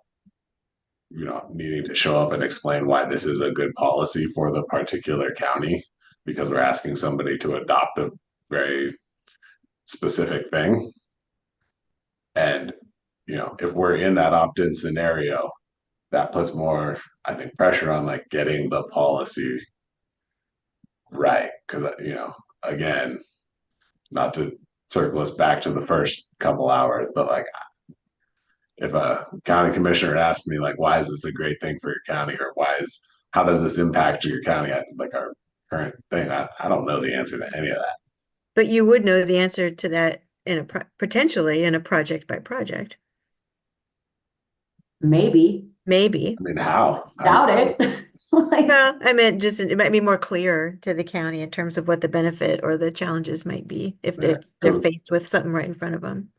you know, needing to show up and explain why this is a good policy for the particular county, because we're asking somebody to adopt a very specific thing. And, you know, if we're in that opt-in scenario, that puts more, I think, pressure on like getting the policy right. Because, you know, again, not to circle us back to the first couple hours, but like if a county commissioner asked me like, why is this a great thing for your county, or how does this impact your county, like our current thing, I don't know the answer to any of that. But you would know the answer to that in potentially in a project by project. Maybe. Maybe. I mean, how? Doubt it. Like, well, I meant just it might be more clear to the county in terms of what the benefit or the challenges might be if they're faced with something right in front of them.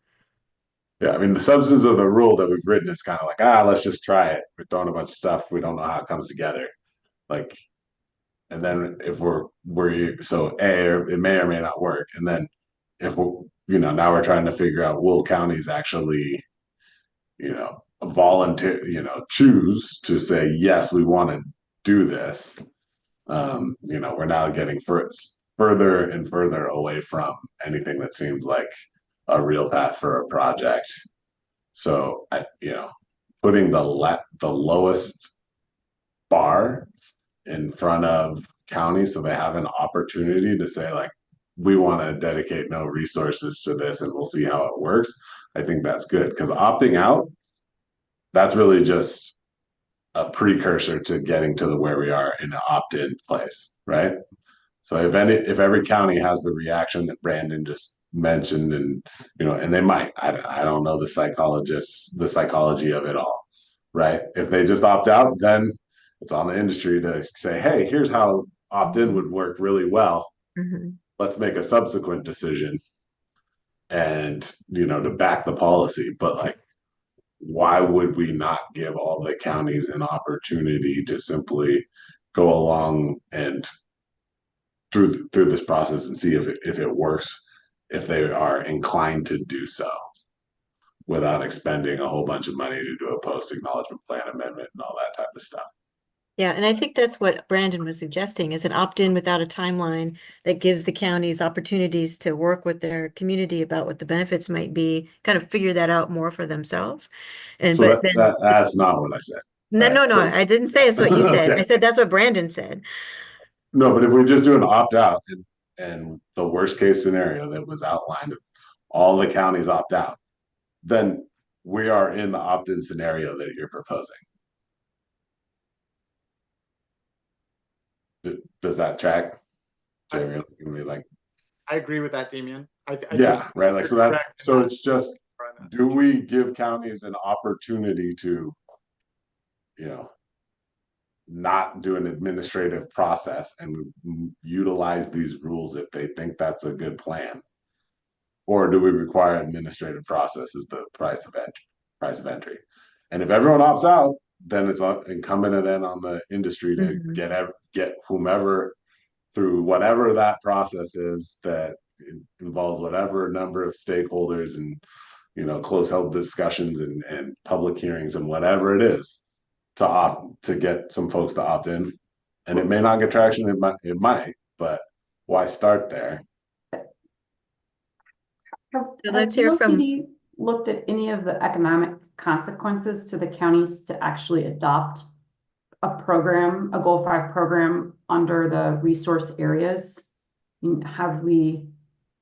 Yeah, I mean, the substance of the rule that we've written is kind of like, let's just try it. We're throwing a bunch of stuff. We don't know how it comes together. Like, and then if it may or may not work. And then if now we're trying to figure out, will counties actually, volunteer, choose to say, yes, we want to do this. We're now getting further and further away from anything that seems like a real path for a project. So, putting the lowest bar in front of counties so they have an opportunity to say, like, we want to dedicate no resources to this and we'll see how it works. I think that's good, because opting out, that's really just a precursor to getting to where we are in an opt-in place, right? So if every county has the reaction that Brandon just mentioned, and and they might, I don't know the psychology of it all, right? If they just opt out, then it's on the industry to say, hey, here's how opt-in would work really well. Mm-hmm. Let's make a subsequent decision and to back the policy. But like, why would we not give all the counties an opportunity to simply go along and through this process and see if it works, if they are inclined to do so, without expending a whole bunch of money to do a post-acknowledgement plan amendment and all that type of stuff. Yeah, and I think that's what Brandon was suggesting, is an opt-in without a timeline that gives the counties opportunities to work with their community about what the benefits might be, kind of figure that out more for themselves. And So that's not what I said. No, right? So, I didn't say it's what you said. Okay. I said that's what Brandon said. No, but if we just do an opt-out and the worst case scenario that was outlined, if all the counties opt out, then we are in the opt-in scenario that you're proposing. Does that track? Jamie, like, I agree with that, Damien. yeah, right. Like, so it's just, do we give counties an opportunity to, not do an administrative process and utilize these rules if they think that's a good plan? Or do we require administrative process as the price of entry? And if everyone opts out, then it's incumbent then on the industry to get whomever through whatever that process is that involves whatever number of stakeholders and close held discussions and public hearings and whatever it is, to get some folks to opt in. And it may not get traction, it might, but why start there? Let's hear from DLCD looked at any of the economic consequences to the counties to actually adopt a program, a Goal 5 program under the resource areas? Have we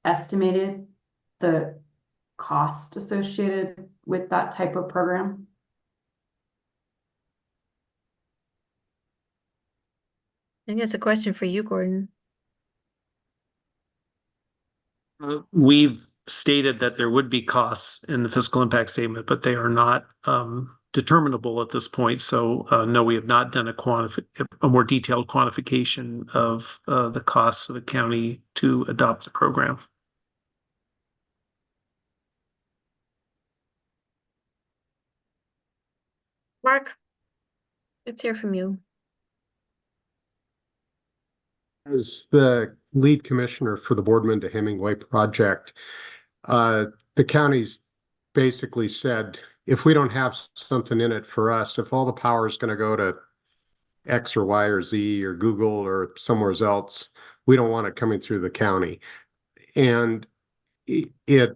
estimated the cost associated with that type of program? I think that's a question for you, Gordon. We've stated that there would be costs in the fiscal impact statement, but they are not determinable at this point. So no, we have not done a more detailed quantification of the costs of the county to adopt the program. Mark, let's hear from you. As the lead commissioner for the Boardman to Hemingway project, the county's basically said, if we don't have something in it for us, if all the power is going to go to X or Y or Z or Google or somewhere else, we don't want it coming through the county. And it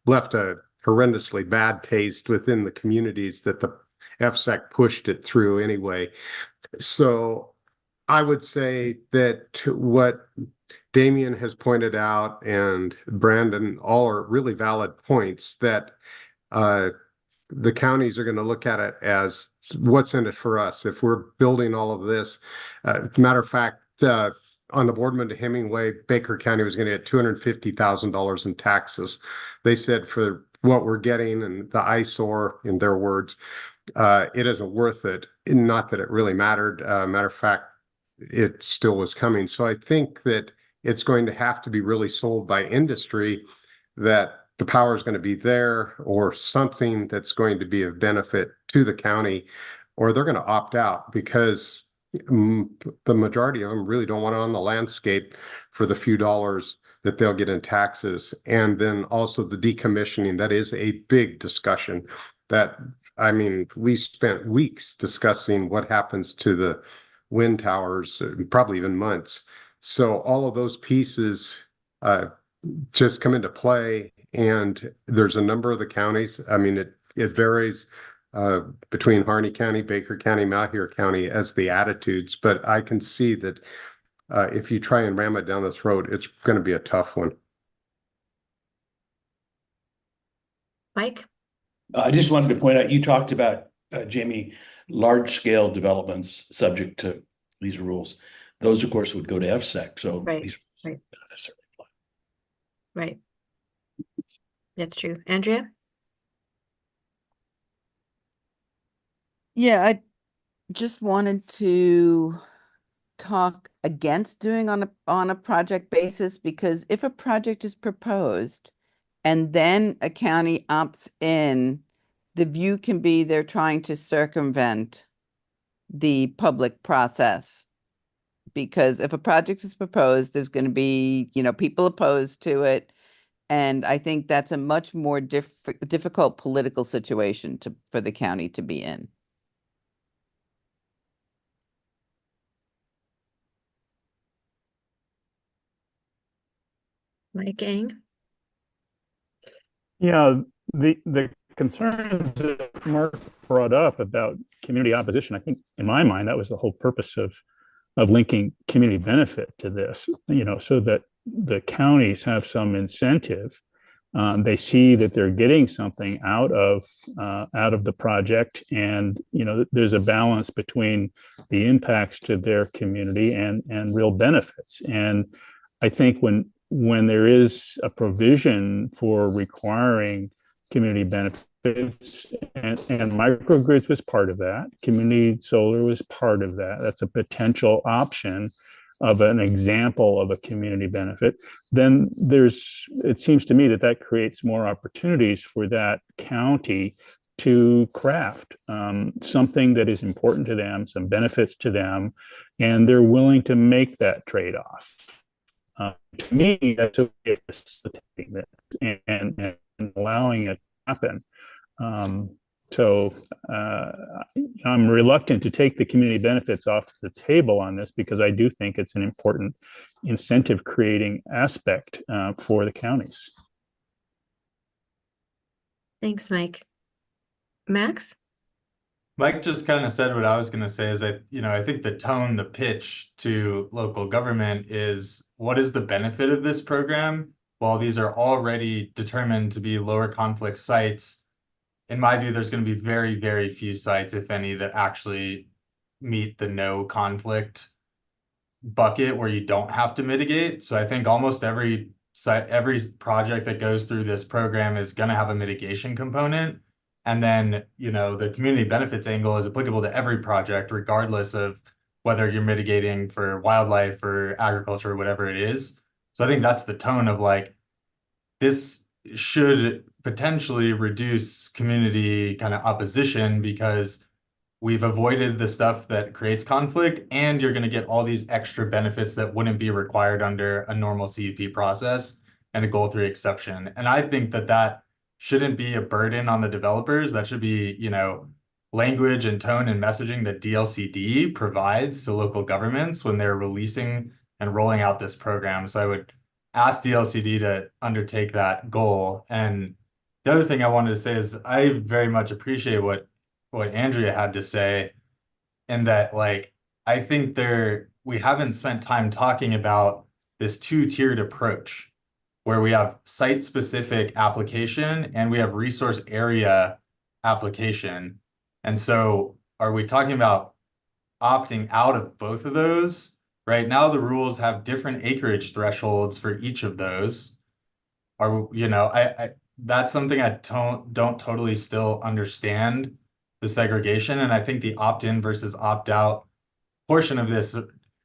left a horrendously bad taste within the communities that the FSEC pushed it through anyway. So I would say that what Damien has pointed out and Brandon all are really valid points that the counties are going to look at it as what's in it for us. If we're building all of this, matter of fact, on the Boardman to Hemingway, Baker County was going to get $250,000 in taxes. They said for what we're getting and the eyesore, in their words, it isn't worth it. Not that it really mattered. Matter of fact, it still was coming. So I think that it's going to have to be really sold by industry that the power is going to be there or something that's going to be of benefit to the county, or they're going to opt out because the majority of them really don't want it on the landscape for the few dollars that they'll get in taxes. And then also the decommissioning, that is a big discussion that, I mean, we spent weeks discussing what happens to the wind towers, probably even months. So all of those pieces just come into play. And there's a number of the counties. I mean, it varies between Harney County, Baker County, Malheur County as the attitudes. But I can see that if you try and ram it down the throat, it's going to be a tough one. Mike? I just wanted to point out, you talked about, Jamie, large-scale developments subject to these rules. Those, of course, would go to FSEC. So Right, these right, not necessarily apply. right. That's true. Andrea? Yeah, I just wanted to talk against doing on a project basis, because if a project is proposed and then a county opts in, the view can be they're trying to circumvent the public process. Because if a project is proposed, there's going to be, people opposed to it. And I think that's a much more difficult political situation for the county to be in. Mike Gang? Yeah, the concerns that Mark brought up about community opposition, I think in my mind, that was the whole purpose of linking community benefit to this, so that the counties have some incentive. They see that they're getting something out of the project, and there's a balance between the impacts to their community and real benefits. And I think when there is a provision for requiring community benefits, and microgrids was part of that, community solar was part of that. That's a potential option of an example of a community benefit. Then it seems to me that creates more opportunities for that county to craft something that is important to them, some benefits to them, and they're willing to make that trade-off. To me, that's a way of facilitating that and allowing it to happen. So I'm reluctant to take the community benefits off the table on this, because I do think it's an important incentive creating aspect for the counties. Thanks, Mike. Max? Mike just kind of said what I was going to say, is that, I think the tone, the pitch to local government is, what is the benefit of this program? While these are already determined to be lower conflict sites, in my view, there's going to be very, very few sites, if any, that actually meet the no conflict bucket where you don't have to mitigate. So I think almost every site, every project that goes through this program is going to have a mitigation component. And then, the community benefits angle is applicable to every project, regardless of whether you're mitigating for wildlife or agriculture or whatever it is. So I think that's the tone of like, this should potentially reduce community kind of opposition, because we've avoided the stuff that creates conflict, and you're going to get all these extra benefits that wouldn't be required under a normal CUP process and a goal 3 exception. And I think that that shouldn't be a burden on the developers. That should be, you know, language and tone and messaging that DLCD provides to local governments when they're releasing and rolling out this program. So I would ask DLCD to undertake that goal. And the other thing I wanted to say is I very much appreciate what Andrea had to say, and that like I think we haven't spent time talking about this two-tiered approach where we have site-specific application and we have resource area application. And so are we talking about opting out of both of those? Right now, the rules have different acreage thresholds for each of those. Are, you know, I that's something I don't totally still understand the segregation. And I think the opt-in versus opt-out portion of this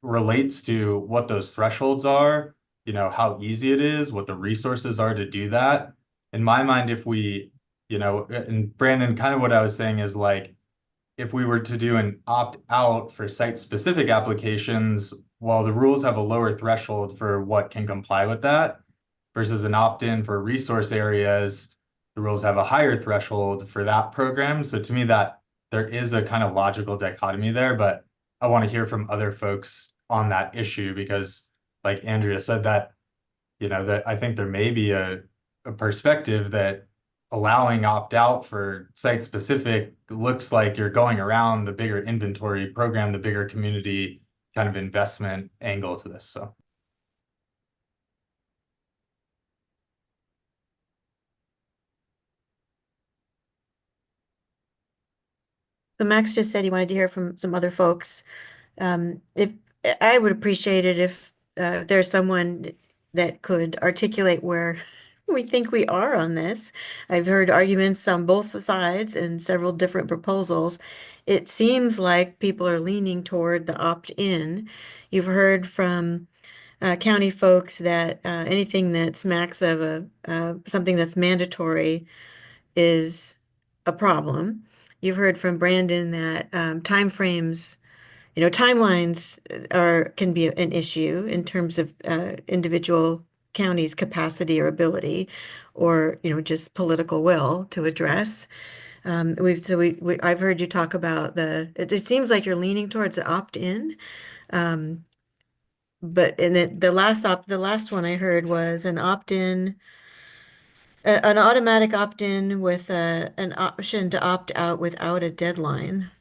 relates to what those thresholds are, you know, how easy it is, what the resources are to do that. In my mind, if we, you know, and Brandon, kind of what I was saying is like, if we were to do an opt-out for site-specific applications, while the rules have a lower threshold for what can comply with that, versus an opt-in for resource areas, the rules have a higher threshold for that program. So to me, that there is a kind of logical dichotomy there, but I want to hear from other folks on that issue because, like Andrea said, that, you know, that I think there may be a perspective that allowing opt-out for site-specific looks like you're going around the bigger inventory program, the bigger community kind of investment angle to this. So. So Max just said he wanted to hear from some other folks. If I would appreciate it if there's someone that could articulate where we think we are on this. I've heard arguments on both sides and several different proposals. It seems like people are leaning toward the opt-in. You've heard from county folks that anything that smacks of something that's mandatory is a problem. You've heard from Brandon that timeframes, timelines can be an issue in terms of individual counties' capacity or ability, or just political will to address. I've heard you talk about it seems like you're leaning towards the opt-in. But and the last one I heard was an opt-in, an automatic opt-in with an option to opt out without a deadline.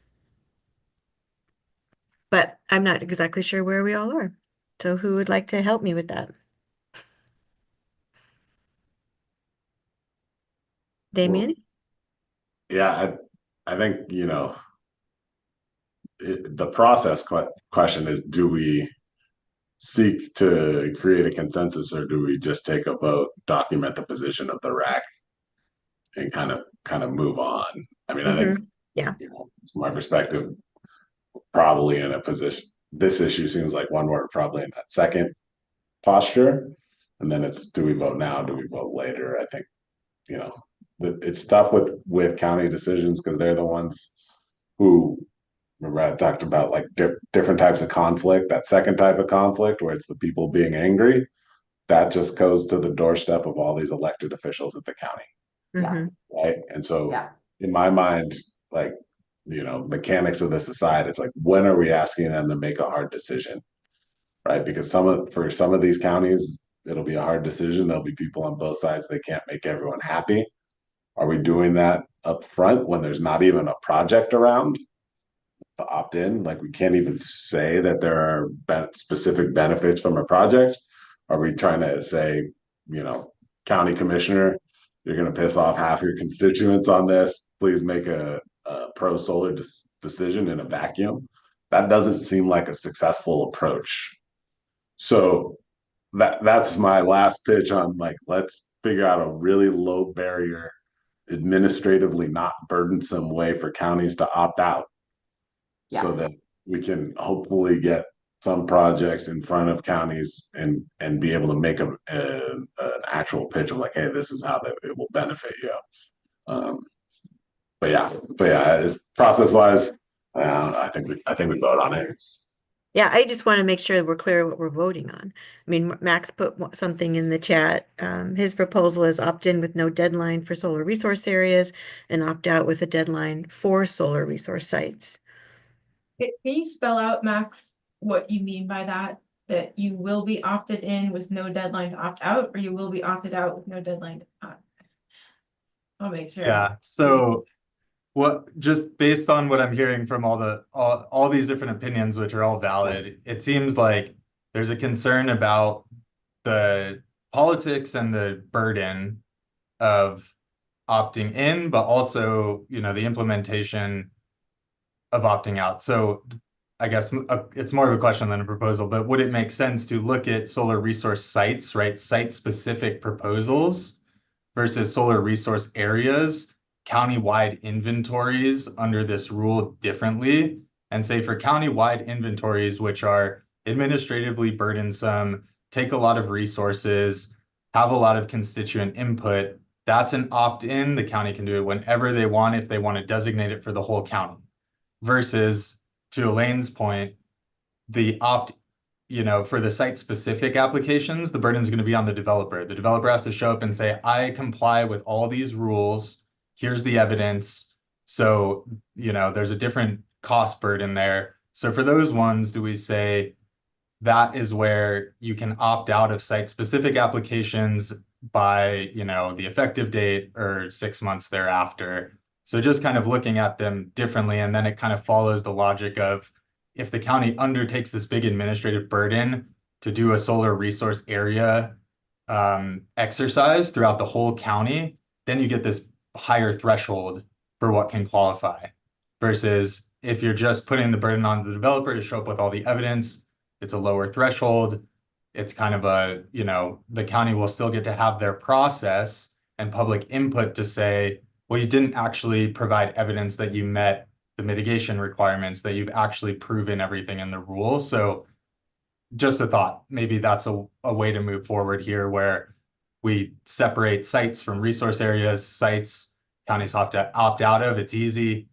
But I'm not exactly sure where we all are. So who would like to help me with that? Damien? Yeah, I think, the process question is, do we seek to create a consensus or do we just take a vote, document the position of the RAC and kind of move on? I mean, I think, Yeah. From my perspective, probably in a position, this issue seems like one where we're probably in that second posture. And then it's, do we vote now? Do we vote later? I think, it's tough with county decisions because they're the ones who, remember I talked about like different types of conflict. That second type of conflict where it's the people being angry, that just goes to the doorstep of all these elected officials at the county. Yeah. Right. And so in my mind, like, mechanics of this aside, it's like, when are we asking them to make a hard decision? Right. Because for some of these counties, it'll be a hard decision. There'll be people on both sides. They can't make everyone happy. Are we doing that up front when there's not even a project around to opt in? Like, we can't even say that there are specific benefits from a project. Are we trying to say, county commissioner, you're going to piss off half your constituents on this. Please make a pro solar decision in a vacuum. That doesn't seem like a successful approach. So that's my last pitch on, like, let's figure out a really low barrier, administratively not burdensome way for counties to opt out, so that we can hopefully get some projects in front of counties and be able to make an actual pitch of like, hey, this is how it will benefit you. But yeah, it's process wise, I think we vote on it. Yeah, I just want to make sure we're clear what we're voting on. I mean, Max put something in the chat. His proposal is opt in with no deadline for solar resource areas and opt out with a deadline for solar resource sites. Can you spell out, Max, what you mean by that? That you will be opted in with no deadline to opt out, or you will be opted out with no deadline to opt? I'll make sure. Yeah, so what, just based on what I'm hearing from all these different opinions, which are all valid, it seems like there's a concern about the politics and the burden of opting in, but also, the implementation of opting out. So I guess it's more of a question than a proposal, but would it make sense to look at solar resource sites, right? Site-specific proposals versus solar resource areas, county-wide inventories under this rule differently, and say for county-wide inventories, which are administratively burdensome, take a lot of resources, have a lot of constituent input, that's an opt-in. The county can do it whenever they want if they want to designate it for the whole county. Versus, to Elaine's point, the for the site-specific applications, the burden is going to be on the developer. The developer has to show up and say, I comply with all these rules. Here's the evidence. So, there's a different cost burden there. So for those ones, do we say that is where you can opt out of site-specific applications by, the effective date or 6 months thereafter? So just kind of looking at them differently, and then it kind of follows the logic of if the county undertakes this big administrative burden to do a solar resource area exercise throughout the whole county, then you get this higher threshold for what can qualify. Versus if you're just putting the burden on the developer to show up with all the evidence, it's a lower threshold. It's kind of the county will still get to have their process and public input to say, well, you didn't actually provide evidence that you met the mitigation requirements, that you've actually proven everything in the rule. So just a thought, maybe that's a way to move forward here where we separate sites from resource areas. Sites counties have to opt out of, it's easy.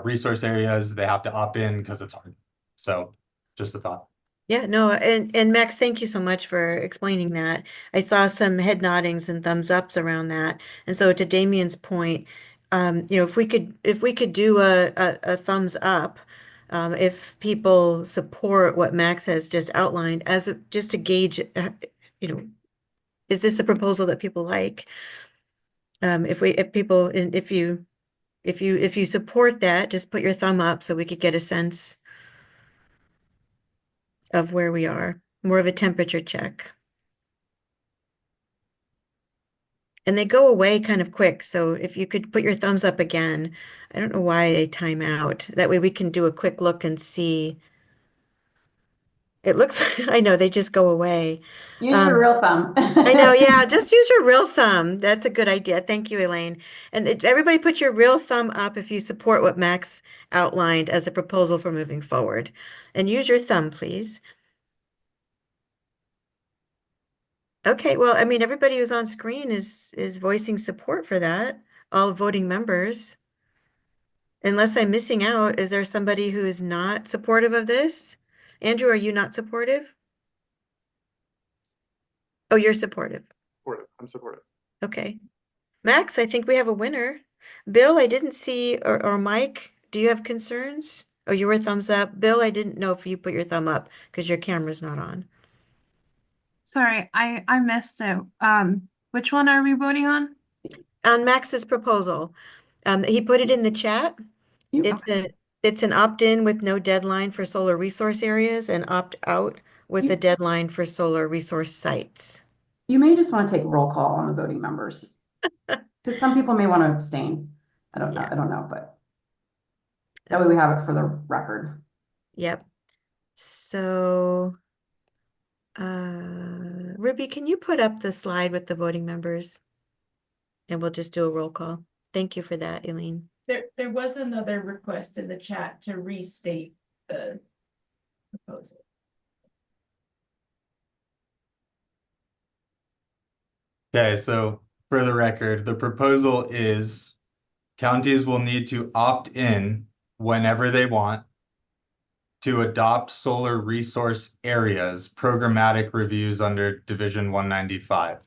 Resource areas, they have to opt in because it's hard. So just a thought. Yeah, no, and Max, thank you so much for explaining that. I saw some head noddings and thumbs ups around that. And so to Damien's point, if we could do a thumbs up, if people support what Max has just outlined just to gauge, is this a proposal that people like? If you support that, just put your thumb up so we could get a sense of where we are, more of a temperature check. And they go away kind of quick. So if you could put your thumbs up again, I don't know why they time out. That way we can do a quick look and see. It looks, I know, they just go away. Use your real thumb. I know, yeah, just use your real thumb. That's a good idea. Thank you, Elaine. And everybody put your real thumb up if you support what Max outlined as a proposal for moving forward. And use your thumb, please. Okay, well, I mean, everybody who's on screen is voicing support for that, all voting members. Unless I'm missing out, is there somebody who is not supportive of this? Andrew, are you not supportive? Oh, you're supportive. Supportive. I'm supportive. Okay. Max, I think we have a winner. Bill, I didn't see, or Mike, do you have concerns? Oh, you were thumbs up. Bill, I didn't know if you put your thumb up because your camera's not on. Sorry, I missed it. Which one are we voting on? On Max's proposal. He put it in the chat. It's an opt-in with no deadline for solar resource areas and opt-out with a deadline for solar resource sites. You may just want to take roll call on the voting members. Because some people may want to abstain. I don't know, but that way we have it for the record. Yep. So, Ruby, can you put up the slide with the voting members? And we'll just do a roll call. Thank you for that, Elaine. There was another request in the chat to restate the proposal. Okay, so for the record, the proposal is counties will need to opt in whenever they want to adopt solar resource areas programmatic reviews under Division 195.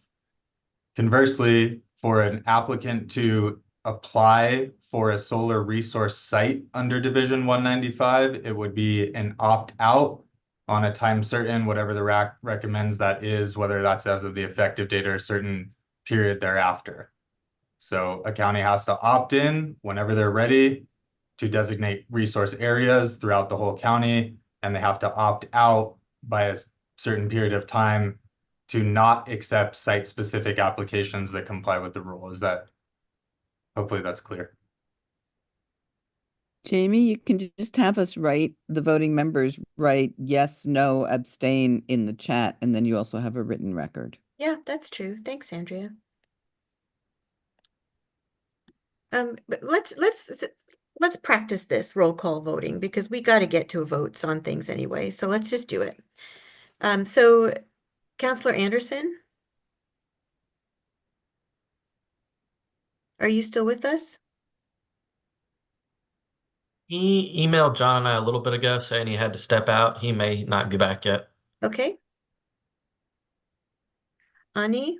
Conversely, for an applicant to apply for a solar resource site under Division 195, it would be an opt-out on a time certain, whatever the RAC recommends that is, whether that's as of the effective date or a certain period thereafter. So a county has to opt in whenever they're ready to designate resource areas throughout the whole county, and they have to opt out by a certain period of time to not accept site-specific applications that comply with the rule. Is that, hopefully that's clear. Jamie, you can just have us write, the voting members write yes, no, abstain in the chat, and then you also have a written record. Yeah, that's true. Thanks, Andrea. But let's practice this roll call voting because we got to get to votes on things anyway. So let's just do it. So Counselor Anderson, are you still with us? He emailed John and I a little bit ago saying he had to step out. He may not be back yet. Okay. Ani,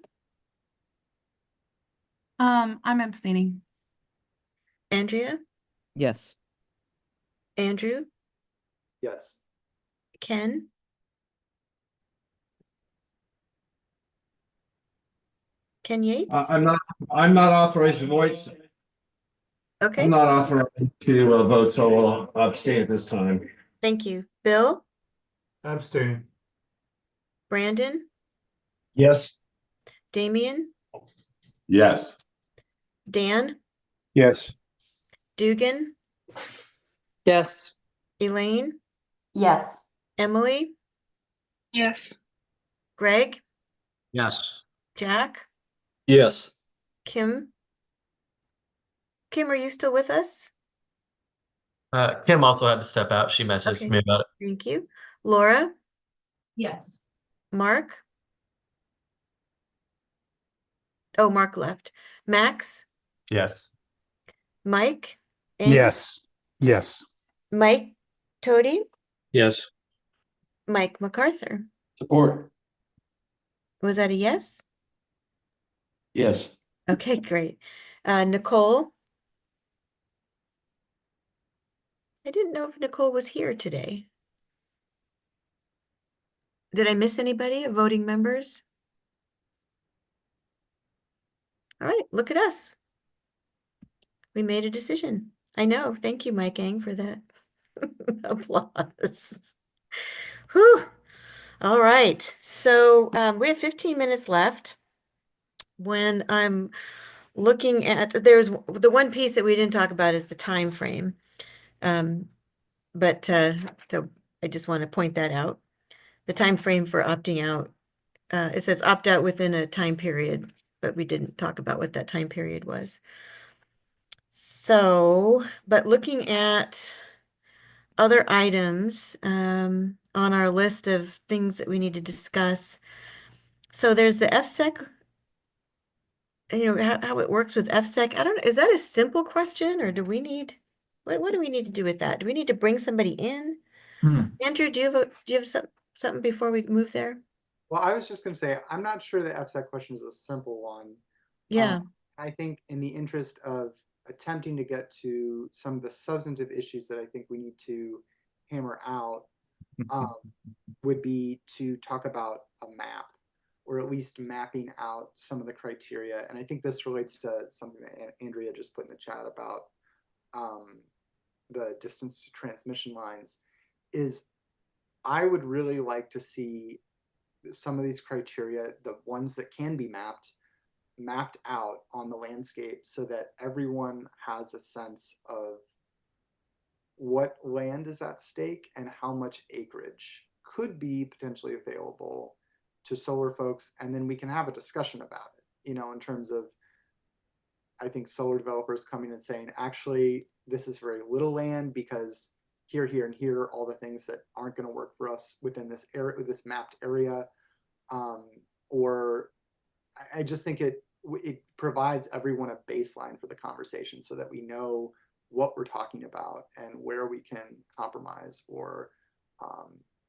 I'm abstaining. Andrea, Yes. Andrew, Yes. Ken, Ken Yates? I'm not authorized to vote. Okay. I'm not authorized to vote, so I'll abstain at this time. Thank you. Bill, Abstain. Brandon, Yes. Damian, Yes. Dan, Yes. Dugan, Yes. Elaine, Yes. Emily, Yes. Greg, Yes. Jack, Yes. Kim. Kim, are you still with us? Kim also had to step out. She messaged Okay. me about it. Thank you. Laura, Yes. Mark. Oh, Mark left. Max, Yes. Mike, Eng, Yes. Yes. Mike, Tody, Yes. Mike MacArthur. Support. Was that a yes? Yes. Okay, great. Nicole. I didn't know if Nicole was here today. Did I miss anybody, voting members? All right, look at us. We made a decision. I know. Thank you, Mike Eng, for that applause. Whew. All right. So we have 15 minutes left. When I'm looking at, there's the one piece that we didn't talk about is the time frame. But so I just want to point that out. The time frame for opting out. It says opt out within a time period, but we didn't talk about what that time period was. So, but looking at other items on our list of things that we need to discuss. So there's the FSEC, how it works with FSEC. I don't know, is that a simple question or do we need, what do we need to do with that? Do we need to bring somebody in? Andrew, do you have something before we move there? Well, I was just going to say, I'm not sure the FSEC question is a simple one. Yeah. I think in the interest of attempting to get to some of the substantive issues that I think we need to hammer out would be to talk about a map, or at least mapping out some of the criteria. And I think this relates to something that Andrea just put in the chat about the distance to transmission lines. Is I would really like to see some of these criteria, the ones that can be mapped out on the landscape so that everyone has a sense of what land is at stake and how much acreage could be potentially available to solar folks. And then we can have a discussion about it, in terms of, I think solar developers coming and saying, actually, this is very little land because here, here, and here are all the things that aren't going to work for us within this area, this mapped area. Or I just think it provides everyone a baseline for the conversation so that we know what we're talking about and where we can compromise or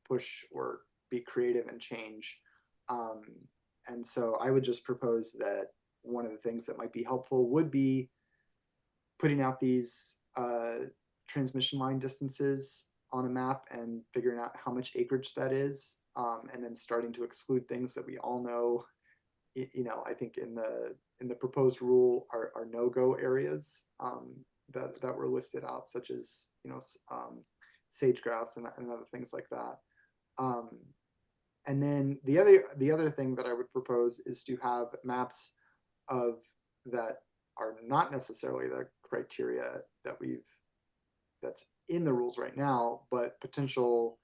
push or be creative and change. And so I would just propose that one of the things that might be helpful would be putting out these transmission line distances on a map and figuring out how much acreage that is, and then starting to exclude things that we all know, I think in the proposed rule are no-go areas that were listed out, such as sage grouse and other things like that. And then the other thing that I would propose is to have maps of that are not necessarily the criteria that's in the rules right now, but potential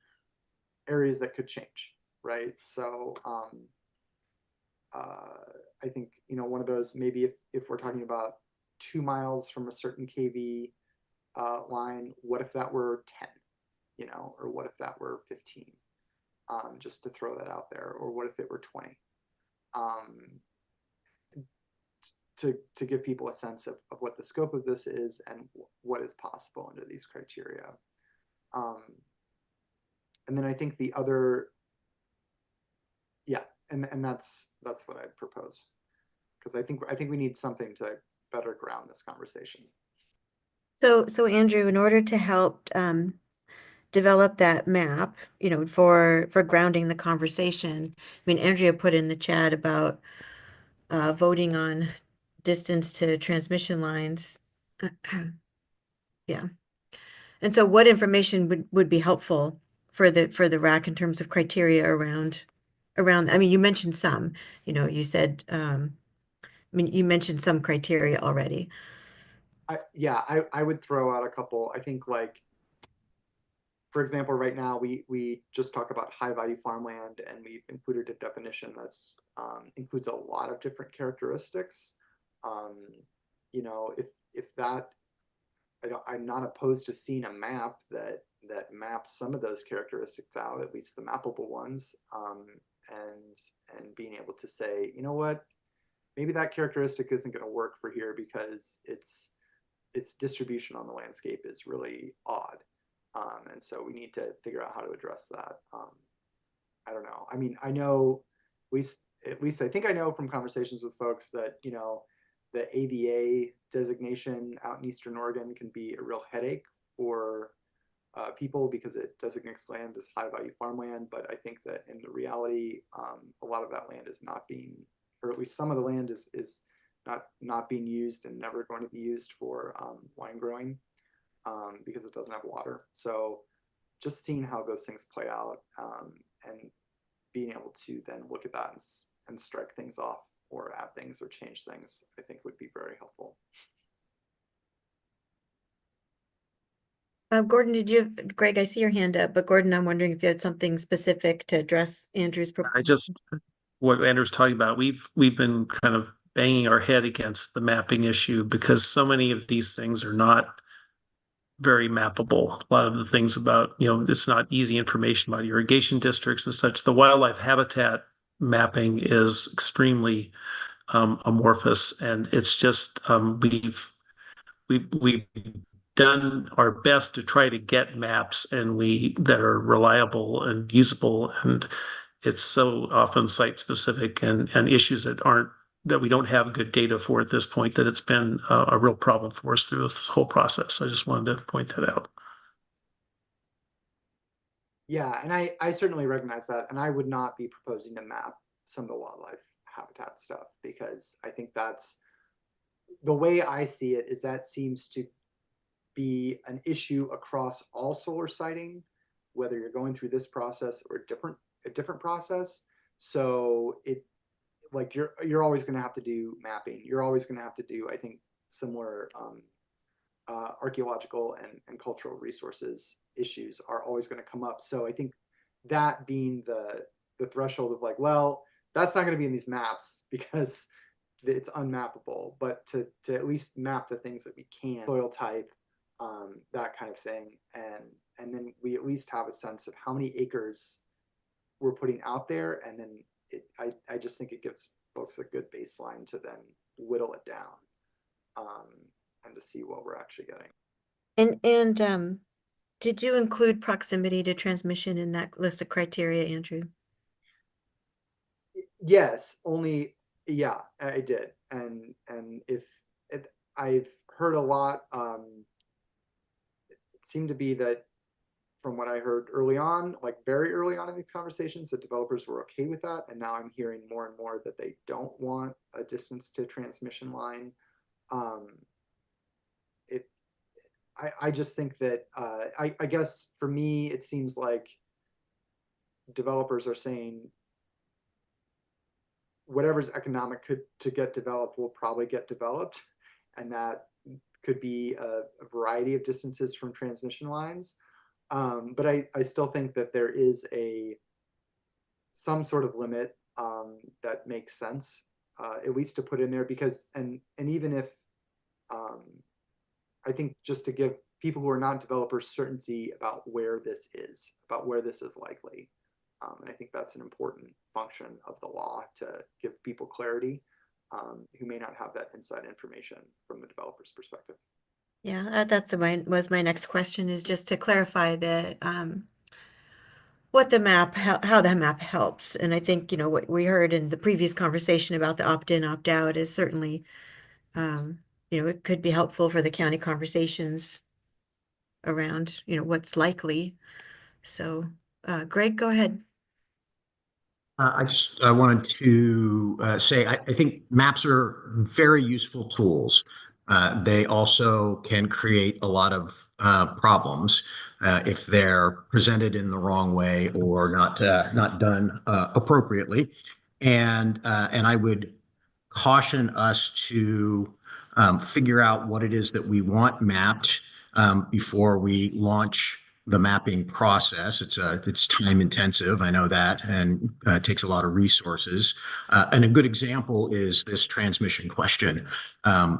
areas that could change, right? So I think one of those, maybe if we're talking about 2 miles from a certain KV line, what if that were 10, or what if that were 15? Just to throw that out there, or what if it were 20? To give people a sense of what the scope of this is and what is possible under these criteria. And then I think the other, yeah, and that's what I'd propose, because I think we need something to better ground this conversation. So Andrew, in order to help develop that map, for grounding the conversation, I mean, Andrea put in the chat about voting on distance to transmission lines. Yeah. And so what information would be helpful for the RAC in terms of criteria around, I mean, you mentioned some, you said, I mean, you mentioned some criteria already. I would throw out a couple. I think, like, for example, right now we just talk about high value farmland, and we've included a definition that's includes a lot of different characteristics. If that, I'm not opposed to seeing a map that maps some of those characteristics out, at least the mappable ones, and being able to say, you know what, maybe that characteristic isn't going to work for here because its distribution on the landscape is really odd. And so we need to figure out how to address that. I don't know. I mean, I know, at least I think I know from conversations with folks that, the AVA designation out in Eastern Oregon can be a real headache for people because it designates land as high value farmland. But I think that in the reality, a lot of that land is not being, or at least some of the land is not being used and never going to be used for wine growing. Because it doesn't have water. So just seeing how those things play out, and being able to then look at that and strike things off or add things or change things, I think would be very helpful. Gordon, Greg, I see your hand up, but Gordon, I'm wondering if you had something specific to address Andrew's proposal. What Andrew's talking about, we've been kind of banging our head against the mapping issue because so many of these things are not very mappable. A lot of the things about, it's not easy information about irrigation districts and such. The wildlife habitat mapping is extremely amorphous, and it's just we've done our best to try to get maps that are reliable and usable, and it's so often site specific and issues that we don't have good data for at this point, that it's been a real problem for us through this whole process. I just wanted to point that out. Yeah, and I certainly recognize that, and I would not be proposing to map some of the wildlife habitat stuff, because I think that's the way I see it, is that seems to be an issue across all solar siting, whether you're going through this process or a different process. So like you're always going to have to do mapping. You're always going to have to do, I think, similar archaeological and cultural resources issues are always going to come up. So I think that being the threshold of like, well, that's not going to be in these maps because it's unmappable, but to at least map the things that we can, soil type, that kind of thing, and then we at least have a sense of how many acres we're putting out there, and then I just think it gives folks a good baseline to then whittle it down, and to see what we're actually getting. And did you include proximity to transmission in that list of criteria, Andrew? Yes, only, yeah, I did. And if it, I've heard a lot, it seemed to be that from what I heard early on, like very early on in these conversations, that developers were okay with that. And now I'm hearing more and more that they don't want a distance to transmission line. Um, it, I just think that, I guess for me, it seems like developers are saying whatever's economic to get developed will probably get developed. And that could be a variety of distances from transmission lines. But I still think that there is some sort of limit that makes sense, at least to put in there, because and even if I think just to give people who are not developers certainty about where this is, likely. And I think that's an important function of the law, to give people clarity who may not have that inside information from the developer's perspective. Yeah, was my next question, is just to clarify the what the map, how the map helps. And I think, what we heard in the previous conversation about the opt-in, opt-out is certainly, it could be helpful for the county conversations around, what's likely. So, Greg, go ahead. I wanted to say I think maps are very useful tools. They also can create a lot of problems if they're presented in the wrong way or not done appropriately. And I would caution us to figure out what it is that we want mapped before we launch the mapping process. It's time intensive, I know that, and takes a lot of resources. And a good example is this transmission question.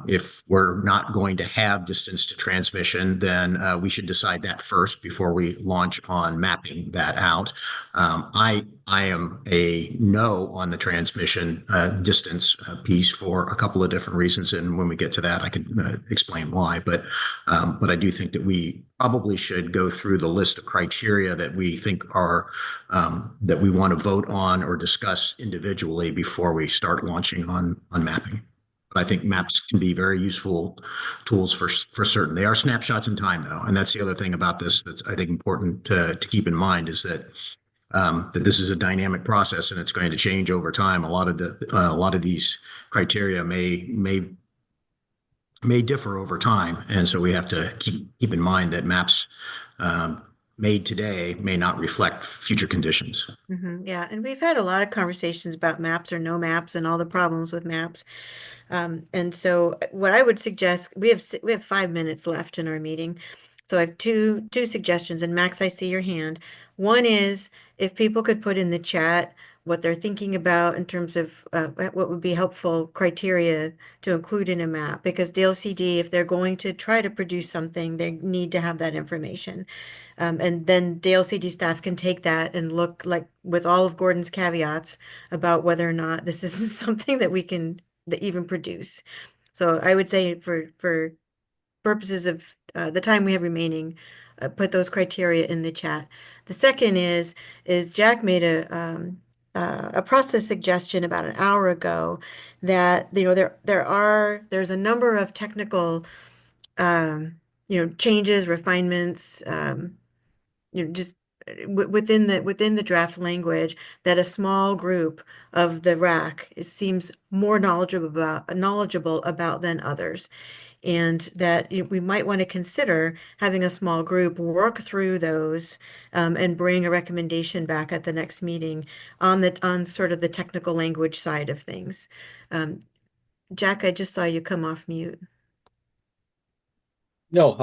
If we're not going to have distance to transmission, then we should decide that first before we launch on mapping that out. I am a no on the transmission distance piece for a couple of different reasons, and when we get to that, I can explain why. But I do think that we probably should go through the list of criteria that we think are that we want to vote on or discuss individually before we start launching on mapping. But I think maps can be very useful tools for certain. They are snapshots in time, though, and that's the other thing about this that's, I think, important to keep in mind, is that that this is a dynamic process and it's going to change over time. A lot of these criteria may differ over time, and so we have to keep in mind that maps made today may not reflect future conditions. Yeah, and we've had a lot of conversations about maps or no maps and all the problems with maps. And so what I would suggest, we have 5 minutes left in our meeting. So I have two suggestions, and Max, I see your hand. One is if people could put in the chat what they're thinking about in terms of what would be helpful criteria to include in a map, because DLCD, if they're going to try to produce something, they need to have that information. And then DLCD staff can take that and look, like with all of Gordon's caveats, about whether or not this is something that we can even produce. So I would say for purposes of the time we have remaining, put those criteria in the chat. The second is Jack made a process suggestion about an hour ago that there's a number of technical changes, refinements, just within the draft language, that a small group of the RAC seems more knowledgeable about than others. And that we might want to consider having a small group work through those and bring a recommendation back at the next meeting on sort of the technical language side of things. Jack, I just saw you come off mute. No,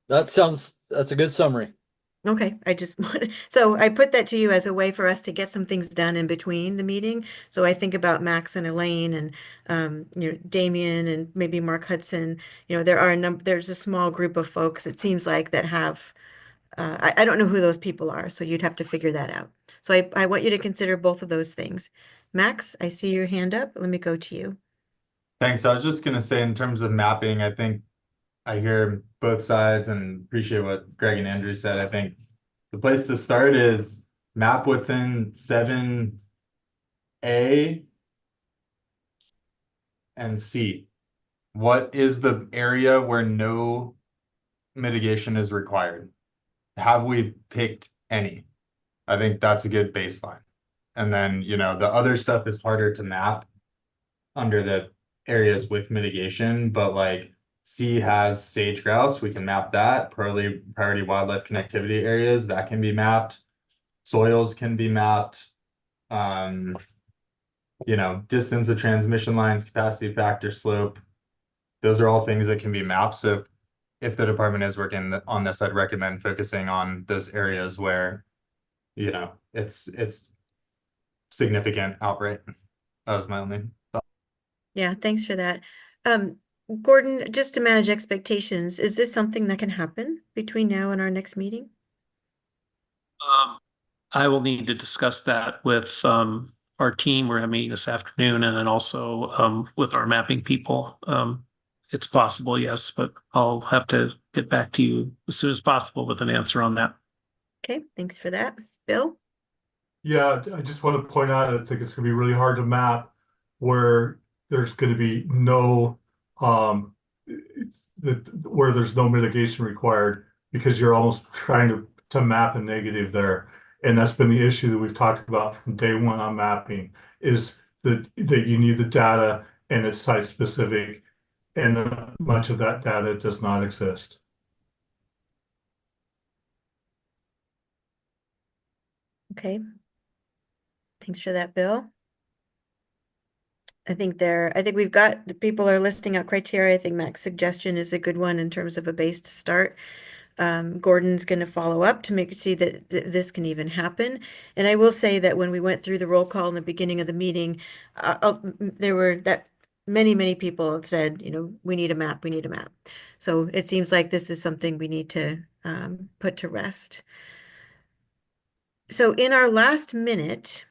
that's a good summary. Okay, I just wanted, so I put that to you as a way for us to get some things done in between the meeting. So I think about Max and Elaine and Damien and maybe Mark Hudson. There's a small group of folks, it seems like, that have I don't know who those people are, so you'd have to figure that out. So I want you to consider both of those things. Max, I see your hand up. Let me go to you. Thanks. I was just going to say, in terms of mapping, I think I hear both sides and appreciate what Greg and Andrew said. I think the place to start is map what's in 7A and C. What is the area where no mitigation is required? Have we picked any? I think that's a good baseline. And then, the other stuff is harder to map under the areas with mitigation, but like C has sage grouse, we can map that. Priority wildlife connectivity areas, that can be mapped. Soils can be mapped. Distance of transmission lines, capacity factor, slope. Those are all things that can be mapped. So if the department is working on this, I'd recommend focusing on those areas where, it's significant outright. That was my only thought. Yeah, thanks for that. Gordon, just to manage expectations, is this something that can happen between now and our next meeting? I will need to discuss that with our team. We're having a meeting this afternoon, and then also with our mapping people. It's possible, yes, but I'll have to get back to you as soon as possible with an answer on that. Okay, thanks for that. Bill? Yeah, I just want to point out, I think it's going to be really hard to map where there's going to be no, where there's no mitigation required, because you're almost trying to map a negative there. And that's been the issue that we've talked about from day one on mapping, is that you need the data and it's site specific, and much of that data does not exist. Okay. Thanks for that, Bill. I think we've got, the people are listing out criteria. I think Mac's suggestion is a good one in terms of a base to start. Gordon's going to follow up to see that this can even happen. And I will say that when we went through the roll call in the beginning of the meeting, there were that many people have said, we need a map, we need a map. So it seems like this is something we need to put to rest. So in our last minute,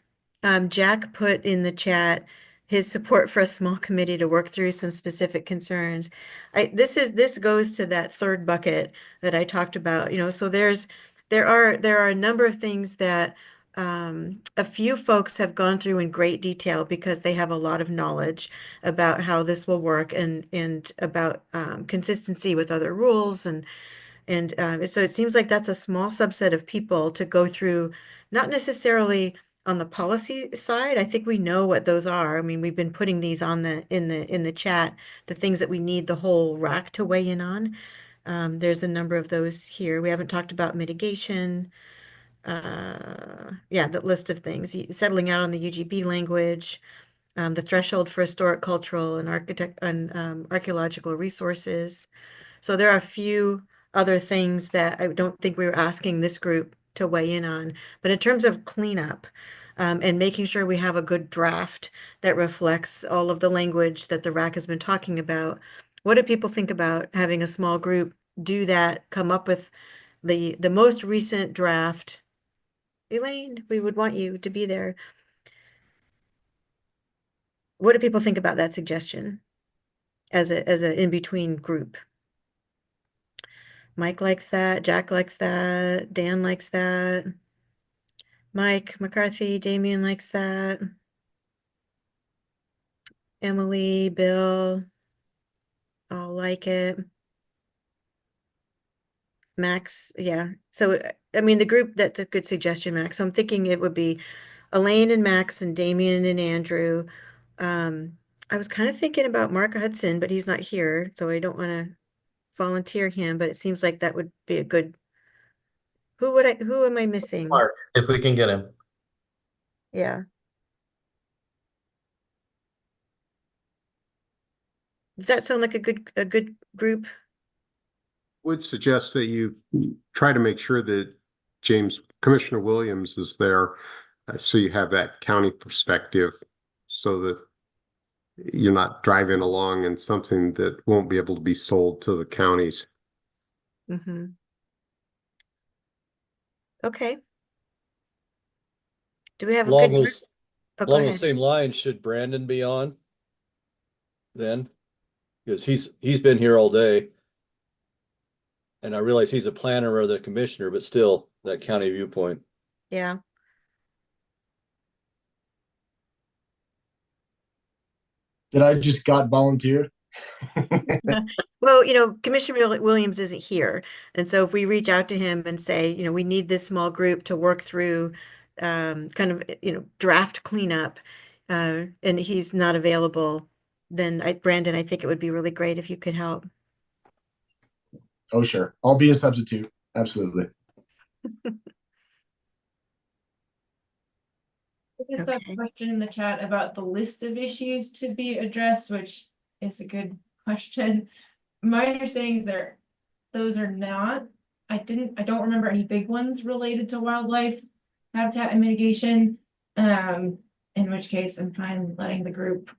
Jack put in the chat his support for a small committee to work through some specific concerns. This goes to that third bucket that I talked about, so there are a number of things that a few folks have gone through in great detail because they have a lot of knowledge about how this will work and about consistency with other rules and so it seems like that's a small subset of people to go through, not necessarily on the policy side. I think we know what those are. I mean, we've been putting these on in the chat, the things that we need the whole rack to weigh in on. There's a number of those here. We haven't talked about mitigation. Yeah, the list of things, settling out on the UGB language, the threshold for historic, cultural, and archaeological resources. So there are a few other things that I don't think we were asking this group to weigh in on. But in terms of cleanup and making sure we have a good draft that reflects all of the language that the RAC has been talking about, what do people think about having a small group do that, come up with the most recent draft? Elaine, we would want you to be there. What do people think about that suggestion as a in-between group? Mike likes that. Jack likes that. Dan likes that. Mike McCarthy, Damien likes that. Emily, Bill, all like it. Max, yeah. So, I mean, the group, that's a good suggestion, Max. So I'm thinking it would be Elaine and Max and Damien and Andrew. I was kind of thinking about Mark Hudson, but he's not here, so I don't want to volunteer him, but it seems like that would be a good. Who am I missing? Mark, if we can get him. Yeah. Does that sound like a good group? Would suggest that you try to make sure that Commissioner Williams is there, so you have that county perspective, so that you're not driving along in something that won't be able to be sold to the counties. Mm-hmm. Okay. Do we have a Along good those, Oh, go along the ahead. same lines, should Brandon be on then? Because he's been here all day. And I realize he's a planner rather than a commissioner, but still that county viewpoint. Yeah. Did I just got volunteered? Well, Commissioner Williams isn't here. And so if we reach out to him and say, we need this small group to work through kind of, draft cleanup, and he's not available, then Brandon, I think it would be really great if you could help. Oh, sure. I'll be a substitute. Absolutely. I just have a question in the chat about the list of issues to be addressed, which is a good question. My understanding is those are not, I don't remember any big ones related to wildlife habitat and mitigation. In which case I'm fine letting the group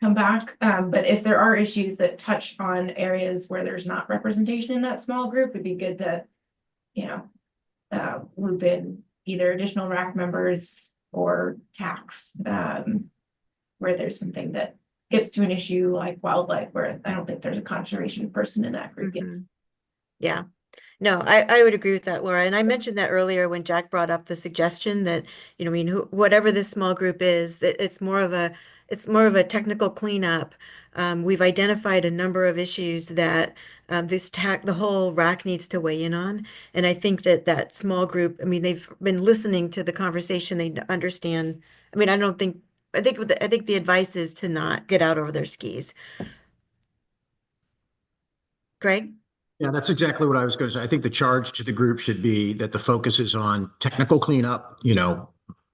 come back. But if there are issues that touch on areas where there's not representation in that small group, it'd be good to, loop in either additional RAC members or tax, where there's something that gets to an issue like wildlife, where I don't think there's a conservation person in that group yet. Yeah. No, I would agree with that, Laura. And I mentioned that earlier when Jack brought up the suggestion that, whatever this small group is, that it's more of a technical cleanup. We've identified a number of issues that the whole RAC needs to weigh in on. And I think that small group, they've been listening to the conversation. They understand. I think the advice is to not get out over their skis. Greg? Yeah, that's exactly what I was going to say. I think the charge to the group should be that the focus is on technical cleanup,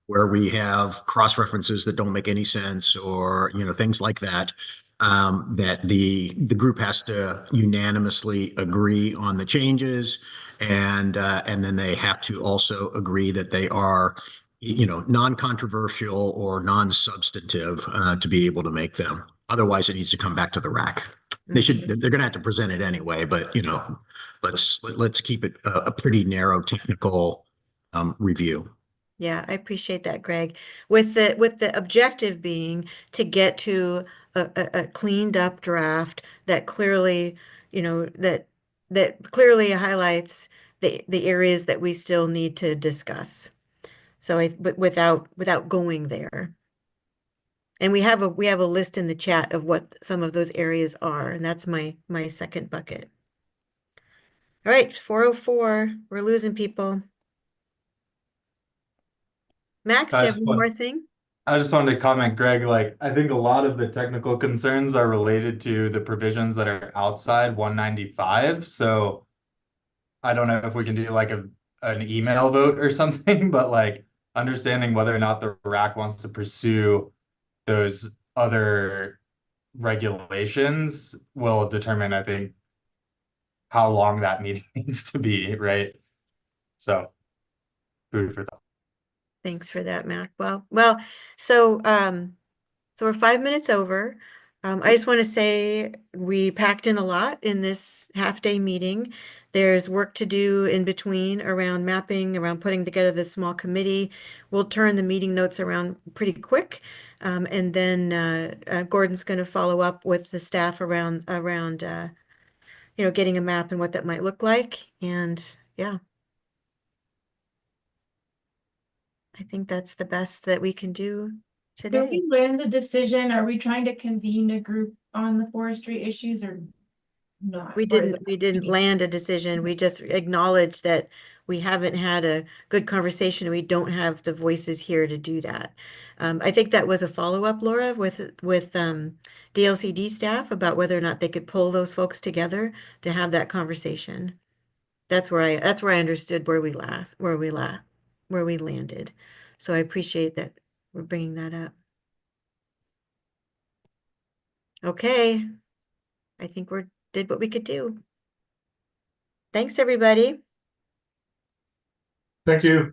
where we have cross references that don't make any sense or, things like that. That the group has to unanimously agree on the changes, and then they have to also agree that they are, non-controversial or non-substantive to be able to make them. Otherwise, it needs to come back to the RAC. They're going to have to present it anyway, but let's keep it a pretty narrow technical review. Yeah, I appreciate that, Greg. With the objective being to get to a cleaned up draft that clearly, that clearly highlights the areas that we still need to discuss. So but without going there. And we have a list in the chat of what some of those areas are, and that's my second bucket. All right, 4:04. We're losing people. Max, do you have one more thing? I just wanted to comment, Greg, I think a lot of the technical concerns are related to the provisions that are outside 195. So I don't know if we can do an email vote or something, but understanding whether or not the RAC wants to pursue those other regulations will determine, I think, how long that meeting needs to be, right? So food for thought. Thanks for that, Mac. Well, so we're 5 minutes over. I just want to say we packed in a lot in this half-day meeting. There's work to do in between around mapping, around putting together this small committee. We'll turn the meeting notes around pretty quick. And then Gordon's going to follow up with the staff around getting a map and what that might look like. And yeah. I think that's the best that we can do Did today. we land a decision? Are we trying to convene a group on the forestry issues or not? We didn't land a decision. We just acknowledged that we haven't had a good conversation. We don't have the voices here to do that. I think that was a follow-up, Laura, with DLCD staff about whether or not they could pull those folks together to have that conversation. That's where I understood where we landed. So I appreciate that we're bringing that up. Okay. I think we did what we could do. Thanks, everybody. Thank you.